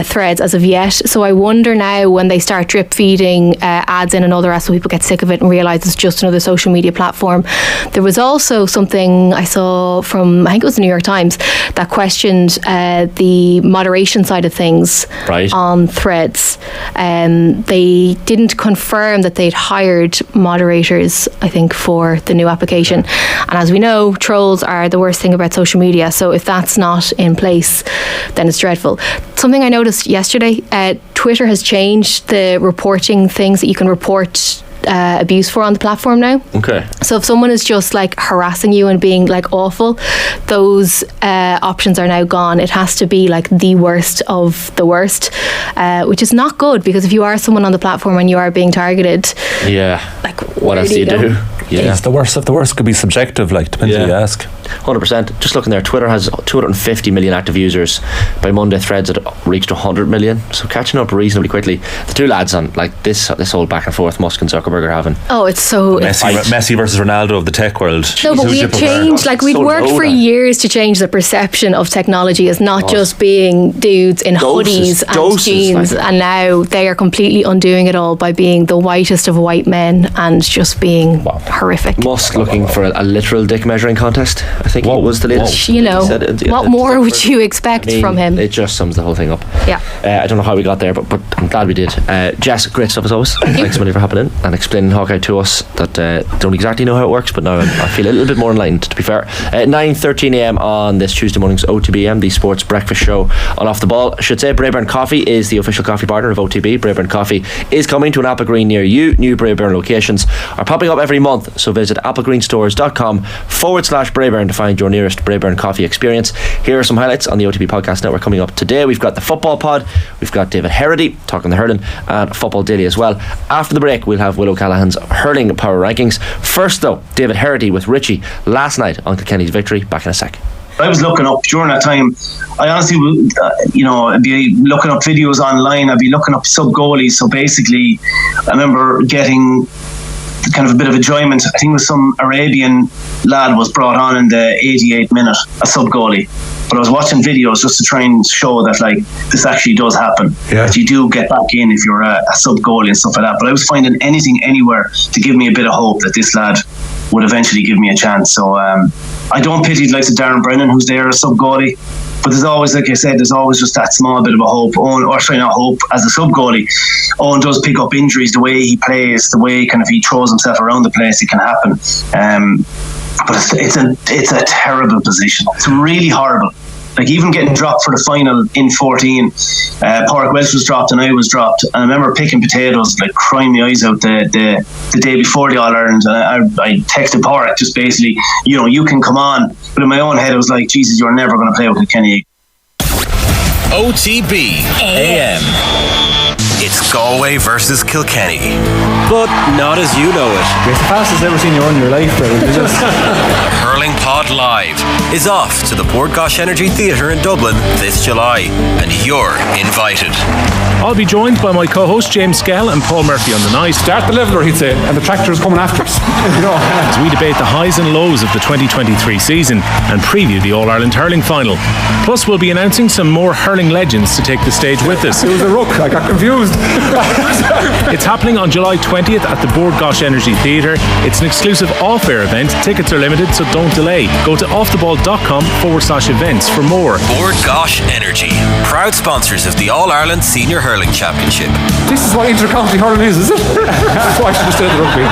Threads as of yet. So I wonder now, when they start drip feeding ads in and all the rest, so people get sick of it and realise it's just another social media platform. There was also something I saw from, I think it was the New York Times, that questioned the moderation side of things on Threads. They didn't confirm that they'd hired moderators, I think, for the new application. And as we know, trolls are the worst thing about social media. So if that's not in place, then it's dreadful. Something I noticed yesterday, Twitter has changed the reporting things that you can report abuse for on the platform now. Okay. So if someone is just like harassing you and being like awful, those options are now gone. It has to be like the worst of the worst, which is not good, because if you are someone on the platform and you are being targeted, like what else do you do? Yeah, it's the worst of the worst. Could be subjective, like, depends who you ask. 100%. Just looking there, Twitter has 250 million active users. By Monday, Threads had reached 100 million, so catching up reasonably quickly. The two lads on like this whole back and forth Musk and Zuckerberg are having. Oh, it's so Messi versus Ronaldo of the tech world. No, but we've changed. Like, we'd worked for years to change the perception of technology as not just being dudes in hoodies and jeans, and now they are completely undoing it all by being the whitest of white men and just being horrific. Musk looking for a literal dick measuring contest, I think it was the latest. You know, what more would you expect from him? It just sums the whole thing up. Yeah. I don't know how we got there, but I'm glad we did. Jess, great stuff as always. Thanks so much for happening and explaining Hawkeye to us. That don't exactly know how it works, but now I feel a little bit more enlightened, to be fair. 9:13 a.m. on this Tuesday morning's OTB AM, the sports breakfast show on Off the Ball. I should say Braeburn Coffee is the official coffee partner of OTB. Braeburn Coffee is coming to an Applegreen near you. New Braeburn locations are popping up every month, so visit applegreenstores.com/Braeburn to find your nearest Braeburn Coffee experience. Here are some highlights on the OTB Podcast Network coming up today. We've got the football pod, we've got David Herity talking the hurling, and Football Daily as well. After the break, we'll have Will O'Callaghan's hurling power rankings. First though, David Herity with Richie last night on Kilkenny's victory. Back in a sec. I was looking up during that time. I honestly, I'd be looking up videos online. I'd be looking up sub goalies. So basically, I remember getting kind of a bit of enjoyment. I think it was some Arabian lad was brought on in the 88th minute, a sub goalie. But I was watching videos just to try and show that like this actually does happen. Yeah. That you do get back in if you're a sub goalie and stuff like that. But I was finding anything anywhere to give me a bit of hope that this lad would eventually give me a chance. So I don't pity the likes of Darren Brennan, who's there, a sub goalie. But there's always, like I said, there's always just that small bit of a hope. Not hope, as a sub goalie. Owen does pick up injuries, the way he plays, the way kind of he throws himself around the place, it can happen. But it's a terrible position. It's really horrible. Like, even getting dropped for the final in 14, Pádraig Welch was dropped and I was dropped, and I remember picking potatoes, like crying my eyes out the day before the All-Ireland. I texted Pádraig just basically, you can come on, but in my own head I was like, Jesus, you're never going to play with Kilkenny. OTB AM. It's Galway versus Kilkenny. But not as you know it. It's the fastest I've ever seen you run in your life, brother. The Hurling Pod Live is off to the Port Gosh Energy Theatre in Dublin this July, and you're invited. I'll be joined by my co-host James Kelly and Paul Murphy on the night. Start the leveler, he'd say, and the tractor is coming after us. As we debate the highs and lows of the 2023 season and preview the All-Ireland Hurling Final. Plus, we'll be announcing some more hurling legends to take the stage with us. It was a ruck, I got confused. It's happening on July 20th at the Bord Gosh Energy Theatre. It's an exclusive off-air event. Tickets are limited, so don't delay. Go to offtheball.com/events for more. Bord Gosh Energy, proud sponsors of the All-Ireland Senior Hurling Championship. This is what inter-county hurling is it? That's why I should have stayed at rugby.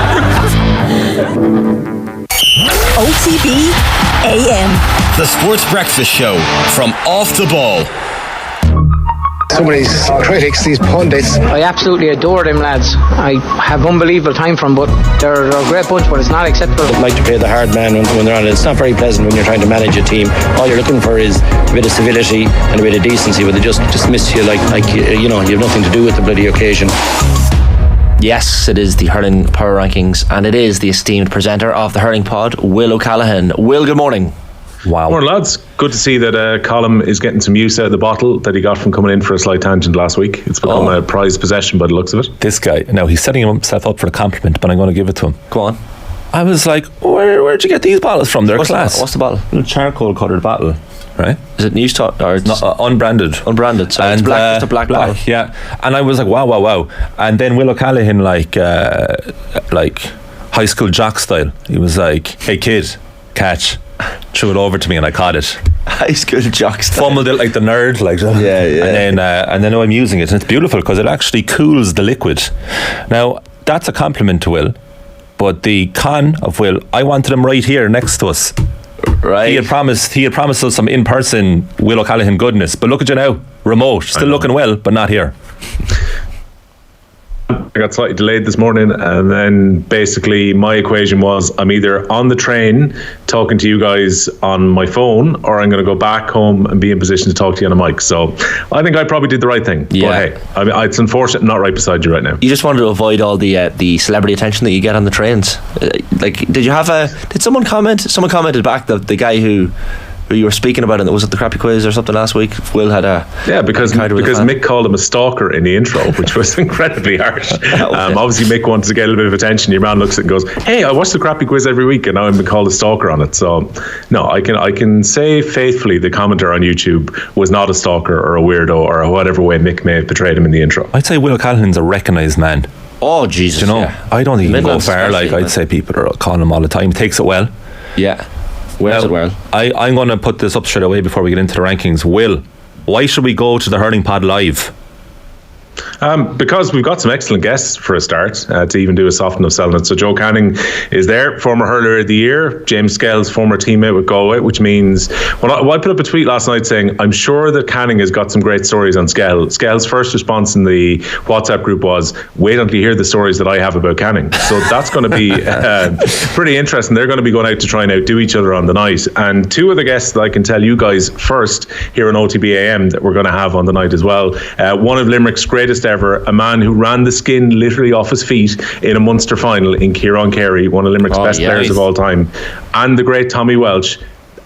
OTB AM. The Sports Breakfast Show from Off the Ball. Some of these critics, these pundits, I absolutely adore them lads. I have unbelievable time for them, but they're a great bunch, but it's not acceptable. I'd like to play the hard man when they're on it. It's not very pleasant when you're trying to manage a team. All you're looking for is a bit of civility and a bit of decency, but they just miss you like you have nothing to do with the bloody occasion. Yes, it is the Hurling Power Rankings, and it is the esteemed presenter of the Hurling Pod, Will O'Callaghan. Will, good morning. Wow. Well, lads, good to see that Colm is getting some use out of the bottle that he got from coming in for a slight tangent last week. It's become a prized possession by the looks of it. This guy, now he's setting himself up for a compliment, but I'm going to give it to him. Go on. I was like, where'd you get these bottles from? They're class. What's the bottle? A charcoal coloured bottle, right? Is it news talk or it's not unbranded? Unbranded, so it's black, just a black bottle. Yeah, and I was like, wow. And then Will O'Callaghan, like high school jock style, he was like, hey kid, catch. Threw it over to me and I caught it. High school jock style. Fumbled it like the nerd, like yeah. And then I'm using it, and it's beautiful because it actually cools the liquid. Now that's a compliment to Will, but the con of Will, I wanted him right here next to us. Right. He had promised us some in-person Will O'Callaghan goodness, but look at you now, remote, still looking well, but not here. I got slightly delayed this morning, and then basically my equation was I'm either on the train talking to you guys on my phone, or I'm going to go back home and be in position to talk to you on a mic. So I think I probably did the right thing. Yeah. But hey, I mean, it's unfortunate I'm not right beside you right now. You just wanted to avoid all the celebrity attention that you get on the trains. Did someone comment? Someone commented back that the guy who you were speaking about, and was it the crappy quiz or something last week? Will had a because Mick called him a stalker in the intro, which was incredibly harsh. Obviously Mick wants to get a little bit of attention. Your man looks at it and goes, "Hey, I watch the crappy quiz every week, and now I'm being called a stalker on it." So no, I can say faithfully the commenter on YouTube was not a stalker or a weirdo or whatever way Mick may have portrayed him in the intro. I'd say Will Callahan's a recognised man. Oh Jesus! I don't think he can go far. I'd say people are calling him all the time. He takes it well. Yeah. Wears it well. I'm going to put this up straight away before we get into the rankings. Will, why should we go to the Hurling Pod Live? Because we've got some excellent guests for a start to even do a soft enough selling it. So Joe Canning is there, former hurler of the year. James Skell's former teammate with Galway, which means I put up a tweet last night saying I'm sure that Canning has got some great stories on Skell. Skell's first response in the WhatsApp group was, wait until you hear the stories that I have about Canning. So that's going to be pretty interesting. They're going to be going out to try and outdo each other on the night. And two other guests that I can tell you guys first here on OTB AM that we're going to have on the night as well. One of Limerick's greatest ever, a man who ran the skin literally off his feet in a Munster final in Kieran Carey, one of Limerick's best players of all time, and the great Tommy Welch.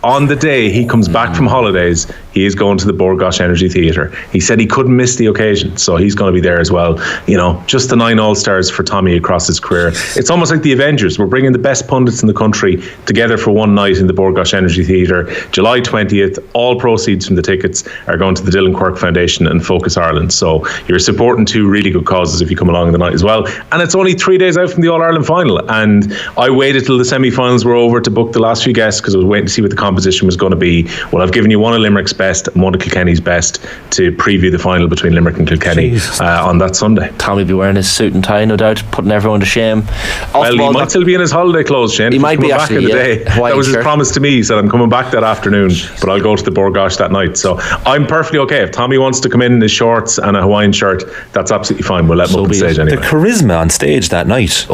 On the day he comes back from holidays, he is going to the Bord Gáis Energy Theatre. He said he couldn't miss the occasion, so he's going to be there as well. You know, just the 9 All-Stars for Tommy across his career. It's almost like the Avengers. We're bringing the best pundits in the country together for one night in the Bord Gáis Energy Theatre. July 20th, all proceeds from the tickets are going to the Dylan Quirk Foundation and Focus Ireland. So you're supporting two really good causes if you come along the night as well. And it's only 3 days out from the All-Ireland final. And I waited till the semi-finals were over to book the last few guests because I was waiting to see what the composition was going to be. Well, I've given you one of Limerick's best and one of Kilkenny's best to preview the final between Limerick and Kilkenny on that Sunday. Tommy will be wearing his suit and tie, no doubt, putting everyone to shame. Well, he might still be in his holiday clothes, Shane. He might be actually, that was his promise to me. He said, I'm coming back that afternoon, but I'll go to the Bord Gáis that night. So I'm perfectly okay. If Tommy wants to come in his shorts and a Hawaiian shirt, that's absolutely fine. We'll let him up on stage anyway. The charisma on stage that night.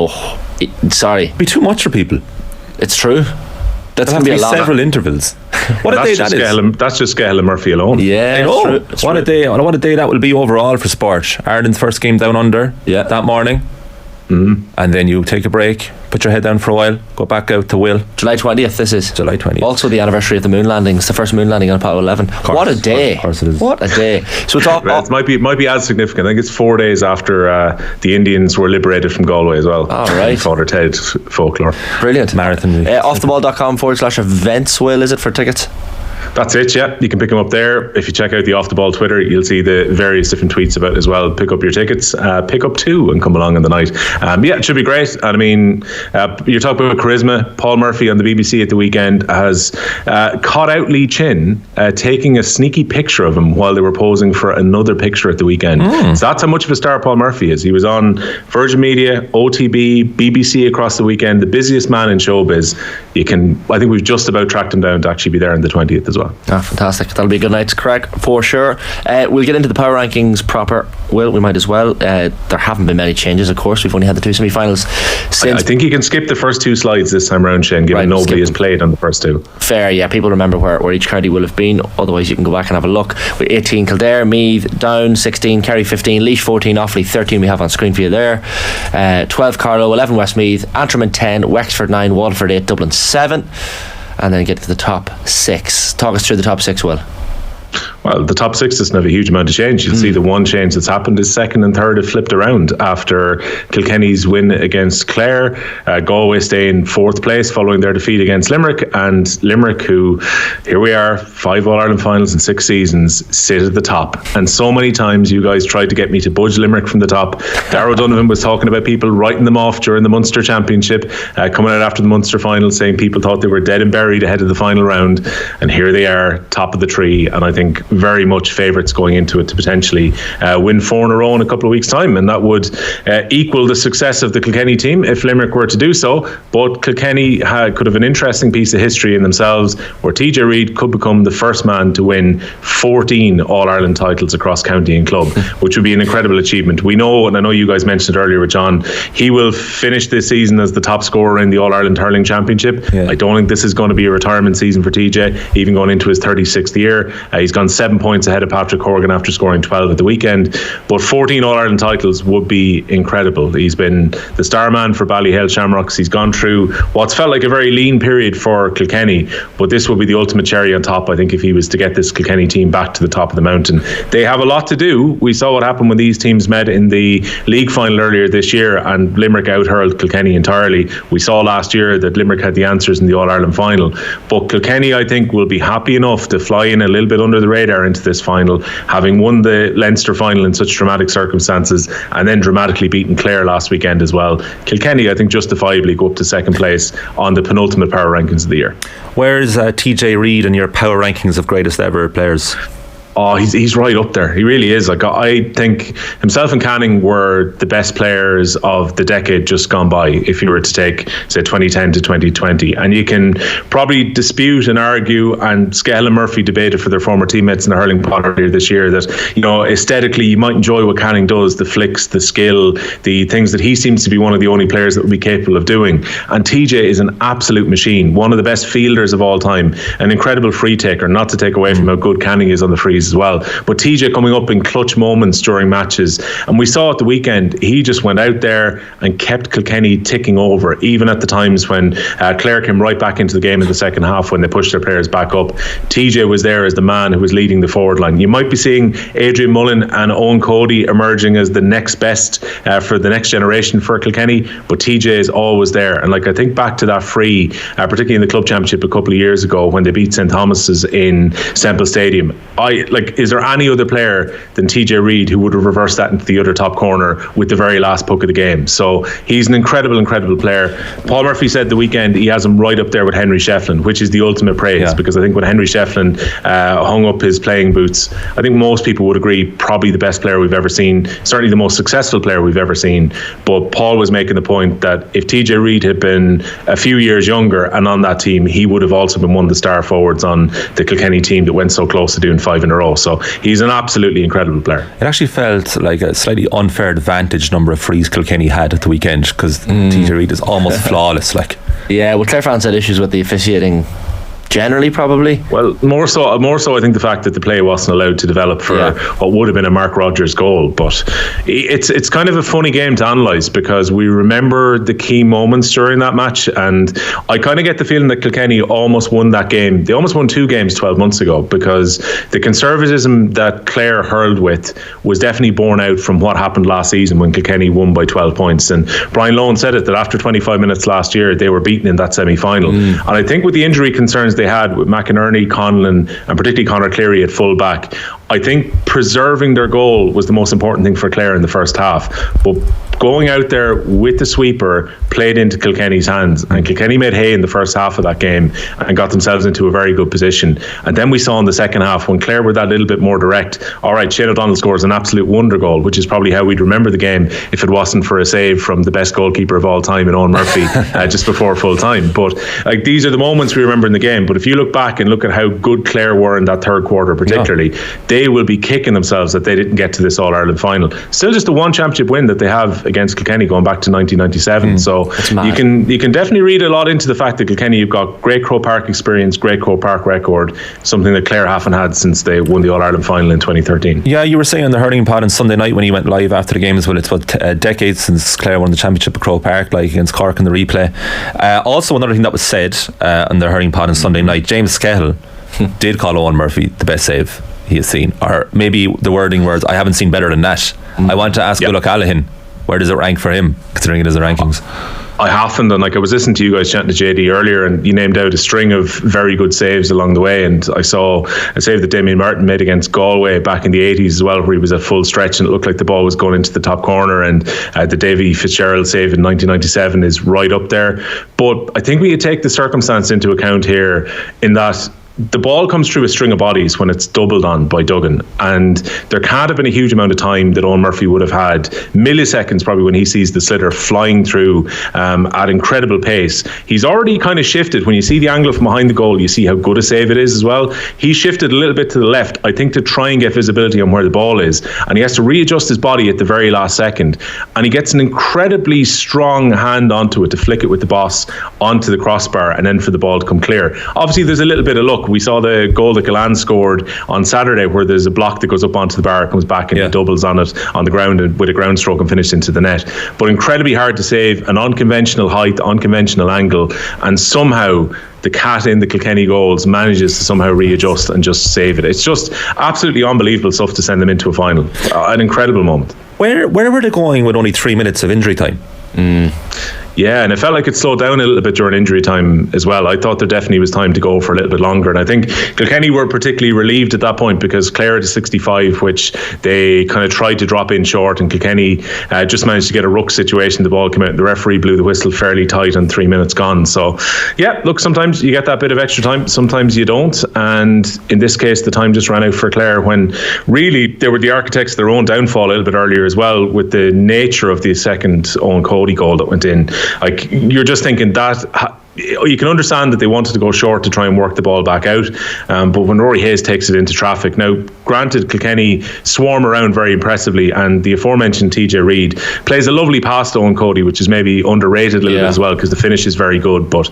It'd be too much for people. It's true. That's going to be several intervals. What a day that is. That's just Gail and Murphy alone. Yeah, what a day that will be overall for sport. Ireland's first game down under that morning. And then you take a break, put your head down for a while, go back out to Will. July 20th this is. July 20th. Also the anniversary of the moon landing. It's the first moon landing on Apollo 11. What a day. Of course it is. What a day. So it might be as significant. I think it's 4 days after the Indians were liberated from Galway as well. All right. Father Ted folklore. Brilliant. Marathon. offtheball.com/events, Will, is it, for tickets? That's it, yeah. You can pick them up there. If you check out the Off the Ball Twitter, you'll see the various different tweets about it as well. Pick up your tickets, pick up two and come along on the night. It should be great. And I mean, you're talking about charisma. Paul Murphy on the BBC at the weekend has caught out Lee Chin taking a sneaky picture of him while they were posing for another picture at the weekend. So that's how much of a star Paul Murphy is. He was on Virgin Media, OTB, BBC across the weekend, the busiest man in showbiz. I think we've just about tracked him down to actually be there on the 20th as well. Fantastic. That'll be a good night's crack for sure. We'll get into the power rankings proper. Well, we might as well. There haven't been many changes, of course. We've only had the two semi-finals since. I think you can skip the first two slides this time round, Shane, given nobody has played on the first two. Fair, yeah. People remember where each county will have been. Otherwise, you can go back and have a look. With 18 Kildare, Meath, Down 16, Kerry 15, Laois 14, Offaly 13. We have on screen for you there. 12 Carlow, 11 Westmeath, Antrim 10, Wexford 9, Waterford 8, Dublin 7. And then get to the top 6. Talk us through the top 6, Will. Well, the top 6 doesn't have a huge amount of change. You'll see the one change that's happened is second and third have flipped around after Kilkenny's win against Clare. Galway stay in fourth place following their defeat against Limerick, and Limerick, who, here we are, 5 All-Ireland finals in 6 seasons, sit at the top. And so many times you guys tried to get me to budge Limerick from the top. Darragh Donovan was talking about people writing them off during the Munster Championship, coming out after the Munster final saying people thought they were dead and buried ahead of the final round, and here they are, top of the tree. And I think very much favourites going into it to potentially win 4 in a row in a couple of weeks' time, and that would equal the success of the Kilkenny team if Limerick were to do so. But Kilkenny could have an interesting piece of history in themselves, where TJ Reid could become the first man to win 14 All-Ireland titles across county and club, which would be an incredible achievement. We know, and I know you guys mentioned it earlier with John, he will finish this season as the top scorer in the All-Ireland Hurling Championship. I don't think this is going to be a retirement season for TJ, even going into his 36th year. He's gone 7 points ahead of Patrick Horgan after scoring 12 at the weekend, but 14 All-Ireland titles would be incredible. He's been the star man for Ballyhale Shamrocks. He's gone through what's felt like a very lean period for Kilkenny, but this would be the ultimate cherry on top, I think, if he was to get this Kilkenny team back to the top of the mountain. They have a lot to do. We saw what happened when these teams met in the league final earlier this year, and Limerick out-hurled Kilkenny entirely. We saw last year that Limerick had the answers in the All-Ireland final, but Kilkenny, I think, will be happy enough to fly in a little bit under the radar into this final, having won the Leinster final in such dramatic circumstances and then dramatically beaten Clare last weekend as well. Kilkenny, I think, justifiably go up to second place on the penultimate power rankings of the year. Where's TJ Reid in your power rankings of greatest ever players? Oh, he's right up there. He really is. Like, I think himself and Canning were the best players of the decade just gone by, if you were to take, say, 2010 to 2020. And you can probably dispute and argue, and Skehill and Murphy debated for their former teammates in the hurling pod earlier this year, that, you know, aesthetically you might enjoy what Canning does, the flicks, the skill, the things that he seems to be one of the only players that would be capable of doing. And TJ is an absolute machine, one of the best fielders of all time, an incredible free taker, not to take away from how good Canning is on the frees as well. But TJ coming up in clutch moments during matches, and we saw at the weekend, he just went out there and kept Kilkenny ticking over, even at the times when Clare came right back into the game in the second half when they pushed their players back up. TJ was there as the man who was leading the forward line. You might be seeing Adrian Mullen and Owen Cody emerging as the next best for the next generation for Kilkenny, but TJ is always there. And like, I think back to that free, particularly in the club championship a couple of years ago when they beat St Thomas's in Semple Stadium, is there any other player than TJ Reid who would have reversed that into the other top corner with the very last puck of the game? So he's an incredible player. Paul Murphy said the weekend he has him right up there with Henry Shefflin, which is the ultimate praise, because I think when Henry Shefflin hung up his playing boots, I think most people would agree probably the best player we've ever seen, certainly the most successful player we've ever seen. But Paul was making the point that if TJ Reid had been a few years younger and on that team, he would have also been one of the star forwards on the Kilkenny team that went so close to doing 5 in a row. So he's an absolutely incredible player. It actually felt like a slightly unfair advantage number of frees Kilkenny had at the weekend, because TJ Reid is almost flawless. Yeah, well, Clare fans had issues with the officiating generally, probably. Well, more so I think the fact that the play wasn't allowed to develop for what would have been a Mark Rogers goal. But it's kind of a funny game to analyse, because we remember the key moments during that match, and I kind of get the feeling that Kilkenny almost won that game. They almost won 2 games 12 months ago, because the conservatism that Clare hurled with was definitely borne out from what happened last season when Kilkenny won by 12 points. And Brian Lohan said it, that after 25 minutes last year they were beaten in that semi-final. And I think with the injury concerns they had with McInerney, Conlon, and particularly Conor Cleary at full back, I think preserving their goal was the most important thing for Clare in the first half. But going out there with the sweeper played into Kilkenny's hands, and Kilkenny made hay in the first half of that game and got themselves into a very good position. And then we saw in the second half, when Clare were that little bit more direct, all right, Shane O'Donnell scores an absolute wonder goal, which is probably how we'd remember the game if it wasn't for a save from the best goalkeeper of all time in Owen Murphy just before full time. But like, these are the moments we remember in the game. But if you look back and look at how good Clare were in that third quarter particularly, they will be kicking themselves that they didn't get to this All-Ireland final. Still just the one championship win that they have against Kilkenny going back to 1997. So you can definitely read a lot into the fact that Kilkenny, you've got great Croke Park experience, great Croke Park record, something that Clare haven't had since they won the All-Ireland final in 2013. Yeah, you were saying on the hurling pod on Sunday night when you went live after the game as well, it's about decades since Clare won the championship at Croke Park, like against Cork in the replay. Also, another thing that was said on the hurling pod on Sunday night, James Skehill did call Owen Murphy the best save he has seen, or maybe the wording was, I haven't seen better than that. I want to ask Ulach Allahin, where does it rank for him, considering it is the rankings? I haven't, and like, I was listening to you guys chatting to JD earlier, and you named out a string of very good saves along the way, and I saw a save that Damien Martin made against Galway back in the 80s as well, where he was at full stretch and it looked like the ball was going into the top corner, and the Davy Fitzgerald save in 1997 is right up there. But I think we could take the circumstance into account here, in that the ball comes through a string of bodies when it's doubled on by Duggan, and there can't have been a huge amount of time that Owen Murphy would have had, milliseconds probably, when he sees the sliotar flying through at incredible pace. He's already kind of shifted. When you see the angle from behind the goal, you see how good a save it is as well. He shifted a little bit to the left, I think, to try and get visibility on where the ball is, and he has to readjust his body at the very last second, and he gets an incredibly strong hand onto it to flick it with the boss onto the crossbar, and then for the ball to come clear. Obviously there's a little bit of luck. We saw the goal that Galan scored on Saturday, where there's a block that goes up onto the bar, comes back and he doubles on it on the ground and with a ground stroke and finished into the net. But incredibly hard to save, an unconventional height, unconventional angle, and somehow the cat in the Kilkenny goals manages to somehow readjust and just save it. It's just absolutely unbelievable stuff to send them into a final. An incredible moment. Where were they going with only 3 minutes of injury time? Yeah, and it felt like it slowed down a little bit during injury time as well. I thought there definitely was time to go for a little bit longer, and I think Kilkenny were particularly relieved at that point because Clare had a 65, which they kind of tried to drop in short, and Kilkenny just managed to get a ruck situation. The ball came out and the referee blew the whistle fairly tight and 3 minutes gone. So yeah, look, sometimes you get that bit of extra time, sometimes you don't, and in this case the time just ran out for Clare, when really they were the architects of their own downfall a little bit earlier as well, with the nature of the second Owen Cody goal that went in. Like, you're just thinking that you can understand that they wanted to go short to try and work the ball back out, but when Rory Hayes takes it into traffic, now granted Kilkenny swarm around very impressively, and the aforementioned TJ Reid plays a lovely pass to Owen Cody, which is maybe underrated a little bit as well, because the finish is very good, but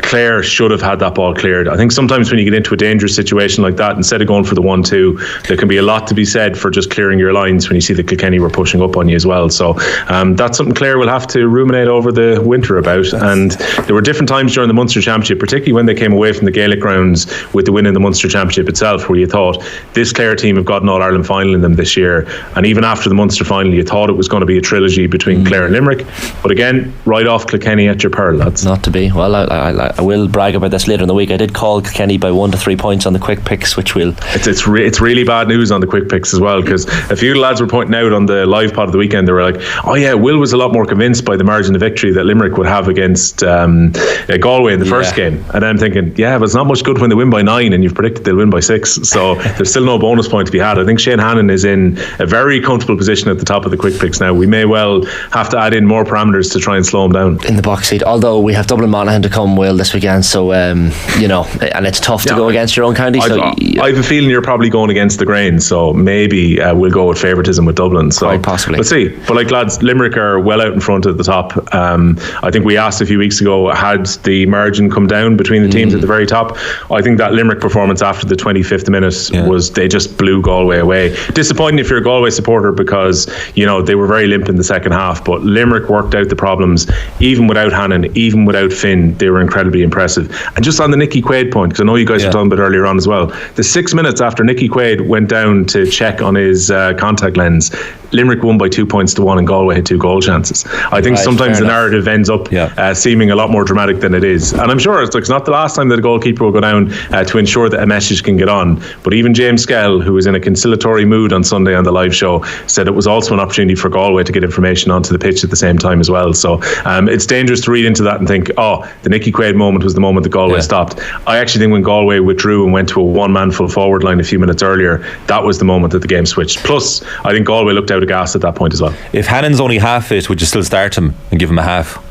Clare should have had that ball cleared. I think sometimes when you get into a dangerous situation like that, instead of going for the 1-2, there can be a lot to be said for just clearing your lines when you see that Kilkenny were pushing up on you as well. So that's something Clare will have to ruminate over the winter about. And there were different times during the Munster Championship, particularly when they came away from the Gaelic grounds with the win in the Munster Championship itself, where you thought this Clare team have got an All-Ireland final in them this year, and even after the Munster final you thought it was going to be a trilogy between Clare and Limerick, but again, right off Kilkenny at your pearl, lads. Not to be. Well, I will brag about this later in the week. I did call Kilkenny by 1 to 3 points on the quick picks, which will it's really bad news on the quick picks as well, because a few lads were pointing out on the live pod of the weekend, they were like, oh yeah, Will was a lot more convinced by the margin of victory that Limerick would have against Galway in the first game, and I'm thinking, yeah, but it's not much good when they win by 9 and you've predicted they'll win by 6, so there's still no bonus point to be had. I think Shane Hannon is in a very comfortable position at the top of the quick picks now. We may well have to add in more parameters to try and slow him down in the box seat, although we have Dublin Monaghan to come, Will, this weekend, so you know, and it's tough to go against your own county. I have a feeling you're probably going against the grain, so maybe we'll go with favouritism with Dublin, so quite possibly. Let's see. But like, lads, Limerick are well out in front at the top. I think we asked a few weeks ago, had the margin come down between the teams at the very top? I think that Limerick performance after the 25th minute was, they just blew Galway away. Disappointing if you're a Galway supporter, because you know they were very limp in the second half, but Limerick worked out the problems even without Hannon, even without Finn. They were incredibly impressive. And just on the Nicky Quaid point, because I know you guys were talking about earlier on as well, the 6 minutes after Nicky Quaid went down to check on his contact lens, Limerick won by 2 points to 1 and Galway had 2 goal chances. I think sometimes the narrative ends up seeming a lot more dramatic than it is, and I'm sure it's not the last time that a goalkeeper will go down to ensure that a message can get on. But even James Skell, who was in a conciliatory mood on Sunday on the live show, said it was also an opportunity for Galway to get information onto the pitch at the same time as well. So it's dangerous to read into that and think, oh, the Nicky Quaid moment was the moment that Galway stopped. I actually think when Galway withdrew and went to a one-man full forward line a few minutes earlier, that was the moment that the game switched. Plus, I think Galway looked out of gas at that point as well. If Hannon's only half fit, would you still start him and give him a half?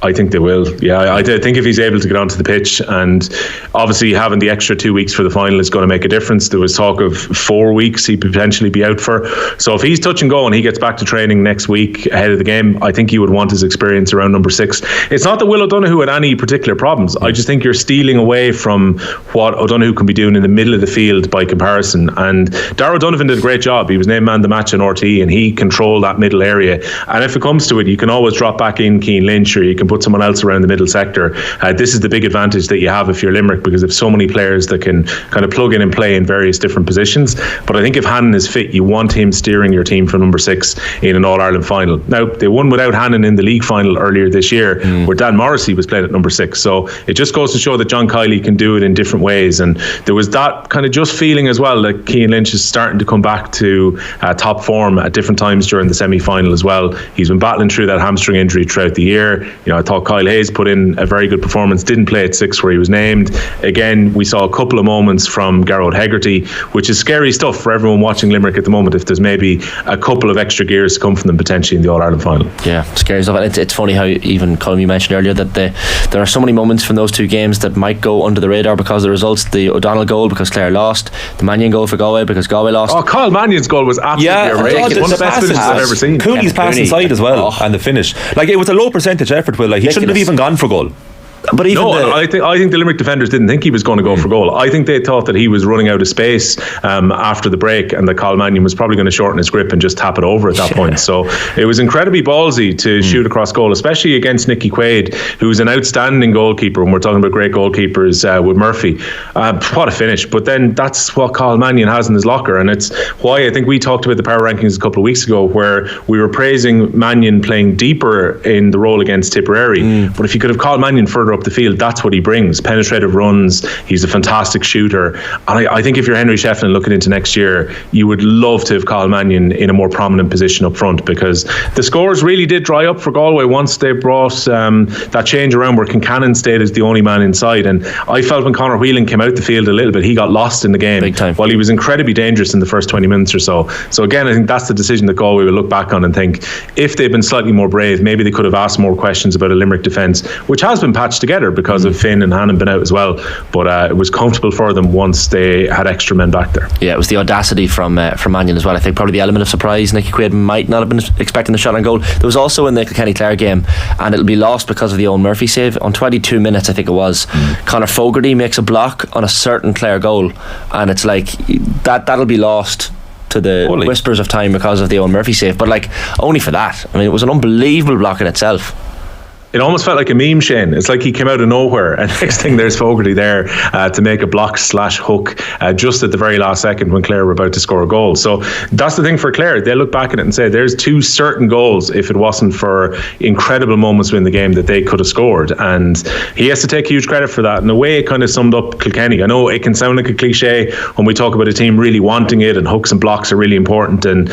I think they will. Yeah, I think if he's able to get onto the pitch, and obviously having the extra 2 weeks for the final is going to make a difference. There was talk of 4 weeks he'd potentially be out for. So if he's touch and go and he gets back to training next week ahead of the game, I think he would want his experience around number 6. It's not that Will O'Donoghue had any particular problems. I just think you're stealing away from what O'Donoghue can be doing in the middle of the field by comparison. And Darragh O'Donovan did a great job. He was named man of the match in RT, and he controlled that middle area. And if it comes to it, you can always drop back in Cian Lynch, or you can put someone else around the middle sector. This is the big advantage that you have if you're Limerick, because there's so many players that can kind of plug in and play in various different positions. But I think if Hannon is fit, you want him steering your team for number 6 in an All-Ireland final. Now, they won without Hannon in the league final earlier this year, where Dan Morrissey was playing at number 6. So it just goes to show that John Kiley can do it in different ways. And there was that kind of just feeling as well that Cian Lynch is starting to come back to top form at different times during the semi-final as well. He's been battling through that hamstring injury throughout the year. You know, I thought Kyle Hayes put in a very good performance, didn't play at 6 where he was named. Again, we saw a couple of moments from Garrod Hegarty, which is scary stuff for everyone watching Limerick at the moment, if there's maybe a couple of extra gears to come from them potentially in the All-Ireland final. Yeah, scary stuff. It's funny how, even Colm, you mentioned earlier that there are so many moments from those 2 games that might go under the radar because of the results. The O'Donnell goal because Clare lost, the Mannion goal for Galway because Galway lost. Oh, Kyle Mannion's goal was absolutely outrageous. One of the best finishes I've ever seen. Cooney's pass inside as well, and the finish. Like, it was a low percentage effort, Will. Like, he shouldn't have even gone for goal. But even I think the Limerick defenders didn't think he was going to go for goal. I think they thought that he was running out of space after the break, and that Carl Mannion was probably going to shorten his grip and just tap it over at that point. So it was incredibly ballsy to shoot across goal, especially against Nicky Quaid, who's an outstanding goalkeeper. And we're talking about great goalkeepers with Murphy. What a finish. But then that's what Carl Mannion has in his locker, and it's why I think we talked about the power rankings a couple of weeks ago, where we were praising Mannion playing deeper in the role against Tipperary. But if you could have Carl Mannion further up the field, that's what he brings. Penetrative runs. He's a fantastic shooter. And I think if you're Henry Shefflin looking into next year, you would love to have Carl Mannion in a more prominent position up front, because the scores really did dry up for Galway once they brought that change around where Kincannon stayed as the only man inside. And I felt when Conor Whelan came out the field a little bit, he got lost in the game big time, while he was incredibly dangerous in the first 20 minutes or so. So again, I think that's the decision that Galway will look back on and think, if they'd been slightly more brave, maybe they could have asked more questions about a Limerick defence, which has been patched together because of Finn and Hannon been out as well, but it was comfortable for them once they had extra men back there. Yeah, it was the audacity from Mannion as well. I think probably the element of surprise. Nicky Quaid might not have been expecting the shot on goal. There was also in the Kilkenny-Clare game, and it'll be lost because of the Owen Murphy save on 22 minutes I think it was. Conor Fogarty makes a block on a certain Clare goal, and it's like that'll be lost to the whispers of time because of the Owen Murphy save, but like only for that. I mean, it was an unbelievable block in itself. It almost felt like a meme, Shane. It's like he came out of nowhere, and next thing there's Fogarty there to make a block/hook just at the very last second when Clare were about to score a goal. So that's the thing for Clare. They look back at it and say there's 2 certain goals, if it wasn't for incredible moments within the game, that they could have scored, and he has to take huge credit for that. In a way, it kind of summed up Kilkenny. I know it can sound like a cliche when we talk about a team really wanting it, and hooks and blocks are really important, and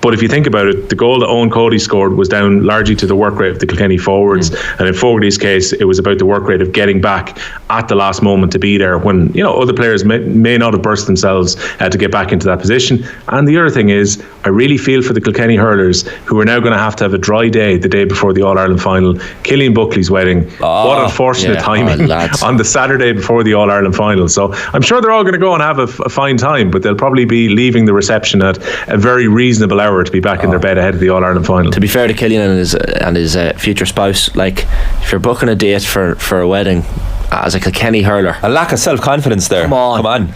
but if you think about it, the goal that Owen Cody scored was down largely to the work rate of the Kilkenny forwards. And in Fogarty's case, it was about the work rate of getting back at the last moment to be there when other players may not have burst themselves to get back into that position. And the other thing is, I really feel for the Kilkenny hurlers who are now going to have a dry day the day before the All-Ireland final. Killian Buckley's wedding. What unfortunate timing on the Saturday before the All-Ireland final. So I'm sure they're all going to go and have a fine time, but they'll probably be leaving the reception at a very reasonable hour to be back in their bed ahead of the All-Ireland final. To be fair to Killian and his future spouse, like, if you're booking a date for a wedding as a Kilkenny hurler, a lack of self-confidence there. Come on.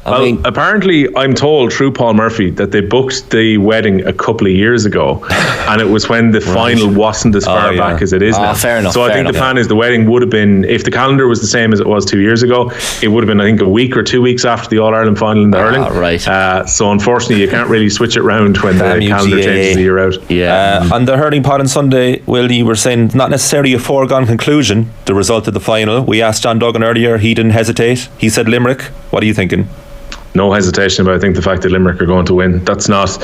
I mean, apparently I'm told through Paul Murphy that they booked the wedding a couple of years ago, and it was when the final wasn't as far back as it is now. Fair enough. So I think the plan is the wedding would have been, if the calendar was the same as it was 2 years ago, it would have been, I think, a week or 2 weeks after the All-Ireland final in the hurling. Right. So unfortunately you can't really switch it round when the calendar changes a year out. On the hurling pod on Sunday, Will, you were saying not necessarily a foregone conclusion, the result of the final. We asked John Duggan earlier, he didn't hesitate. He said Limerick. What are you thinking? No hesitation about, I think, the fact that Limerick are going to win. That's not,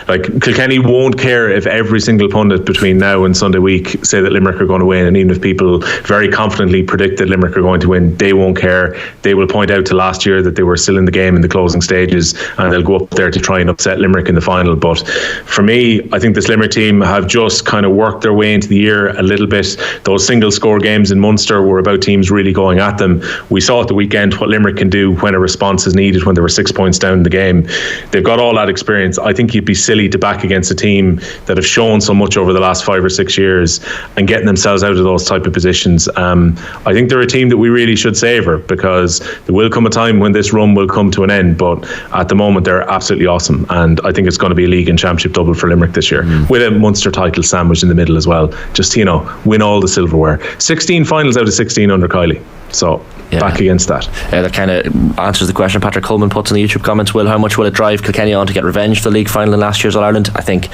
like, Kilkenny won't care if every single pundit between now and Sunday week say that Limerick are going to win, and even if people very confidently predict that Limerick are going to win, they won't care. They will point out to last year that they were still in the game in the closing stages, and they'll go up there to try and upset Limerick in the final. But for me, I think this Limerick team have just kind of worked their way into the year a little bit. Those single score games in Munster were about teams really going at them. We saw at the weekend what Limerick can do when a response is needed, when they were 6 points down in the game. They've got all that experience. I think you'd be silly to back against a team that have shown so much over the last 5 or 6 years and getting themselves out of those type of positions. I think they're a team that we really should savour, because there will come a time when this run will come to an end, but at the moment they're absolutely awesome, and I think it's going to be a league and championship double for Limerick this year, with a Munster title sandwiched in the middle as well. Just, win all the silverware. 16 finals out of 16 under Kiley. So back against that. That kind of answers the question Patrick Coleman puts in the YouTube comments. How much will it drive Kilkenny on to get revenge for the league final in last year's All-Ireland? I think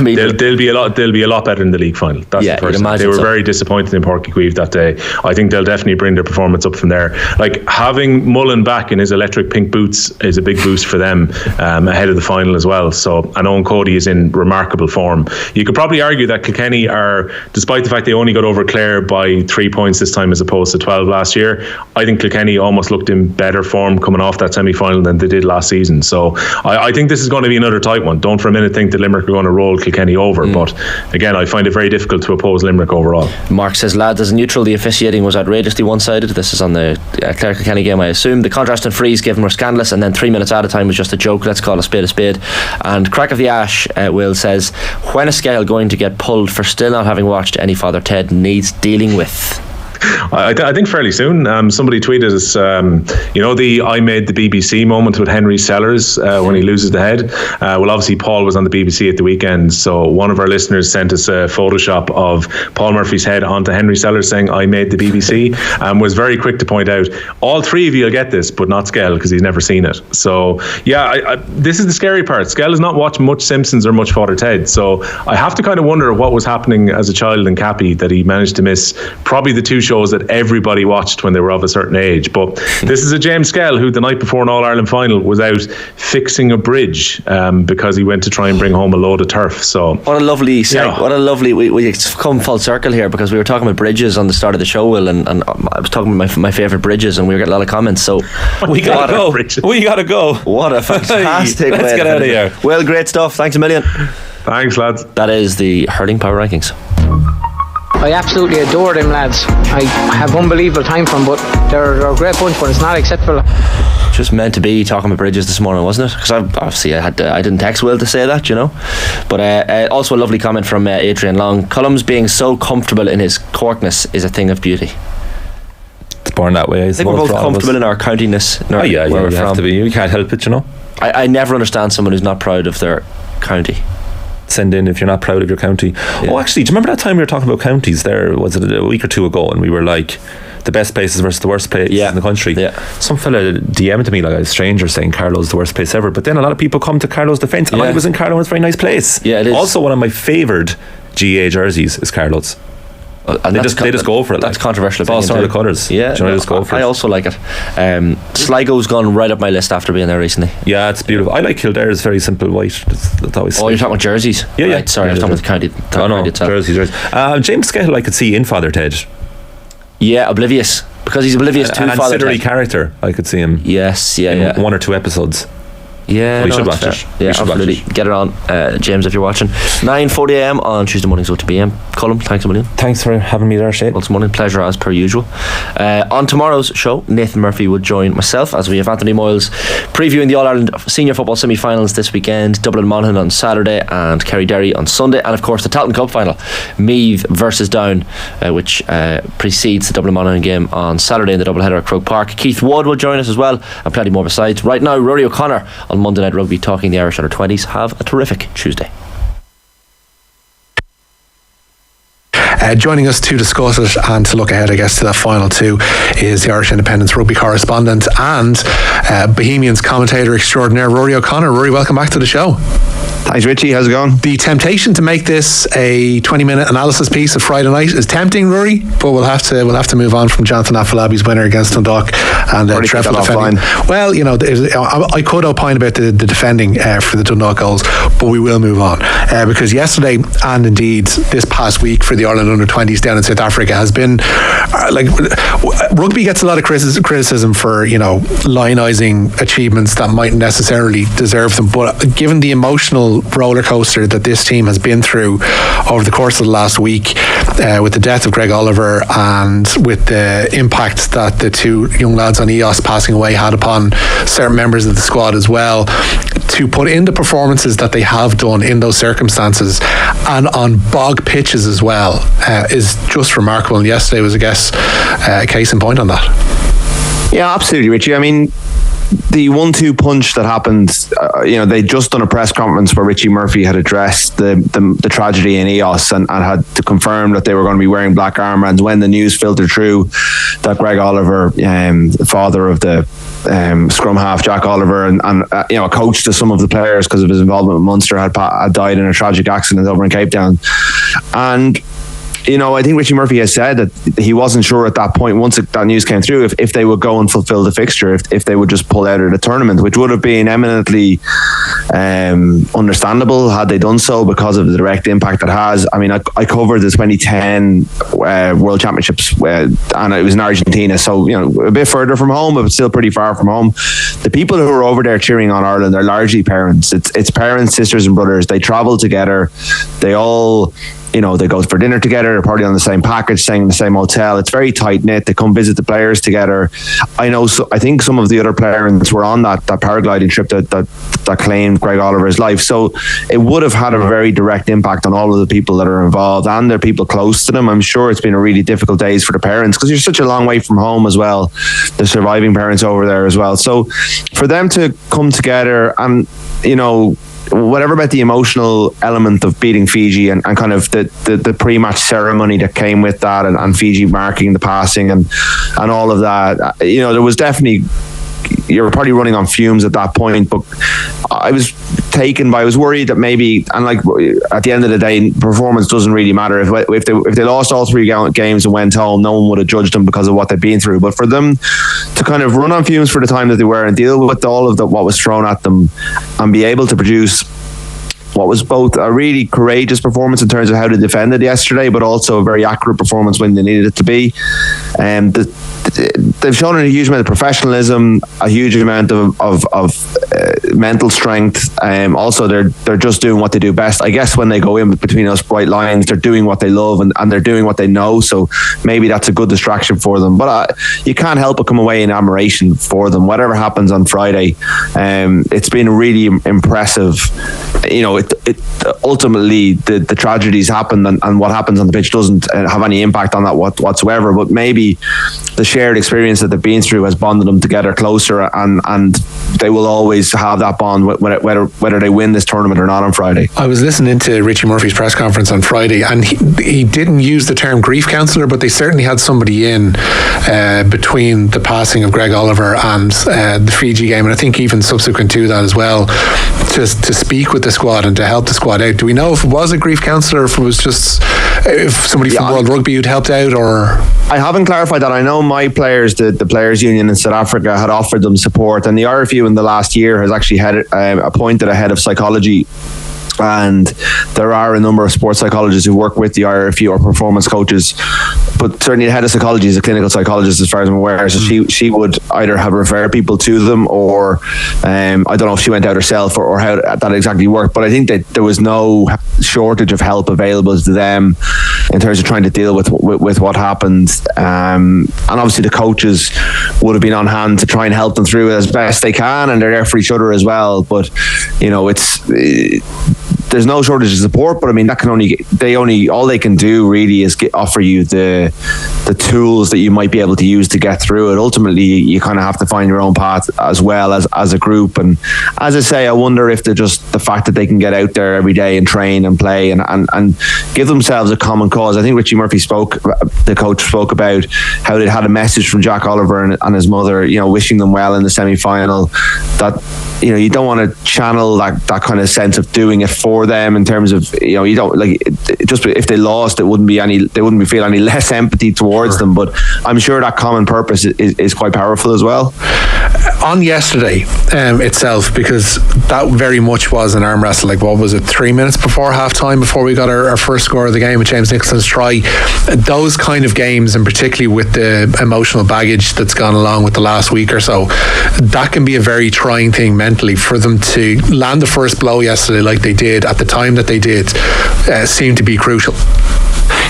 they'll be a lot better in the league final. That's the first thing. They were very disappointed in Páirc Uí Chaoimh that day. I think they'll definitely bring their performance up from there. Like, having Mullen back in his electric pink boots is a big boost for them ahead of the final as well. So, and Owen Cody is in remarkable form. You could probably argue that Kilkenny are, despite the fact they only got over Clare by 3 points this time as opposed to 12 last year, I think Kilkenny almost looked in better form coming off that semi-final than they did last season. So I think this is going to be another tight one. Don't for a minute think that Limerick are going to roll Kilkenny over, but again, I find it very difficult to oppose Limerick overall. Mark says, lads, as a neutral, the officiating was outrageously one-sided. This is on the Clare Kilkenny game, I assume. The contrast and freeze given were scandalous, and then 3 minutes at a time was just a joke. Let's call a spade a spade. And Crack of the Ash, Will says, when is Scale going to get pulled for still not having watched any Father Ted needs dealing with? I think fairly soon. Somebody tweeted us, the I made the BBC moment with Henry Sellers when he loses the head. Well, obviously Paul was on the BBC at the weekend, so one of our listeners sent us a Photoshop of Paul Murphy's head onto Henry Sellers saying I made the BBC, and was very quick to point out, all three of you will get this, but not Skell, because he's never seen it. So yeah, this is the scary part. Skell has not watched much Simpsons or much Father Ted, so I have to kind of wonder what was happening as a child in Cappy that he managed to miss probably the two shows that everybody watched when they were of a certain age. But this is a James Skell who the night before an All-Ireland final was out fixing a bridge because he went to try and bring home a load of turf. So what a lovely we come full circle here, because we were talking about bridges on the start of the show, Will, and I was talking about my favourite bridges, and we were getting a lot of comments. So we gotta go. What a fantastic let's get out of here. Well, great stuff. Thanks a million. Thanks, lads. That is the Hurling Power Rankings. I absolutely adore them lads. I have unbelievable time for them, but they're a great bunch, but it's not acceptable. Just meant to be talking about bridges this morning, wasn't it? Because I didn't text Will to say that, but also a lovely comment from Adrian Long. Cullum's being so comfortable in his Corkness is a thing of beauty. It's born that way. I think we're both comfortable in our countiness. You have to be. You can't help it, I never understand someone who's not proud of their county. Send in if you're not proud of your county. Actually, do you remember that time we were talking about counties there, was it a week or two ago, and we were like the best places versus the worst place in the country? Some fella DM'd to me like a stranger saying Carlow's the worst place ever, but then a lot of people come to Carlow's defence, and I was in Carlow and it's a very nice place. It is. Also, one of my favoured GA jerseys is Carlow's. And they just go for it. That's controversial. It's all sort of colours. Just go for it. I also like it. Sligo's gone right up my list after being there recently. Yeah, it's beautiful. I like Kildare's very simple white. That's always. You're talking about jerseys? Yeah. Right, sorry, I was talking about the county. Jersey. James Skell, I could see in Father Ted. Yeah, oblivious, because he's oblivious to Father Ted. An ancillary character. I could see him. Yes, in 1 or 2 episodes. Yeah, we should watch it. Yeah, absolutely. Get it on, James, if you're watching. 9:40 AM on Tuesday mornings, OTBAM. Colm, thanks a million. Thanks for having me there, Shane. Well, it's morning, pleasure as per usual. On tomorrow's show, Nathan Murphy would join myself as we have Anthony Moyles previewing the All-Ireland Senior Football semi-finals this weekend. Dublin Monaghan on Saturday and Kerry Derry on Sunday, and of course the Tailteann Cup final, Meath versus Down, which precedes the Dublin Monaghan game on Saturday in the doubleheader at Croke Park. Keith Wood will join us as well, and plenty more besides. Right now, Ruaidhri O'Connor on Monday Night Rugby talking the Irish under-20s. Have a terrific Tuesday. Joining us to discuss it and to look ahead, I guess, to that final two is the Irish Independent's rugby correspondent and Bohemians commentator extraordinaire, Ruaidhri O'Connor. Ruaidhri, welcome back to the show. Thanks, Richie. How's it going? The temptation to make this a 20-minute analysis piece of Friday night is tempting, Ruaidhri, but we'll have to move on from Jonathan Afolabi's winner against Dundalk and Treffel defending. Well, I could opine about the defending for the Dundalk goals, but we will move on because yesterday and indeed this past week for the Ireland under-20s down in South Africa has been rugby gets a lot of criticism for lionising achievements that mightn't necessarily deserve them, but given the emotional roller coaster that this team has been through over the course of the last week with the death of Greg Oliver and with the impact that the two young lads on EOS passing away had upon certain members of the squad as well, to put in the performances that they have done in those circumstances and on bog pitches as well is just remarkable, and yesterday was a case in point on that. Yeah, absolutely, Richie. I mean, the 1-2 punch that happened, they'd just done a press conference where Richie Murphy had addressed the tragedy in EOS and had to confirm that they were going to be wearing black armbands when the news filtered through that Greg Oliver, the father of the scrum half Jack Oliver, and a coach to some of the players because of his involvement with Munster, had died in a tragic accident over in Cape Town. And I think Richie Murphy has said that he wasn't sure at that point, once that news came through, if they would go and fulfill the fixture, if they would just pull out of the tournament, which would have been eminently understandable had they done so because of the direct impact it has. I mean, I covered the 2010 World Championships and it was in Argentina, so a bit further from home, but still pretty far from home. The people who are over there cheering on Ireland are largely parents. It's parents, sisters and brothers. They travel together. They all... they go for dinner together, they're probably on the same package, staying in the same hotel. It's very tight knit. They come visit the players together. I think some of the other players were on that paragliding trip that claimed Greg Oliver's life. So it would have had a very direct impact on all of the people that are involved and their people close to them. I'm sure it's been a really difficult days for the parents because you're such a long way from home as well. The surviving parents over there as well. So for them to come together and, whatever about the emotional element of beating Fiji and kind of the pre-match ceremony that came with that and Fiji marking the passing and all of that, there was definitely, you were probably running on fumes at that point, but I was worried that maybe, and like at the end of the day, performance doesn't really matter. If they lost all 3 games and went home, no one would have judged them because of what they've been through. But for them to kind of run on fumes for the time that they were and deal with all of what was thrown at them and be able to produce what was both a really courageous performance in terms of how they defended yesterday, but also a very accurate performance when they needed it to be. They've shown a huge amount of professionalism, a huge amount of mental strength. Also, they're just doing what they do best. I guess when they go in between those bright lines, they're doing what they love and they're doing what they know. So maybe that's a good distraction for them. But you can't help but come away in admiration for them. Whatever happens on Friday, it's been really impressive. Ultimately the tragedies happen and what happens on the pitch doesn't have any impact on that whatsoever. But maybe the shared experience that they've been through has bonded them together closer, and they will always have that bond whether they win this tournament or not on Friday. I was listening to Richie Murphy's press conference on Friday, and he didn't use the term grief counsellor, but they certainly had somebody in between the passing of Greg Oliver and the Fiji game, and I think even subsequent to that as well, to speak with the squad and to help the squad out. Do we know if it was a grief counsellor, or if it was just if somebody from World Rugby who'd helped out? Or I haven't clarified that. I know my players, the Players Union in South Africa, had offered them support, and the RFU in the last year has actually appointed a head of psychology. And there are a number of sports psychologists who work with the IRFU or performance coaches, but certainly the head of psychology is a clinical psychologist as far as I'm aware. So she would either have referred people to them, or I don't know if she went out herself or how that exactly worked. But I think that there was no shortage of help available to them in terms of trying to deal with what happened. And obviously the coaches would have been on hand to try and help them through it as best they can, and they're there for each other as well. But there's no shortage of support, but I mean that all they can do really is offer you the tools that you might be able to use to get through it. Ultimately, you kind of have to find your own path as well as a group. And as I say, I wonder if the fact that they can get out there every day and train and play and give themselves a common cause. I think Richie Murphy the coach spoke about how they'd had a message from Jack Oliver and his mother, wishing them well in the semi-final. That you don't want to channel that kind of sense of doing it for them in terms of you don't like just if they lost they wouldn't feel any less empathy towards them, but I'm sure that common purpose is quite powerful as well. On yesterday itself, because that very much was an arm wrestle, like what was it, 3 minutes before half time, before we got our first score of the game with James Nicholson's try. Those kind of games, and particularly with the emotional baggage that's gone along with the last week or so, that can be a very trying thing mentally. For them to land the first blow yesterday like they did at the time that they did seemed to be crucial.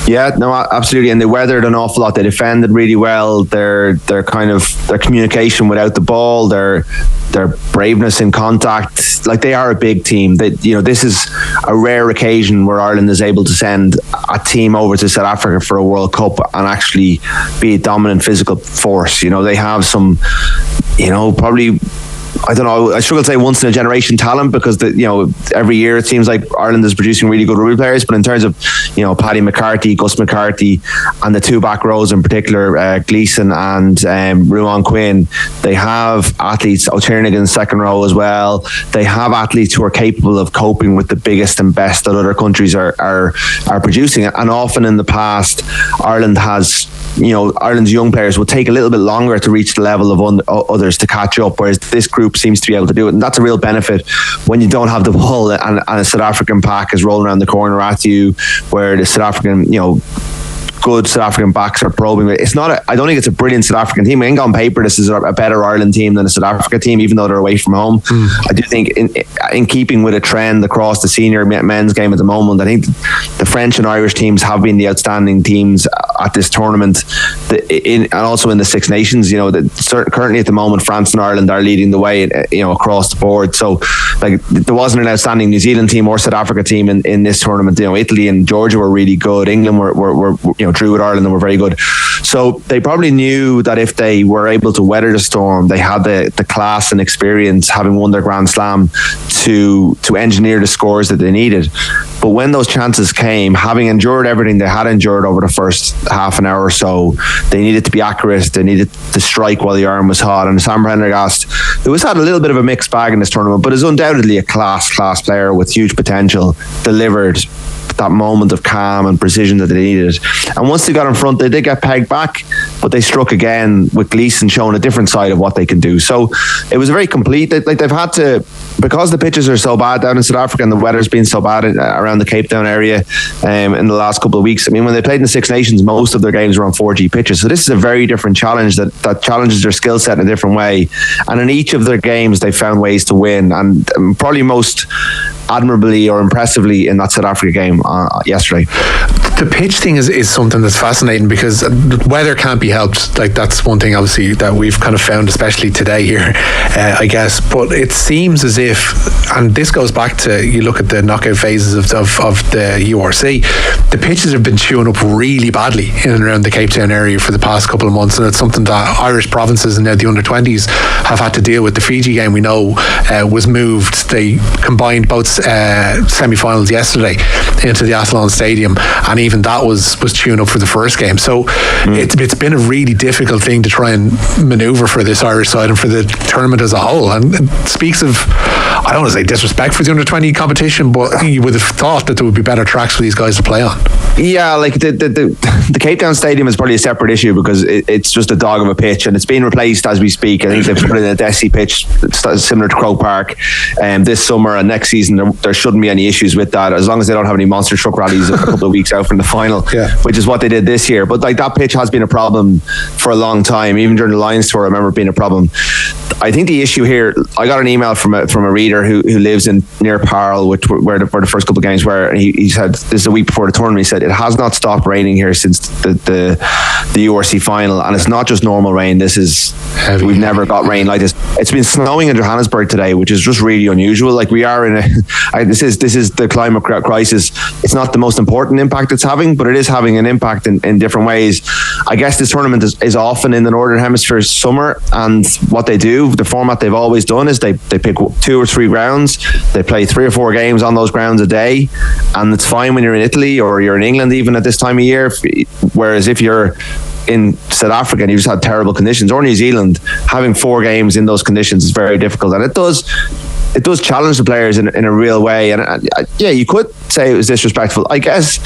Yeah, no, absolutely, and they weathered an awful lot. They defended really well. Their communication without the ball, their braveness in contact, like they are a big team. This is a rare occasion where Ireland is able to send a team over to South Africa for a World Cup and actually be a dominant physical force. They have some, probably I don't know, I struggle to say once in a generation talent, because every year it seems like Ireland is producing really good rugby players. But in terms of Paddy McCarthy, Gus McCarthy, and the two back rows in particular, Gleeson and Ruan Quinn, they have athletes. O'Tiernan second row as well. They have athletes who are capable of coping with the biggest and best that other countries are producing. And often in the past, Ireland's young players will take a little bit longer to reach the level of others to catch up, whereas this group seems to be able to do it. And that's a real benefit when you don't have the ball and a South African pack is rolling around the corner at you, where the South African, good South African backs are probing. I don't think it's a brilliant South African team. I think on paper this is a better Ireland team than a South Africa team, even though they're away from home. I do think in keeping with a trend across the senior men's game at the moment, I think the French and Irish teams have been the outstanding teams at this tournament, and also in the Six Nations. Currently at the moment, France and Ireland are leading the way, across the board. So there wasn't an outstanding New Zealand team or South Africa team in this tournament. Italy and Georgia were really good. England were drew with Ireland and were very good. So they probably knew that if they were able to weather the storm, they had the class and experience, having won their Grand Slam, to engineer the scores that they needed. But when those chances came, having endured everything they had endured over the first half an hour or so, they needed to be accurate. They needed to strike while the iron was hot. And Sam Prendergast, who has had a little bit of a mixed bag in this tournament, but is undoubtedly a class player with huge potential, delivered that moment of calm and precision that they needed. And once they got in front, they did get pegged back, but they struck again, with Gleeson showing a different side of what they can do. So it was very complete. They've had to, because the pitches are so bad down in South Africa and the weather's been so bad around the Cape Town area in the last couple of weeks. I mean, when they played in the Six Nations, most of their games were on 4G pitches. So this is a very different challenge that challenges their skill set in a different way. And in each of their games, they found ways to win. And probably most admirably or impressively in that South Africa game yesterday. The pitch thing is something that's fascinating, because the weather can't be helped. That's one thing obviously that we've kind of found, especially today here, I guess. But it seems as if, and this goes back to, you look at the knockout phases of the URC, the pitches have been chewing up really badly in and around the Cape Town area for the past couple of months, and it's something that Irish provinces and now the under-20s have had to deal with. The Fiji game, we know, was moved. They combined both semi-finals yesterday into the Athlone Stadium, and even that was chewing up for the first game. So it's been a really difficult thing to try and manoeuvre for this Irish side and for the tournament as a whole. And it speaks of, I don't want to say disrespect for the under-20 competition, but you would have thought that there would be better tracks for these guys to play on. Yeah, the Cape Town Stadium is probably a separate issue, because it's just a dog of a pitch, and it's being replaced as we speak. I think they've put in a Desi pitch similar to Croke Park this summer, and next season there shouldn't be any issues with that, as long as they don't have any monster truck rallies a couple of weeks out from the final, which is what they did this year. But that pitch has been a problem for a long time. Even during the Lions tour, I remember it being a problem. I think the issue here, I got an email from a reader who lives near Parle, where the first couple of games were, and he said, this is a week before the tournament, he said, it has not stopped raining here since the URC final, and it's not just normal rain. This is heavy. We've never got rain like this. It's been snowing in Johannesburg today, which is just really unusual. We are in this is the climate crisis. It's not the most important impact it's having, but it is having an impact in different ways. I guess this tournament is often in the Northern Hemisphere's summer, and what they do, the format they've always done, is they pick 2 or 3 grounds, they play 3 or 4 games on those grounds a day, and it's fine when you're in Italy or you're in England even at this time of year. Whereas if you're in South Africa and you just had terrible conditions, or New Zealand, having 4 games in those conditions is very difficult, and it does challenge the players in a real way. And you could say it was disrespectful. I guess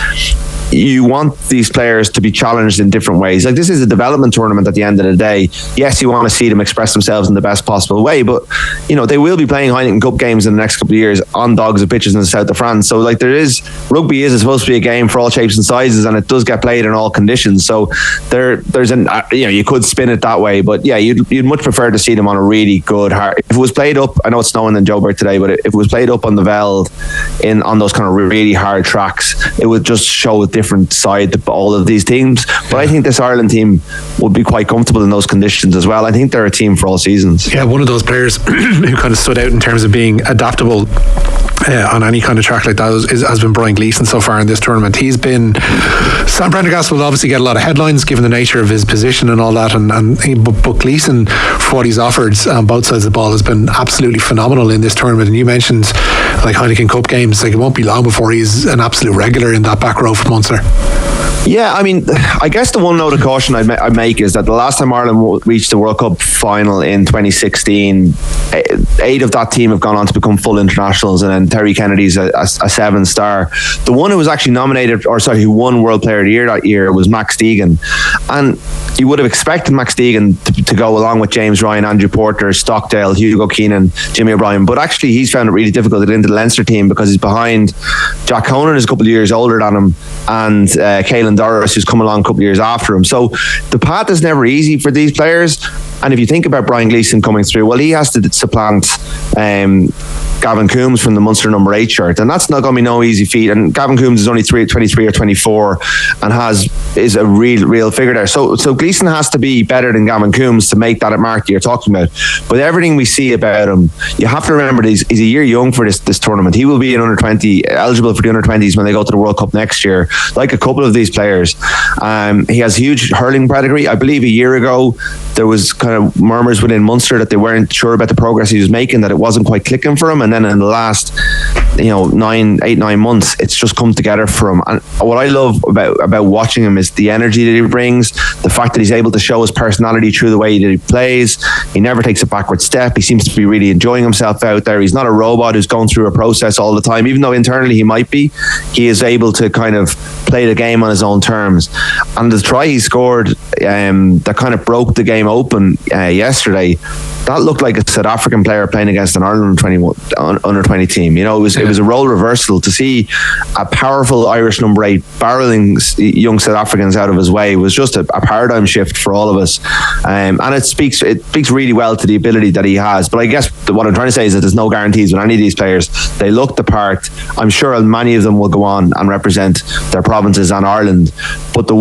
you want these players to be challenged in different ways. This is a development tournament at the end of the day. Yes, you want to see them express themselves in the best possible way, but they will be playing Heineken Cup games in the next couple of years on dogs of pitches in the south of France. So rugby is supposed to be a game for all shapes and sizes, and it does get played in all conditions. So there's you could spin it that way, but you'd much prefer to see them on a really good hard. If it was played up, I know it's snowing in Joburg today, but if it was played up on the Veld on those kind of really hard tracks, it would just show a different side to all of these teams. But I think this Ireland team would be quite comfortable in those conditions as well. I think they're a team for all seasons. Yeah, one of those players who kind of stood out in terms of being adaptable on any kind of track like that has been Brian Gleeson so far in this tournament. He's been, Sam Prendergast will obviously get a lot of headlines given the nature of his position and all that, but Gleeson, for what he's offered on both sides of the ball, has been absolutely phenomenal in this tournament. And you mentioned like Heineken Cup games, like it won't be long before he's an absolute regular in that back row for Munster. Yeah, I mean, I guess the one note of caution I make is that the last time Ireland reached the World Cup final in 2016, 8 of that team have gone on to become full internationals, and then Terry Kennedy's a 7-star. The one who was actually nominated, who won World Player of the Year that year was Max Deegan. And you would have expected Max Deegan to go along with James Ryan, Andrew Porter, Stockdale, Hugo Keenan, Jimmy O'Brien, but actually he's found it really difficult to get into the Leinster team because he's behind Jack Conan, is a couple of years older than him, and Caelan Doris, who's come along a couple of years after him. So the path is never easy for these players. And if you think about Brian Gleeson coming through, well, he has to supplant Gavin Coombs from the Munster number 8 shirt, and that's not going to be no easy feat. And Gavin Coombs is only 23 or 24 and is a real figure there. So Gleeson has to be better than Gavin Coombs to make that mark you're talking about. But everything we see about him, you have to remember that he's a year young for this tournament. He will be an under 20, eligible for the under 20s when they go to the World Cup next year, like a couple of these players. He has huge hurling pedigree. I believe a year ago there was kind of murmurs within Munster that they weren't sure about the progress he was making, that it wasn't quite clicking for him, and then in the last 9 months it's just come together for him. And what I love about watching him is the energy that he brings, the fact that he's able to show his personality through the way that he plays. He never takes a backward step. He seems to be really enjoying himself out there. He's not a robot who's going through a process all the time, even though internally he might be. He is able to kind of play the game on his own terms. And the try he scored that kind of broke the game open yesterday, that looked like a South African player playing against an Ireland under 20 team. It was a role reversal. To see a powerful Irish number 8 barreling young South Africans out of his way was just a paradigm shift for all of us, and it speaks really well to the ability that he has. But I guess what I'm trying to say is that there's no guarantees with any of these players. They look the part. I'm sure many of them will go on and represent their provinces and Ireland, but the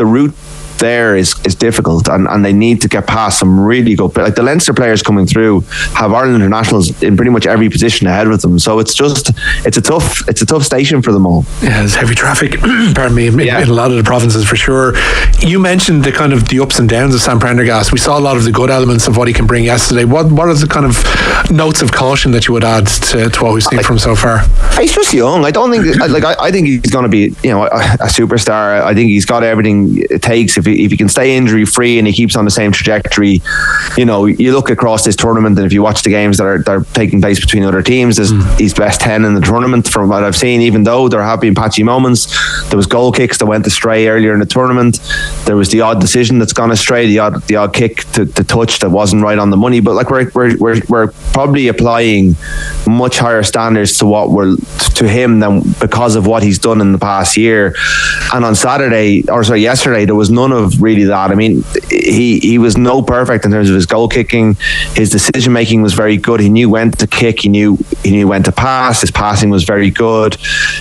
route there is difficult, and they need to get past some really good, like the Leinster players coming through have Ireland internationals in pretty much every position ahead with them. So it's a tough station for them all. Yeah, there's heavy traffic pardon me, in a lot of the provinces for sure. You mentioned the kind of the ups and downs of Sam Prendergast. We saw a lot of the good elements of what he can bring yesterday. What are the kind of notes of caution that you would add to what we've seen from so far? He's just young. I don't think I think he's going to be a superstar. I think he's got everything it takes if he can stay injury free and he keeps on the same trajectory. You look across this tournament, and if you watch the games that are taking place between other teams, he's best 10 in the tournament from what I've seen, even though there have been patchy moments. There was goal kicks that went astray earlier in the tournament. There was the odd decision that's gone astray, the odd kick to touch that wasn't right on the money. But like we're probably applying much higher standards to him than because of what he's done in the past year. And on yesterday, there was none of really that. I mean, he was no perfect in terms of his goal kicking. His decision making was very good. He knew when to kick. He knew when to pass. His passing was very good.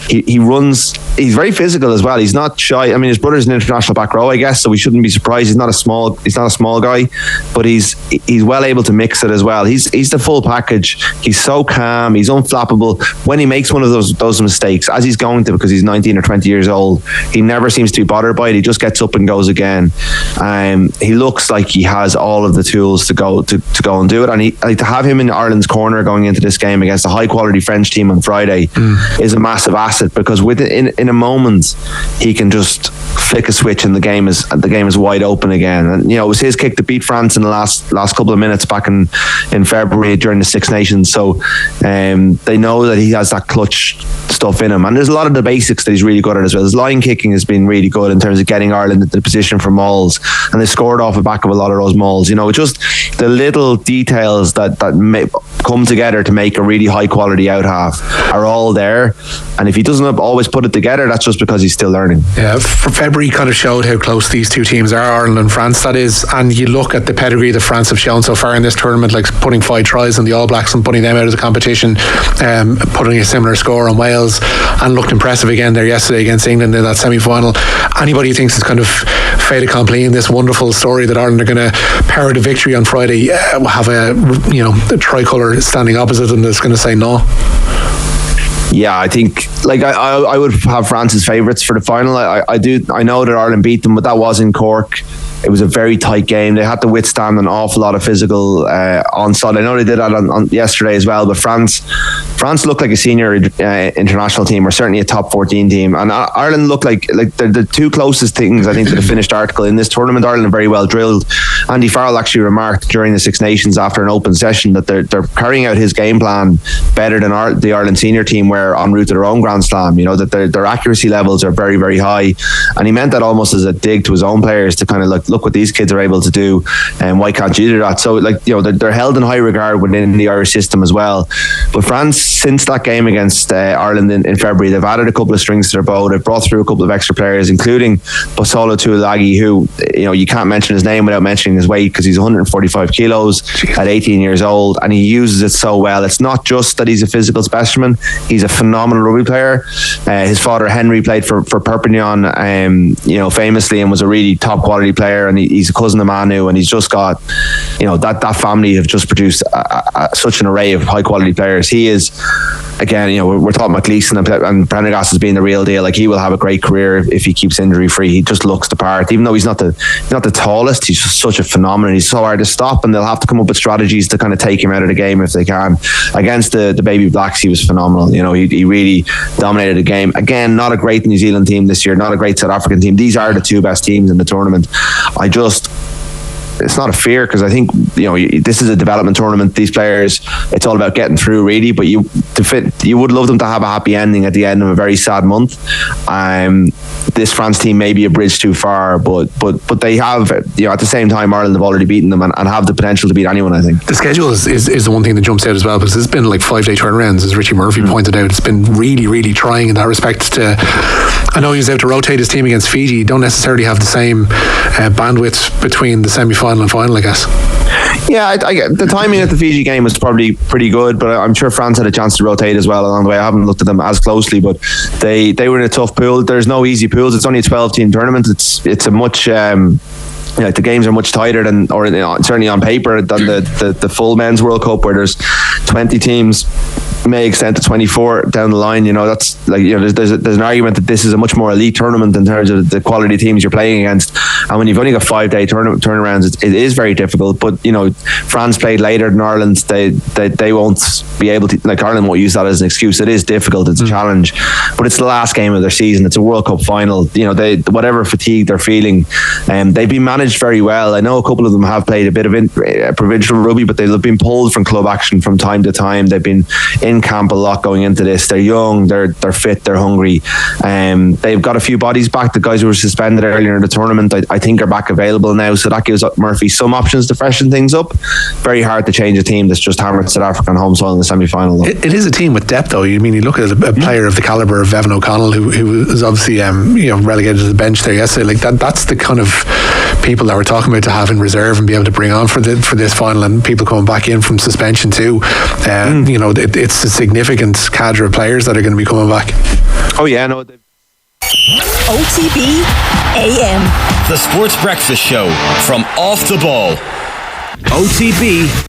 He runs. He's very physical as well. He's not shy. I mean, his brother's an international back row, I guess, so we shouldn't be surprised. He's not a small guy, but he's well able to mix it as well. He's the full package. He's so calm. He's unflappable. When he makes one of those mistakes, as he's going to, because he's 19 or 20 years old, he never seems to be bothered by it. He just gets up and goes again. He looks like he has all of the tools to go and do it, and to have him in Ireland's corner going into this game against a high quality French team on Friday is a massive asset, because in a moment he can just flick a switch and the game is wide open again. And it was his kick to beat France in the last couple of minutes back in February during the Six Nations. So they know that he has that clutch stuff in him, and there's a lot of the basics that he's really good at as well. His line kicking has been really good in terms of getting Ireland into the position for mauls, and they scored off the back of a lot of those mauls. Just the little details that come together to make a really high quality out half are all there, and if he doesn't always put it together, that's just because he's still learning. Yeah, February kind of showed how close these two teams are, Ireland and France, that is, and you look at the pedigree that France have shown so far in this tournament, like putting 5 tries on the All Blacks and putting them out of the competition, putting a similar score on Wales, and looked impressive again there yesterday against England in that semi-final. Anybody who thinks it's kind of fait accompli in this wonderful story that Ireland are going to power to victory on Friday have a tricolour standing opposite them that's going to say no. Yeah, I think I would have France as favourites for the final. I know that Ireland beat them, but that was in Cork. It was a very tight game. They had to withstand an awful lot of physical onslaught. I know they did that on yesterday as well, but France looked like a senior international team, or certainly a top 14 team, and Ireland looked like the two closest things I think to the finished article in this tournament. Ireland are very well drilled. Andy Farrell actually remarked during the Six Nations after an open session that they're carrying out his game plan better than the Ireland senior team were en route to their own Grand Slam. You know, that their accuracy levels are very, very high, and he meant that almost as a dig to his own players to kind of look what these kids are able to do, and why can't you do that? So they're held in high regard within the Irish system as well. But France, since that game against Ireland in February, they've added a couple of strings to their bow. They've brought through a couple of extra players, including Bosolo Tuilagi, who you can't mention his name without mentioning his weight, because he's 145 kilos at 18 years old, and he uses it so well. It's not just that he's a physical specimen, he's a phenomenal rugby player. His father Henry played for Perpignan famously, and was a really top quality player, and he's a cousin of Manu, and he's just got that family have just produced such an array of high quality players. He is, again, we're talking about Gleeson and Prendergast as being the real deal. Like, he will have a great career if he keeps injury free. He just looks the part, even though he's not the tallest. He's just such a phenomenon. He's so hard to stop, and they'll have to come up with strategies to kind of take him out of the game if they can. Against the Baby Blacks, he was phenomenal. He really dominated the game. Again, not a great New Zealand team this year, not a great South African team. These are the two best teams in the tournament. It's not a fear, because I think this is a development tournament. These players, it's all about getting through, really. But you would love them to have a happy ending at the end of a very sad month. This France team may be a bridge too far, but they have, at the same time, Ireland have already beaten them and have the potential to beat anyone, I think. The schedule is the one thing that jumps out as well, because it's been like 5-day turnarounds, as Richie Murphy pointed out. It's been really, really trying in that respect. I know he was out to rotate his team against Fiji. You don't necessarily have the same bandwidth between the semi-final and final, I guess. Yeah, I get the timing at the Fiji game was probably pretty good, but I'm sure France had a chance to rotate as well along the way. I haven't looked at them as closely, but they were in a tough pool. There's no easy pools. It's only a 12-team tournament. It's a much the games are much tighter than, or certainly on paper, than the full men's World Cup, where there's 20 teams, may extend to 24 down the line. That's there's an argument that this is a much more elite tournament in terms of the quality teams you're playing against, and when you've only got 5-day turnarounds, it is very difficult. But France played later than Ireland. They won't be able to, Ireland won't use that as an excuse. It is difficult, it's a challenge, but it's the last game of their season. It's a World Cup final. They, whatever fatigue they're feeling, they've been managed very well. I know a couple of them have played a bit of provincial rugby, but they've been pulled from club action from time to time. They've been in camp a lot going into this. They're young, they're fit, they're hungry. They've got a few bodies back. The guys who were suspended earlier in the tournament, I think, are back available now, so that gives Murphy some options to freshen things up. Very hard to change a team that's just hammered South Africa on home soil in the semi-final, though. It is a team with depth, though. You look at a player of the calibre of Evan O'Connell, who is obviously relegated to the bench there yesterday. That's the kind of people that we're talking about to have in reserve and be able to bring on for this final, and people coming back in from suspension too. It's a significant cadre of players that are going to be coming back. Oh yeah, no. OTB AM, the Sports Breakfast Show from Off the Ball. OTB